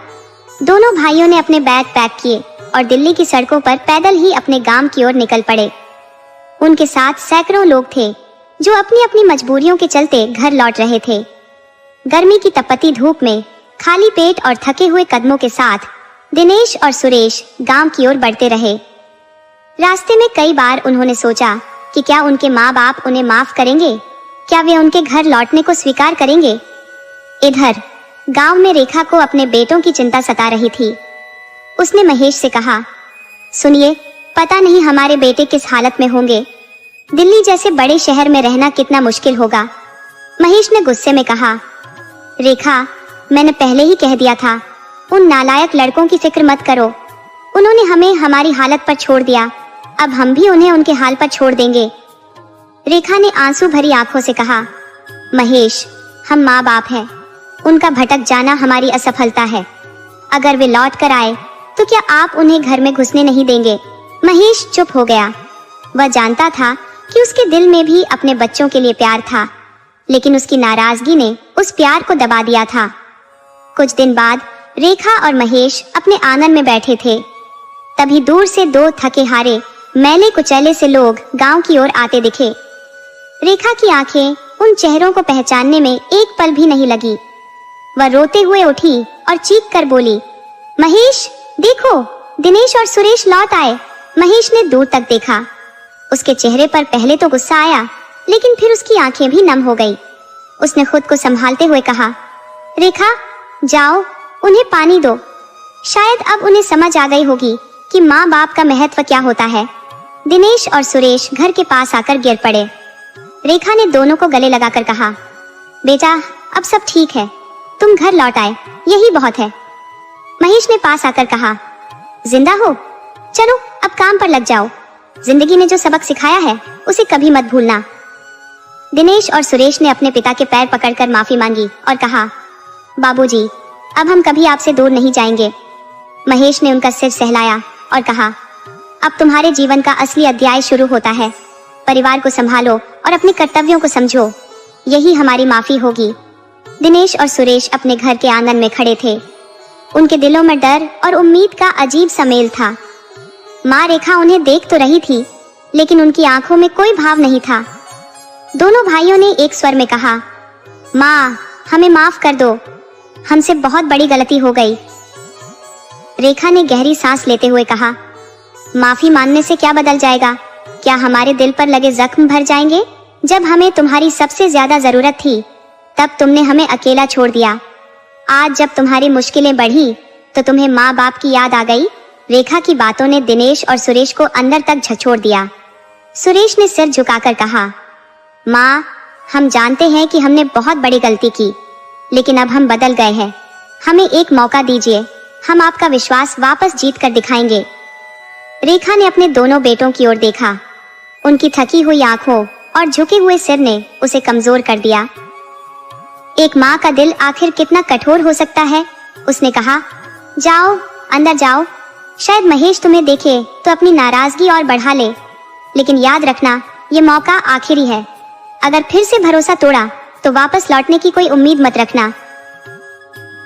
दोनों भाइयों ने अपने बैग पैक किए और दिल्ली की सड़कों पर पैदल ही अपने गांव की ओर निकल पड़े। उनके साथ सैकड़ों लोग थे जो अपनी अपनी मजबूरियों के चलते घर लौट रहे थे। गर्मी की तपती धूप में खाली पेट और थके हुए कदमों के साथ दिनेश और सुरेश गांव की ओर बढ़ते रहे। रास्ते में कई बार उन्होंने सोचा कि क्या उनके माँ बाप उन्हें माफ करेंगे, क्या वे उनके घर लौटने को स्वीकार करेंगे। इधर गांव में रेखा को अपने बेटों की चिंता सता रही थी। उसने महेश से कहा, सुनिए, पता नहीं हमारे बेटे किस हालत में होंगे। दिल्ली जैसे बड़े शहर में रहना कितना मुश्किल होगा। महेश ने गुस्से में कहा, रेखा, मैंने पहले ही कह दिया था, उन नालायक लड़कों की फिक्र मत करो। उन्होंने हमें हमारी हालत पर छोड़ दिया, अब हम भी उन्हें उनके हाल पर छोड़ देंगे। रेखा ने आंसू भरी आंखों से कहा, महेश, हम माँ बाप हैं, उनका भटक जाना हमारी असफलता है। अगर वे लौट कर आए तो क्या आप उन्हें घर में घुसने नहीं देंगे? महेश चुप हो गया। वह जानता था कि उसके दिल में भी अपने बच्चों के लिए प्यार था, लेकिन उसकी नाराजगी ने उस प्यार को दबा दिया था। कुछ दिन बाद रेखा और महेश अपने आंगन में बैठे थे। तभी दूर से दो थके हारे मैले कुचैले से लोग गांव की ओर आते दिखे। रेखा की आंखें उन चेहरों को पहचानने में एक पल भी नहीं लगी। वह रोते हुए उठी और चीख कर बोली, महेश, देखो, दिनेश और सुरेश लौट आए। महेश ने दूर तक देखा। उसके चेहरे पर पहले तो गुस्सा आया, लेकिन फिर उसकी आंखें भी नम हो गई। उसने खुद को संभालते हुए कहा, रेखा, जाओ, उन्हें पानी दो। शायद अब उन्हें समझ आ गई होगी कि माँ बाप का महत्व क्या होता है। दिनेश और सुरेश घर के पास आकर गिर पड़े। रेखा ने दोनों को गले लगाकर कहा, बेटा, अब सब ठीक है, तुम घर लौट आए, यही बहुत है। महेश ने पास आकर कहा, जिंदा हो? चलो अब काम पर लग जाओ। जिंदगी ने जो सबक सिखाया है उसे कभी मत भूलना। दिनेश और सुरेश ने अपने पिता के पैर पकड़कर माफी मांगी और कहा, बाबूजी, अब हम कभी आपसे दूर नहीं जाएंगे। महेश ने उनका सिर सहलाया और कहा, अब तुम्हारे जीवन का असली अध्याय शुरू होता है। परिवार को संभालो और अपने कर्तव्यों को समझो, यही हमारी माफी होगी। दिनेश और सुरेश अपने घर के आंगन में खड़े थे। उनके दिलों में डर और उम्मीद का अजीब सा मेल था। माँ रेखा उन्हें देख तो रही थी, लेकिन उनकी आंखों में कोई भाव नहीं था। दोनों भाइयों ने एक स्वर में कहा, माँ, हमें माफ कर दो, हमसे बहुत बड़ी गलती हो गई। रेखा ने गहरी सांस लेते हुए कहा, माफी मांगने से क्या बदल जाएगा? क्या हमारे दिल पर लगे जख्म भर जाएंगे? जब हमें तुम्हारी सबसे ज्यादा जरूरत थी तब तुमने हमें अकेला छोड़ दिया। आज जब तुम्हारी मुश्किलें बढ़ी तो तुम्हें माँ बाप की याद आ गई। रेखा की बातों ने दिनेश और सुरेश को अंदर तक झकझोर दिया। सुरेश ने सिर झुकाकर कहा, माँ, हम जानते हैं कि हमने बहुत बड़ी गलती की, लेकिन अब हम बदल गए हैं। हमें एक मौका दीजिए, हम आपका विश्वास वापस जीत कर दिखाएंगे। रेखा ने अपने दोनों बेटों की ओर देखा। उनकी थकी हुई आंखों और झुके हुए सिर ने उसे कमजोर कर दिया। एक माँ का दिल आखिर कितना कठोर हो सकता है। उसने कहा, जाओ, अंदर जाओ। शायद महेश तुम्हें देखे तो अपनी नाराजगी और बढ़ा ले, लेकिन याद रखना, ये मौका आखिरी है। अगर फिर से भरोसा तोड़ा तो वापस लौटने की कोई उम्मीद मत रखना।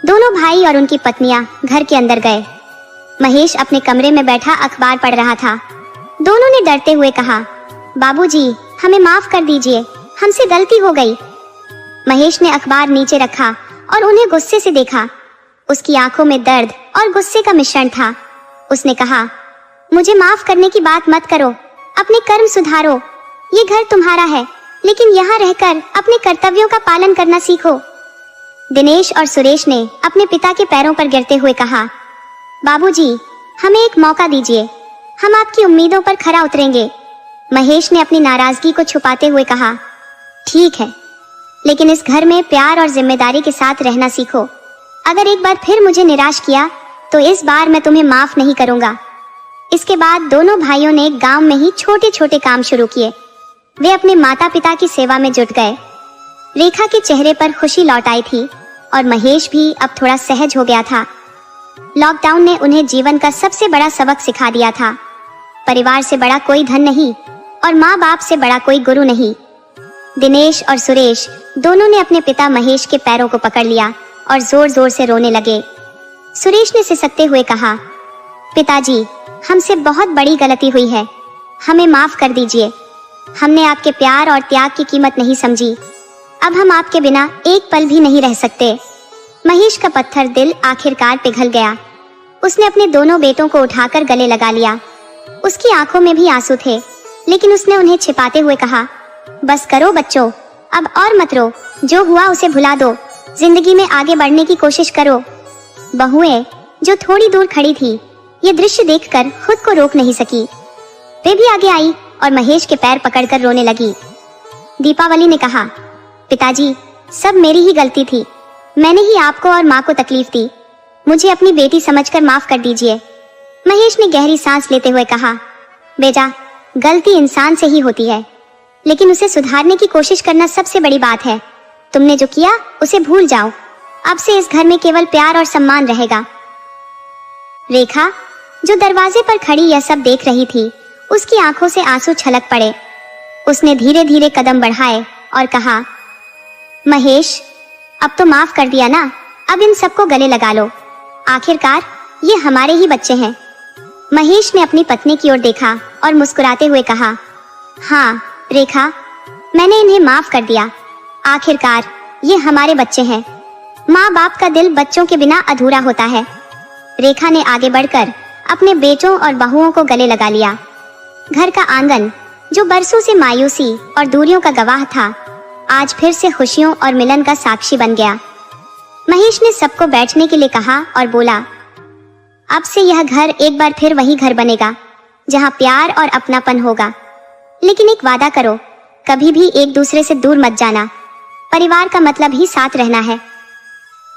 दोनों भाई और उनकी पत्नियां घर के अंदर गए। महेश अपने कमरे में बैठा अखबार पढ़ रहा था। दोनों ने डरते हुए कहा, बाबूजी, हमें माफ कर दीजिए, हमसे गलती हो गई। महेश ने अखबार नीचे रखा और उन्हें गुस्से से देखा। उसकी आंखों में दर्द और गुस्से का मिश्रण था। उसने कहा, मुझे माफ करने की बात मत करो, अपने कर्म सुधारो। ये घर तुम्हारा है, लेकिन यहाँ रहकर अपने कर्तव्यों का पालन करना सीखो। दिनेश और सुरेश ने अपने पिता के पैरों पर गिरते हुए कहा, बाबूजी, हमें एक मौका दीजिए, हम आपकी उम्मीदों पर खरा उतरेंगे। महेश ने अपनी नाराजगी को छुपाते हुए कहा, ठीक है, लेकिन इस घर में प्यार और जिम्मेदारी के साथ रहना सीखो। अगर एक बार फिर मुझे निराश किया तो इस बार मैं तुम्हें माफ नहीं करूंगा। इसके बाद दोनों भाइयों ने गांव में ही छोटे छोटे काम शुरू किए। वे अपने माता पिता की सेवा में जुट गए। रेखा के चेहरे पर खुशी लौट आई थी और महेश भी अब थोड़ा सहज हो गया था। लॉकडाउन ने उन्हें जीवन का सबसे बड़ा सबक सिखा दिया था। परिवार से बड़ा कोई धन नहीं और माँ बाप से बड़ा कोई गुरु नहीं। दिनेश और सुरेश दोनों ने अपने पिता महेश के पैरों को पकड़ लिया और जोर जोर से रोने लगे। सुरेश ने सिसकते हुए कहा, पिताजी, हमसे बहुत बड़ी गलती हुई है, हमें माफ कर दीजिए। हमने आपके प्यार और त्याग की कीमत नहीं समझी। अब हम आपके बिना एक पल भी नहीं रह सकते। महेश का पत्थर दिल आखिरकार पिघल गया। उसने अपने दोनों बेटों को उठाकर गले लगा लिया। उसकी आंखों में भी आंसू थे, लेकिन उसने उन्हें छिपाते हुए कहा, बस करो बच्चों, अब और मत रो। जो हुआ उसे भुला दो, जिंदगी में आगे बढ़ने की कोशिश करो। बहुएं, जो थोड़ी दूर खड़ी थी, ये दृश्य देखकर खुद को रोक नहीं सकी। वे भी आगे आई और महेश के पैर पकड़कर रोने लगी। दीपावली ने कहा, पिताजी, सब मेरी ही गलती थी। मैंने ही आपको और माँ को तकलीफ दी। मुझे अपनी बेटी समझकर माफ कर दीजिए। महेश ने गहरी सांस लेते हुए कहा, बेटा, गलती इंसान से ही होती है, लेकिन उसे सुधारने की कोशिश करना सबसे बड़ी बात है। तुमने जो किया उसे भूल जाओ। अब से इस घर में केवल प्यार और सम्मान रहेगा। रेखा, जो दरवाजे पर खड़ी यह सब देख रही थी, उसकी आंखों से आंसू छलक पड़े। उसने धीरे धीरे कदम बढ़ाए और कहा, महेश, अब तो माफ कर दिया ना, अब इन सबको गले लगा लो। आखिरकार ये हमारे ही बच्चे हैं। महेश ने अपनी पत्नी की ओर देखा और मुस्कुराते हुए कहा, हाँ रेखा, मैंने इन्हें माफ कर दिया। आखिरकार ये हमारे बच्चे हैं। माँ बाप का दिल बच्चों के बिना अधूरा होता है। रेखा ने आगे बढ़कर अपने बेटों और बहुओं को गले लगा लिया। घर का आंगन, जो बरसों से मायूसी और दूरियों का गवाह था, आज फिर से खुशियों और मिलन का साक्षी बन गया। महेश ने सबको बैठने के लिए कहा और बोला, अब से यह घर एक बार फिर वही घर बनेगा जहाँ प्यार और अपनापन होगा। लेकिन एक वादा करो, कभी भी एक दूसरे से दूर मत जाना। परिवार का मतलब ही साथ रहना है।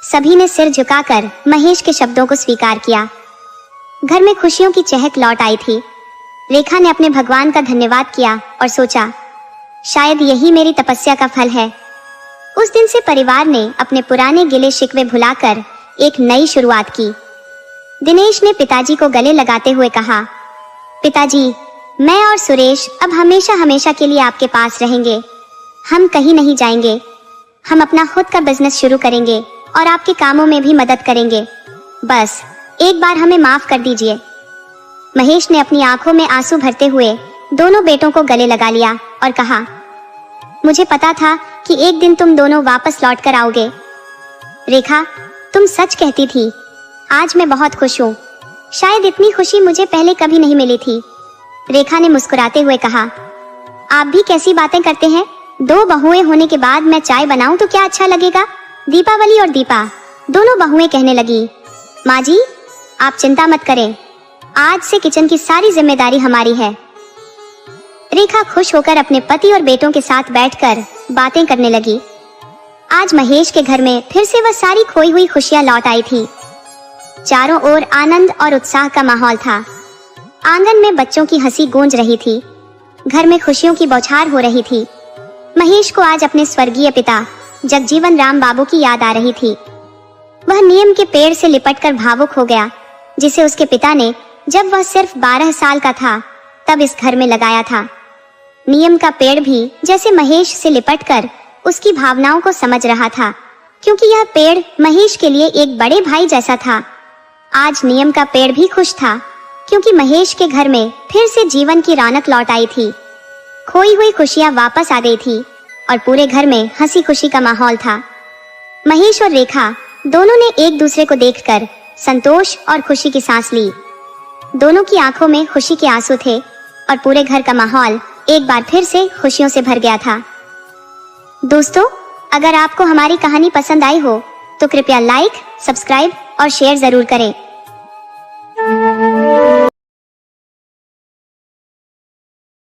सभी ने सिर झुकाकर महेश के शब्दों को स्वीकार किया। घर में खुशियों की चहक लौट आई थी। रेखा ने अपने भगवान का धन्यवाद किया और सोचा, शायद यही मेरी तपस्या का फल है। उस दिन से परिवार ने अपने पुराने गिले शिकवे भुलाकर एक नई शुरुआत की। दिनेश ने पिताजी को गले लगाते हुए कहा, पिताजी, मैं और सुरेश अब हमेशा हमेशा के लिए आपके पास रहेंगे। हम कहीं नहीं जाएंगे। हम अपना खुद का बिजनेस शुरू करेंगे और आपके कामों में भी मदद करेंगे। बस एक बार हमें माफ कर दीजिए। महेश ने अपनी आंखों में आंसू भरते हुए दोनों बेटों को गले लगा लिया और कहा, मुझे पता था कि एक दिन तुम दोनों वापस लौट कर आओगे। रेखा, तुम सच कहती थी। आज मैं बहुत खुश हूँ। शायद इतनी खुशी मुझे पहले कभी नहीं मिली थी। रेखा ने मुस्कुराते हुए कहा, आप भी कैसी बातें करते हैं। 2 बहुएं होने के बाद मैं चाय बनाऊं तो क्या अच्छा लगेगा। दीपावली और दीपा दोनों बहुएं कहने लगी, माँ जी, आप चिंता मत करें। आज से किचन की सारी जिम्मेदारी हमारी है। रेखा खुश होकर अपने पति और बेटों के साथ बैठकर बातें करने लगी। आज महेश के घर में फिर से वह सारी खोई हुई खुशियां लौट आई थी। चारों ओर आनंद और उत्साह का माहौल था। आंगन में बच्चों की हंसी गूंज रही थी। घर में खुशियों की बौछार हो रही थी। महेश को आज अपने स्वर्गीय पिता जगजीवन राम बाबू की याद आ रही थी। वह नीम के पेड़ से लिपटकर भावुक हो गया, जिसे उसके पिता ने जब वह सिर्फ 12 साल का था तब इस घर में लगाया था। नीम का पेड़ भी जैसे महेश से लिपटकर उसकी भावनाओं को समझ रहा था, क्योंकि यह पेड़ महेश के लिए एक बड़े भाई जैसा था। आज नीम का पेड़ भी खुश था, क्योंकि महेश के घर में फिर से जीवन की रौनक लौट आई थी। खोई हुई खुशियां वापस आ गई थी और पूरे घर में हंसी खुशी का माहौल था। महेश और रेखा दोनों ने एक दूसरे को देखकर संतोष और खुशी की सांस ली। दोनों की आंखों में खुशी के आंसू थे और पूरे घर का माहौल एक बार फिर से खुशियों से भर गया था। दोस्तों, अगर आपको हमारी कहानी पसंद आई हो तो कृपया लाइक, सब्सक्राइब और शेयर जरूर करें।